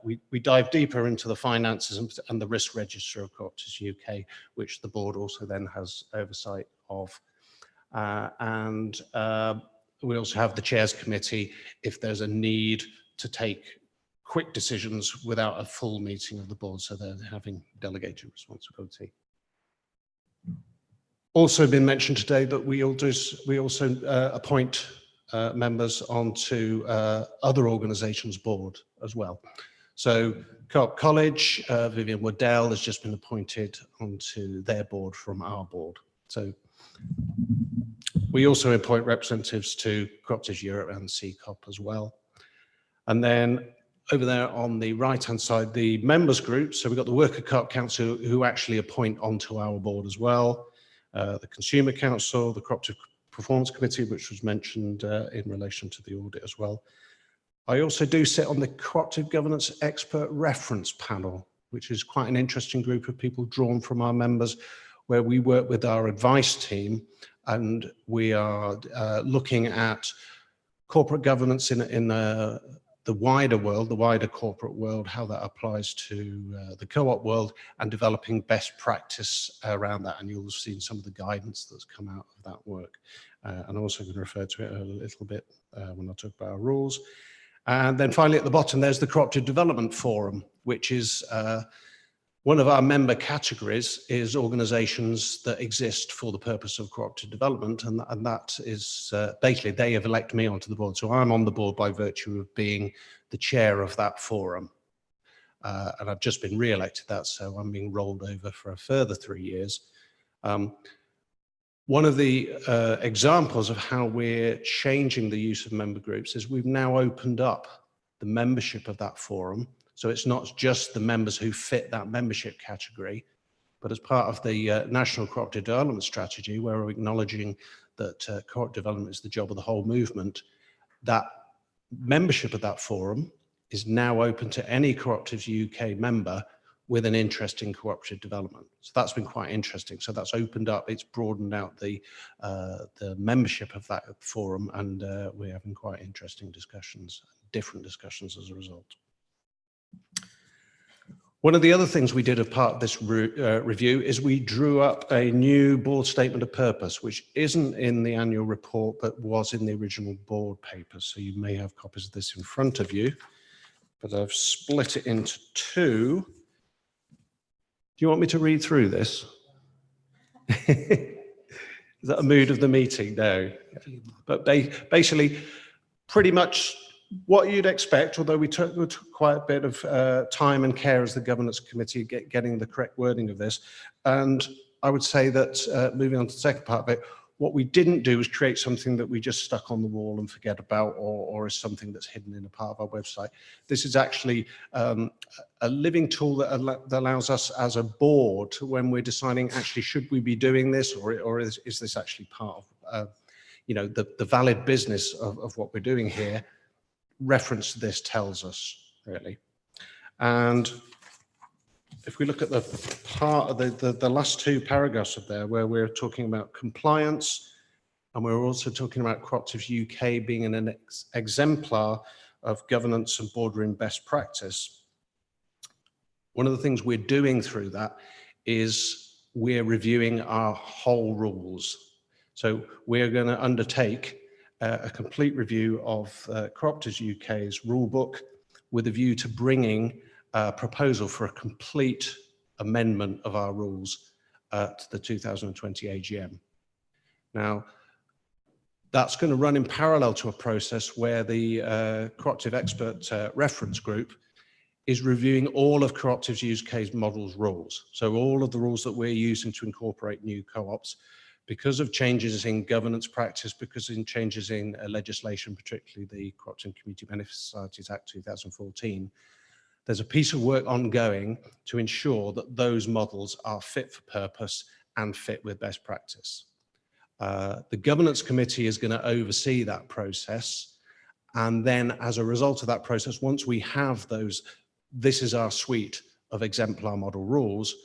we dive deeper into the finances and the risk register of Co-operatives UK, which the board also then has oversight of. And we also have the chairs committee if there's a need to take quick decisions without a full meeting of the board, so they're having delegated responsibility. Also been mentioned today that we also appoint members onto other organisations' board as well. So Co-op College, Vivian Waddell has just been appointed onto their board from our board. So we also appoint representatives to Cooperatives Europe and CCOP as well. And then over there on the right-hand side, the members group. So we've got the Worker Co-op Council who actually appoint onto our board as well. The Consumer Council, the Cooperative Performance Committee, which was mentioned in relation to the audit as well. I also do sit on the Cooperative Governance Expert Reference Panel, which is quite an interesting group of people drawn from our members, where we work with our advice team, and we are looking at corporate governance in the wider world, the wider corporate world, how that applies to the co-op world, and developing best practice around that. And you'll have seen some of the guidance that's come out of that work. And I'm also going to refer to it a little bit when I talk about our rules. And then finally at the bottom, there's the Cooperative Development Forum, which is one of our member categories is organisations that exist for the purpose of cooperative development, and that is basically they have elected me onto the board. So I'm on the board by virtue of being the chair of that forum. And I've just been re-elected that, so I'm being rolled over for a further 3 years. One of the examples of how we're changing the use of member groups is we've now opened up the membership of that forum. So it's not just the members who fit that membership category, but as part of the National Cooperative Development Strategy, where we're acknowledging that cooperative development is the job of the whole movement, that membership of that forum is now open to any Cooperatives UK member with an interest in cooperative development. So that's been quite interesting. So that's opened up, it's broadened out the membership of that forum, and we're having quite interesting discussions, different discussions as a result. One of the other things we did as part of this review is we drew up a new board statement of purpose, which isn't in the annual report, but was in the original board paper. So you may have copies of this in front of you, but I've split it into two. Do you want me to read through this? Is that a mood of the meeting? No. But basically, pretty much what you'd expect, although we took quite a bit of time and care as the governance committee getting the correct wording of this. And I would say that moving on to the second part of it, what we didn't do is create something that we just stuck on the wall and forget about, or is something that's hidden in a part of our website. This is actually a living tool that allows us as a board, when we're deciding actually should we be doing this, or is this actually part of you know, the valid business of what we're doing here. Reference to this tells us, really. And if we look at the part of the last two paragraphs of there, where we're talking about compliance, and we're also talking about Cooperatives UK being an exemplar of governance and boardroom best practice, one of the things we're doing through that is we're reviewing our whole rules. So we're going to undertake a complete review of Cooperatives UK's rule book with a view to bringing a proposal for a complete amendment of our rules to the 2020 AGM. Now, that's going to run in parallel to a process where the Cooperative Expert Reference Group is reviewing all of Cooperatives UK's models rules. So all of the rules that we're using to incorporate new co-ops, because of changes in governance practice, because of changes in legislation, particularly the Cooperative and Community Benefit Societies Act 2014, there's a piece of work ongoing to ensure that those models are fit for purpose and fit with best practice. The governance committee is going to oversee that process. And then as a result of that process, once we have those, this is our suite of exemplar model rules,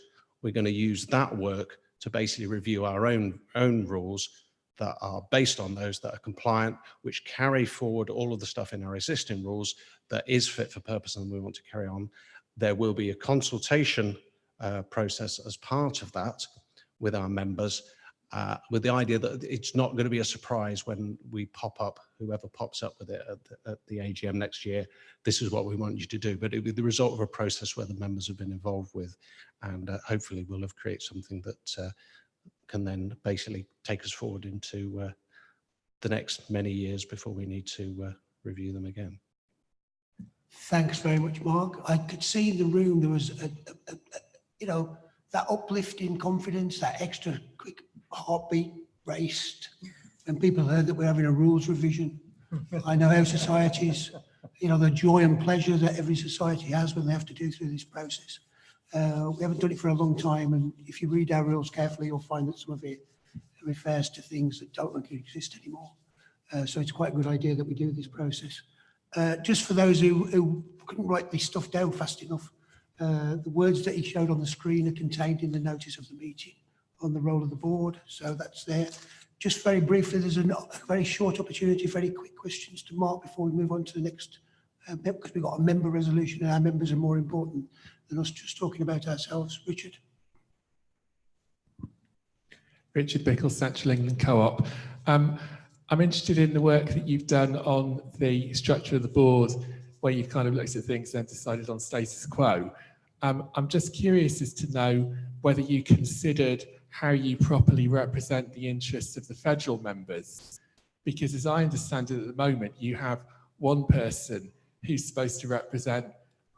we're going to use that work to basically review our own rules that are based on those that are compliant, which carry forward all of the stuff in our existing rules that is fit for purpose and we want to carry on. There will be a consultation process as part of that with our members, with the idea that it's not going to be a surprise when we pop up, whoever pops up with it at the AGM next year, this is what we want you to do. But it will be the result of a process where the members have been involved with, and hopefully we'll have created something that can then basically take us forward into the next many years before we need to review them again. Thanks very much, Mark. I could see in the room there was, you know, that uplifting confidence, that extra quick heartbeat raced when people heard that we're having a rules revision. I know how societies, you know, the joy and pleasure that every society has when they have to do through this process. We haven't done it for a long time, and if you read our rules carefully, you'll find that some of it refers to things that don't exist anymore. So it's quite a good idea that we do this process. Just for those who couldn't write this stuff down fast enough, the words that he showed on the screen are contained in the notice of the meeting on the role of the board, so that's there. Just very briefly, there's a very short opportunity, very quick questions to Mark before we move on to the next because we've got a member resolution and our members are more important than us just talking about ourselves. Richard? Richard Bickle, Central England Co-op. I'm interested in the work that you've done on the structure of the board, where you've kind of looked at things and decided on status quo. I'm just curious as to know whether you considered how you properly represent the interests of the federal members, because as I understand it at the moment, you have one person who's supposed to represent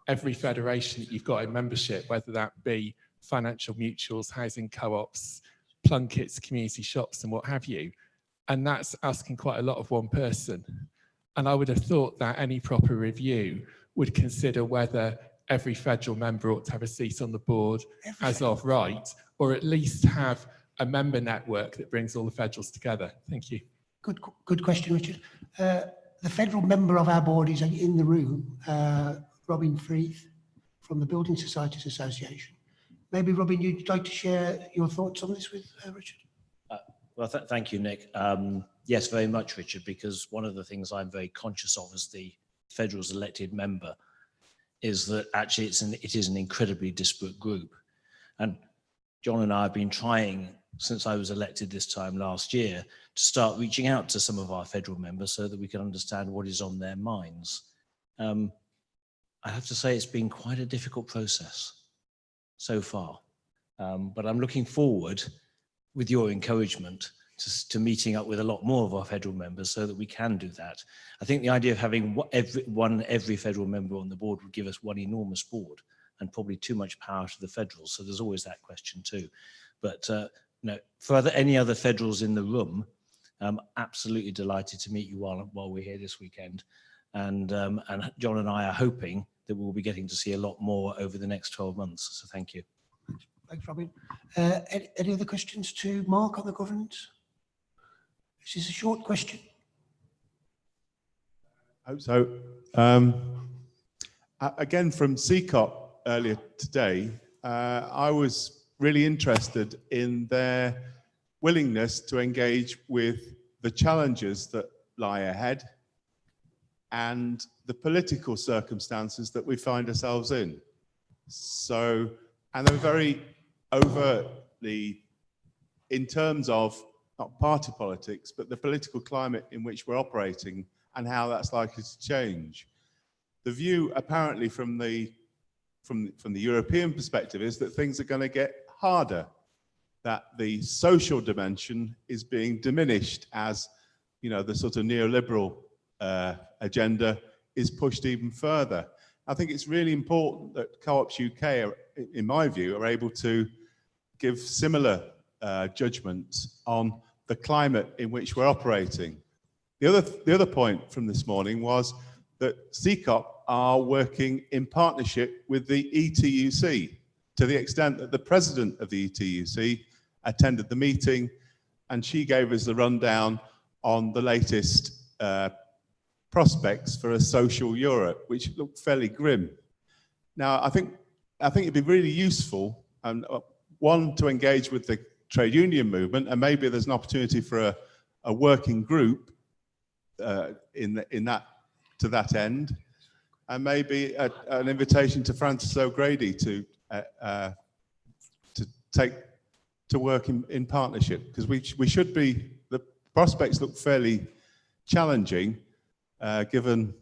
every federation that you've got in membership, whether that be financial mutuals, housing co-ops, plunkets, community shops and what have you. And that's asking quite a lot of one person. And I would have thought that any proper review would consider whether every federal member ought to have a seat on the board as of right, or at least have a member network that brings all the federals together. Thank you. Good question, Richard. The federal member of our board is in the room, Robin Freeth from the Building Societies Association. Maybe, Robin, you'd like to share your thoughts on this with Richard? Well, thank you, Nick. Yes, very much, Richard, because one of the things I'm very conscious of as the federal's elected member is that actually it is an incredibly disparate group. And John and I have been trying, since I was elected this time last year, to start reaching out to some of our federal members so that we can understand what is on their minds. I have to say it's been quite a difficult process so far, but I'm looking forward, with your encouragement, to meeting up with a lot more of our federal members so that we can do that. I think the idea of having every federal member on the board would give us one enormous board and probably too much power to the federals. So there's always that question too. But for any other federals in the room, I'm absolutely delighted to meet you while we're here this weekend. And John and I are hoping that we'll be getting to see a lot more over the next 12 months. So thank you. Thanks, Robin. Any other questions to Mark on the governance? This is a short question. I hope so. Again, from CCOP earlier today, I was really interested in their willingness to engage with the challenges that lie ahead and the political circumstances that we find ourselves in. So, and they're very overtly, in terms of not party politics, but the political climate in which we're operating and how that's likely to change. The view apparently from the European perspective is that things are going to get harder, that the social dimension is being diminished as, the sort of neoliberal agenda is pushed even further. I think it's really important that Co-ops UK, in my view, are able to give similar judgments on the climate in which we're operating. The other point from this morning was that CCOP are working in partnership with the ETUC, to the extent that the president of the ETUC attended the meeting, and she gave us the rundown on the latest prospects for a social Europe, which looked fairly grim. Now, I think it'd be really useful, and one, to engage with the trade union movement, and maybe there's an opportunity for a working group to that end, and maybe an invitation to Francis O'Grady to work in partnership, because we should be, the prospects look fairly challenging given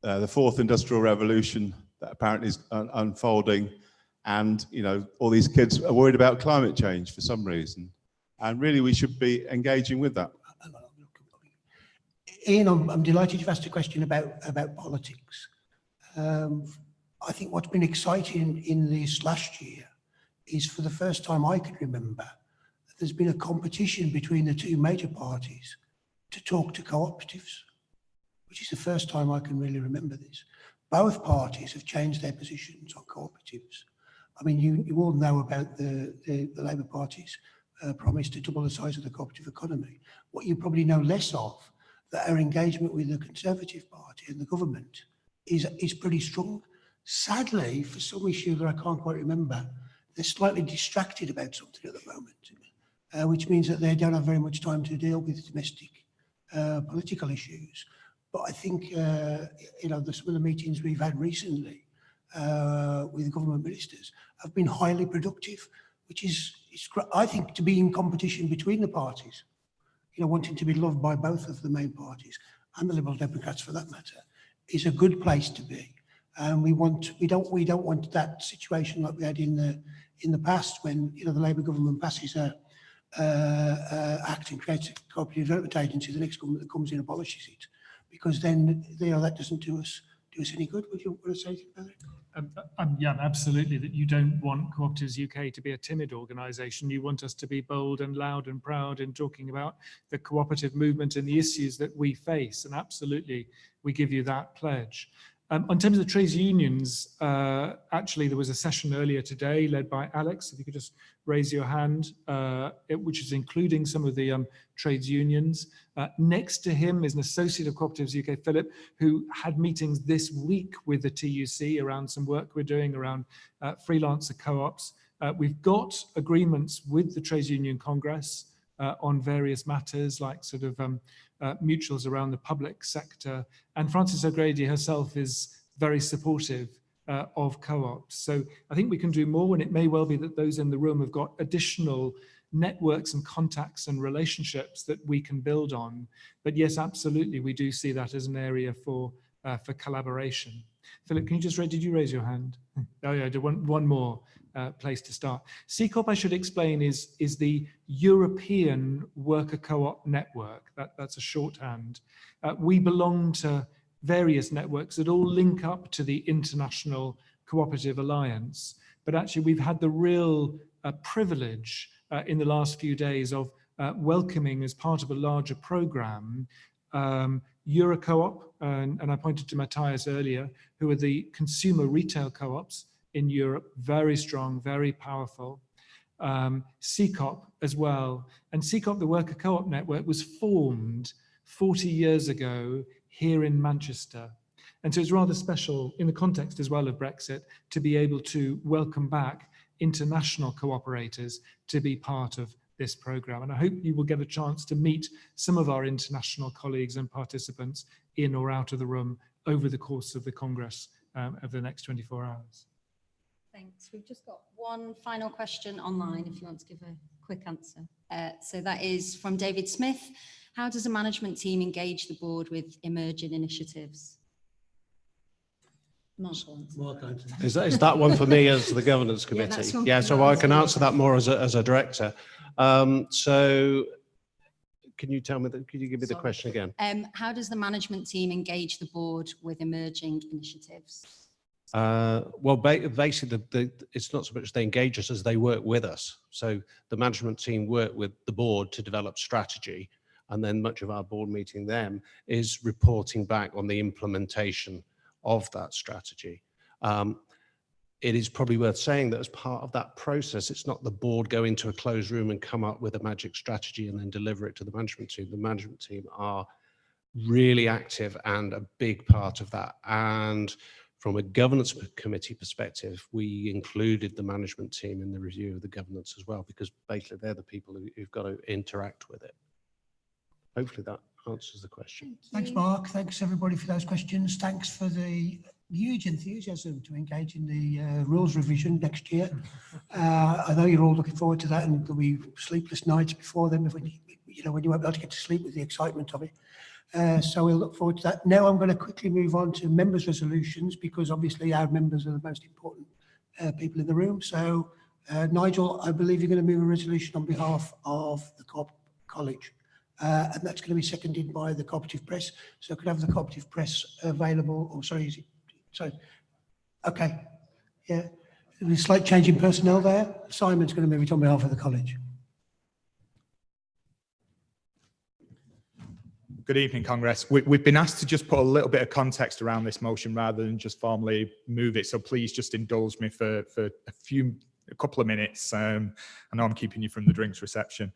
the fourth industrial revolution that apparently is unfolding, and all these kids are worried about climate change for some reason, and really we should be engaging with that. Ian, I'm delighted you've asked a question about politics. I think what's been exciting in this last year is, for the first time I can remember, that there's been a competition between the two major parties to talk to cooperatives, which is the first time I can really remember this. Both parties have changed their positions on cooperatives. I mean, you all know about the Labour Party's promise to double the size of the cooperative economy. What you probably know less of, that our engagement with the Conservative Party and the government is pretty strong. Sadly, for some issue that I can't quite remember, they're slightly distracted about something at the moment, which means that they don't have very much time to deal with domestic political issues. But I think, you know, some of the meetings we've had recently with government ministers have been highly productive, which is, I think, to be in competition between the parties, you know, wanting to be loved by both of the main parties and the Liberal Democrats for that matter, is a good place to be. And we don't want that situation like we had in the past when, you know, the Labour government passes a act and creates a cooperative development agency, the next government that comes in abolishes it, because then, you know, that doesn't do us any good. Would you want to say anything about it? Yeah, absolutely, that you don't want Cooperatives UK to be a timid organisation. You want us to be bold and loud and proud in talking about the cooperative movement and the issues that we face. And absolutely, we give you that pledge. In terms of trades unions, actually, there was a session earlier today led by Alex, if you could just raise your hand, which is including some of the trades unions. Next to him is an associate of Cooperatives UK, Philip, who had meetings this week with the TUC around some work we're doing around freelancer co-ops. We've got agreements with the Trades Union Congress on various matters like sort of mutuals around the public sector. And Frances O'Grady herself is very supportive of co-ops. So I think we can do more, and it may well be that those in the room have got additional networks and contacts and relationships that we can build on. But yes, absolutely, we do see that as an area for collaboration. Philip, can you just did you raise your hand? Oh yeah, one more place to start. C-Corp, I should explain, is the European Worker Co-op Network. That's a shorthand. We belong to various networks that all link up to the International Cooperative Alliance. But actually, we've had the real privilege in the last few days of welcoming, as part of a larger program, Eurocoop, and I pointed to Matthias earlier, who are the consumer retail co-ops in Europe, very strong, very powerful. C-Corp as well. And C-Corp, the Worker Co-op Network, was formed 40 years ago here in Manchester. And so it's rather special in the context as well of Brexit to be able to welcome back international cooperators to be part of this program. And I hope you will get a chance to meet some of our international colleagues and participants in or out of the room over the course of the Congress of the next 24 hours. Thanks. We've just got one final question online if you want to give a quick answer. So that is from David Smith. How does a management team engage the board with emerging initiatives? Is that one for me as the governance committee? Yeah, so I can answer that more as a director. So can you tell me, could you give me the question again? How does the management team engage the board with emerging initiatives? Well, basically, it's not so much they engage us as they work with us. So the management team work with the board to develop strategy, and then much of our board meeting then is reporting back on the implementation of that strategy. It is probably worth saying that as part of that process, it's not the board go into a closed room and come up with a magic strategy and then deliver it to the management team. The management team are really active and a big part of that. And from a governance committee perspective, we included the management team in the review of the governance as well, because basically they're the people who've got to interact with it. Hopefully that answers the question. Thanks, Mark. Thanks, everybody, for those questions. Thanks for the huge enthusiasm to engage in the rules revision next year. I know you're all looking forward to that, and there'll be sleepless nights before then, when you won't be able to get to sleep with the excitement of it. So we'll look forward to that. Now I'm going to quickly move on to members' resolutions, because obviously our members are the most important people in the room. So Nigel, I believe you're going to move a resolution on behalf of the College. And that's going to be seconded by the Cooperative Press. So could I have the Cooperative Press available? Or sorry, is it? Sorry. Okay. Yeah. There's a slight change in personnel there. Simon's going to move it on behalf of the College. Good evening, Congress. We've been asked to just put a little bit of context around this motion rather than just formally move it. So please just indulge me for a couple of minutes. I know I'm keeping you from the drinks reception.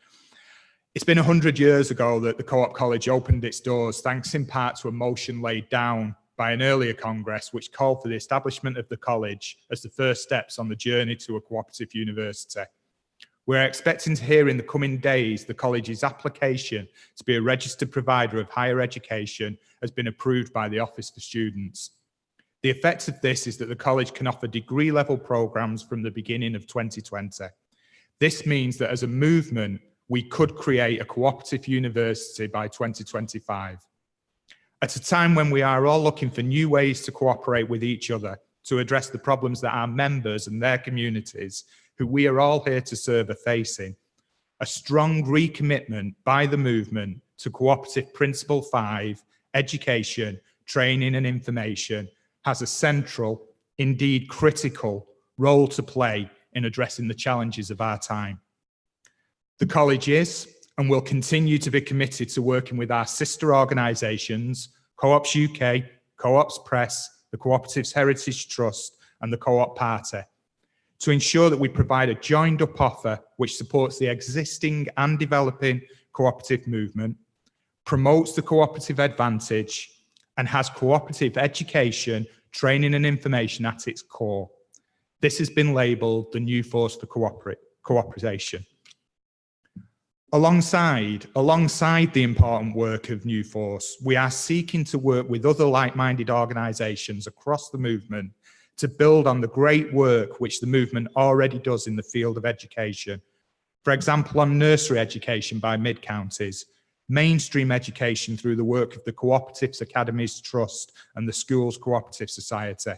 It's been 100 years ago that the Co-op College opened its doors, thanks in part to a motion laid down by an earlier Congress, which called for the establishment of the college as the first steps on the journey to a cooperative university. We're expecting to hear in the coming days the college's application to be a registered provider of higher education has been approved by the Office for Students. The effect of this is that the college can offer degree level programmes from the beginning of 2020. This means that as a movement, we could create a cooperative university by 2025. At a time when we are all looking for new ways to cooperate with each other to address the problems that our members and their communities, who we are all here to serve, are facing, a strong recommitment by the movement to Cooperative Principle 5, education, training and information, has a central, indeed critical, role to play in addressing the challenges of our time. The college is and will continue to be committed to working with our sister organisations, Co-ops UK, Co-ops Press, the Cooperatives Heritage Trust and the Co-op Party, to ensure that we provide a joined-up offer which supports the existing and developing cooperative movement, promotes the cooperative advantage, and has cooperative education, training and information at its core. This has been labelled the new force for cooperation. Alongside the important work of New Force, we are seeking to work with other like-minded organisations across the movement to build on the great work which the movement already does in the field of education. For example, on nursery education by mid-counties, mainstream education through the work of the Cooperatives Academies Trust and the Schools Cooperative Society,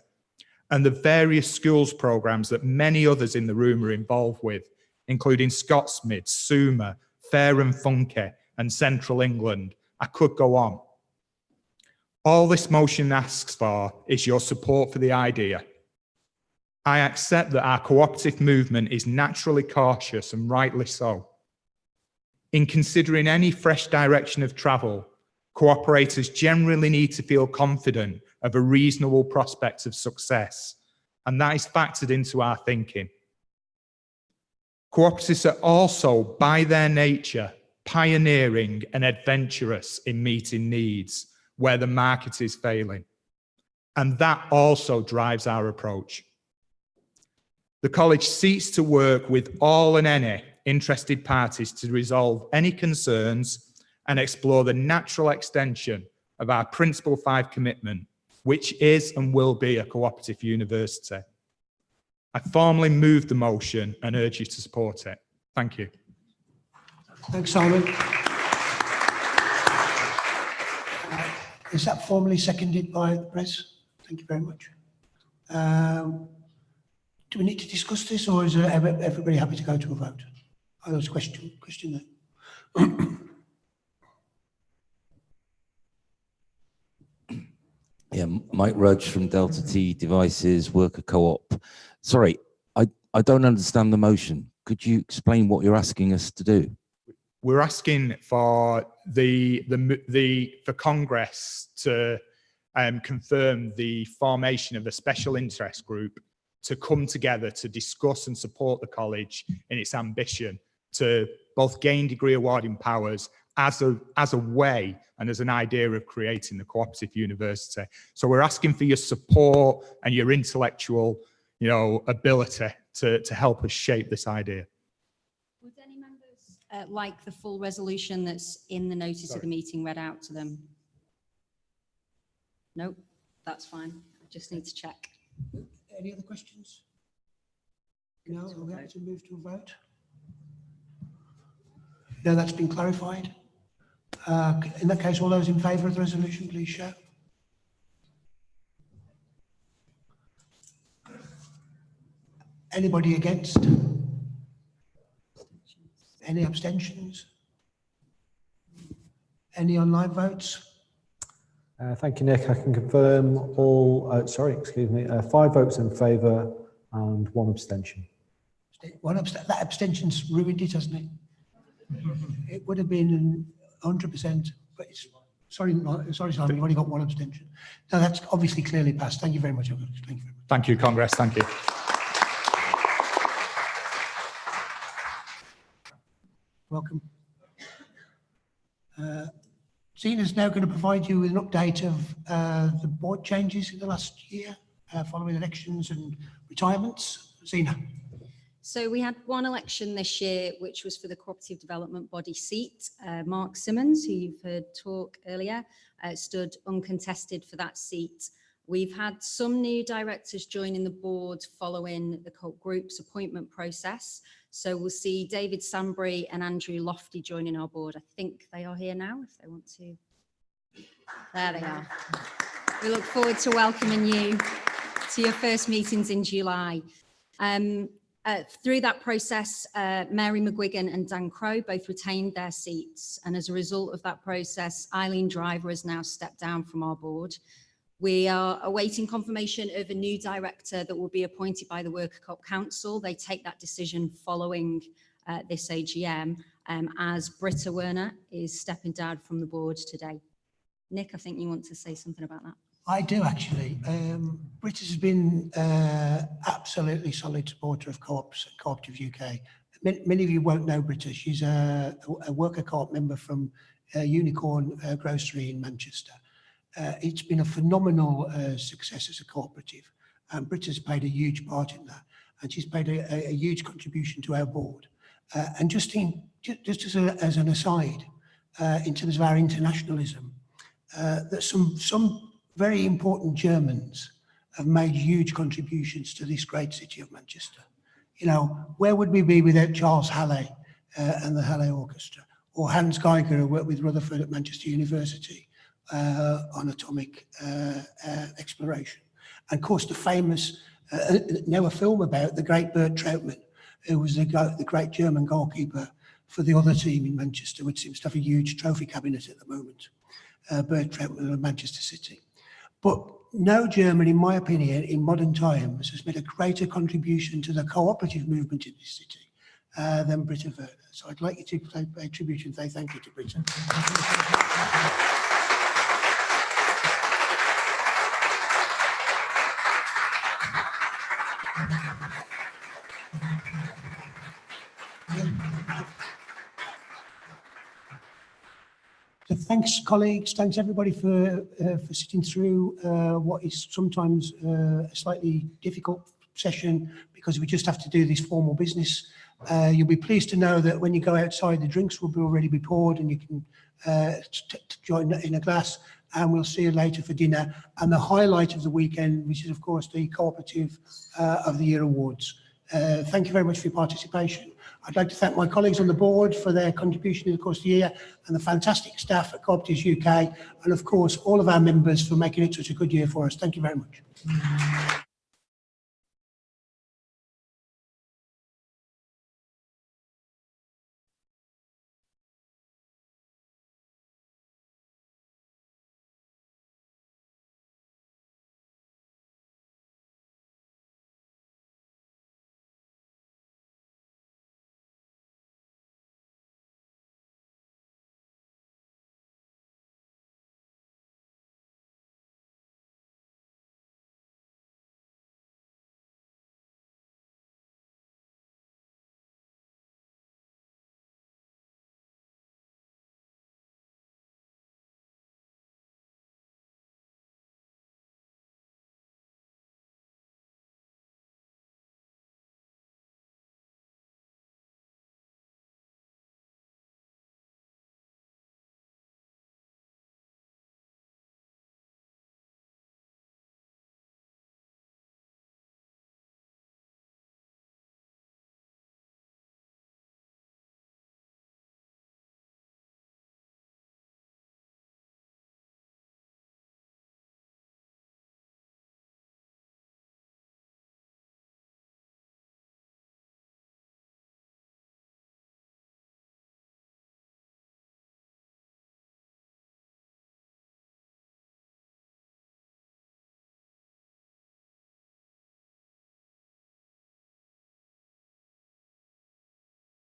and the various schools programmes that many others in the room are involved with, including Scotsmid, Suma, Fair and Funky, and Central England. I could go on. All this motion asks for is your support for the idea. I accept that our cooperative movement is naturally cautious, and rightly so. In considering any fresh direction of travel, cooperators generally need to feel confident of a reasonable prospect of success, and that is factored into our thinking. Cooperatives are also, by their nature, pioneering and adventurous in meeting needs where the market is failing, and that also drives our approach. The college seeks to work with all and any interested parties to resolve any concerns and explore the natural extension of our Principle 5 commitment, which is and will be a cooperative university. I formally move the motion and urge you to support it. Thank you. Thanks, Simon. Is that formally seconded by the press? Thank you very much. Do we need to discuss this, or is everybody happy to go to a vote? Oh, there's a question there. Yeah, Mike Rudge from Delta T Devices, Worker Co-op. Sorry, I don't understand the motion. Could you explain what you're asking us to do? We're asking for for Congress to confirm the formation of a special interest group to come together to discuss and support the college in its ambition to both gain degree awarding powers as a way and as an idea of creating the cooperative university. So we're asking for your support and your intellectual, ability to help us shape this idea. Would any members like the full resolution that's in the notice of the meeting read out to them? No, that's fine. I just need to check. Any other questions? No, we'll have to move to a vote. No, that's been clarified. In that case, all those in favour of the resolution, please show. Anybody against? Any abstentions? Any online votes? Thank you, Nick. I can confirm all, 5 votes in favour and 1 abstention. That abstention's ruined it, hasn't it? It would have been 100%, but it's, sorry, Simon, you've only got 1 abstention. No, that's obviously clearly passed. Thank you very much. Thank you very much. Thank you, Congress. Thank you. Welcome. Zena's now going to provide you with an update of the board changes in the last year following elections and retirements. Zena. So we had one election this year, which was for the Cooperative Development Body seat. Mark Simmons, who you've heard talk earlier, stood uncontested for that seat. We've had some new directors joining the board following the Co-op Group's appointment process. So we'll see David Sambry and Andrew Lofty joining our board. I think they are here now, if they want to. There they are. We look forward to welcoming you to your first meetings in July. Through that process, Mary McGuigan and Dan Crow both retained their seats. And as a result of that process, Eileen Driver has now stepped down from our board. We are awaiting confirmation of a new director that will be appointed by the Worker Co-op Council. They take that decision following this AGM, as Britta Werner is stepping down from the board today. Nick, I think you want to say something about that. I do actually. Britta has been absolutely solid supporter of co-ops and Co-operative UK. Many of you won't know Britta. She's a Worker Co-op member from Unicorn Grocery in Manchester. It's been a phenomenal success as a cooperative, and Britta's played a huge part in that, and she's played a huge contribution to our board. And just as an aside, in terms of our internationalism, that some very important Germans have made huge contributions to this great city of Manchester. You know, where would we be without Charles Halle and the Halle Orchestra, or Hans Geiger, who worked with Rutherford at Manchester University on atomic exploration. And of course, the famous, now a film about the great Bert Trautmann, who was the great German goalkeeper for the other team in Manchester, which seems to have a huge trophy cabinet at the moment. Bert Trautmann of Manchester City. But no German, in my opinion, in modern times has made a greater contribution to the cooperative movement in this city than Britta Werner. So I'd like you to pay tribute and say thank you to Britta. So thanks, colleagues. Thanks, everybody, for sitting through what is sometimes a slightly difficult session, because we just have to do this formal business. You'll be pleased to know that when you go outside, the drinks will already be poured, and you can join in a glass. And we'll see you later for dinner. And the highlight of the weekend, which is, of course, the Cooperative of the Year Awards. Thank you very much for your participation. I'd like to thank my colleagues on the board for their contribution in the course of the year, and the fantastic staff at Co-operatives UK, and of course all of our members for making it such a good year for us. Thank you very much.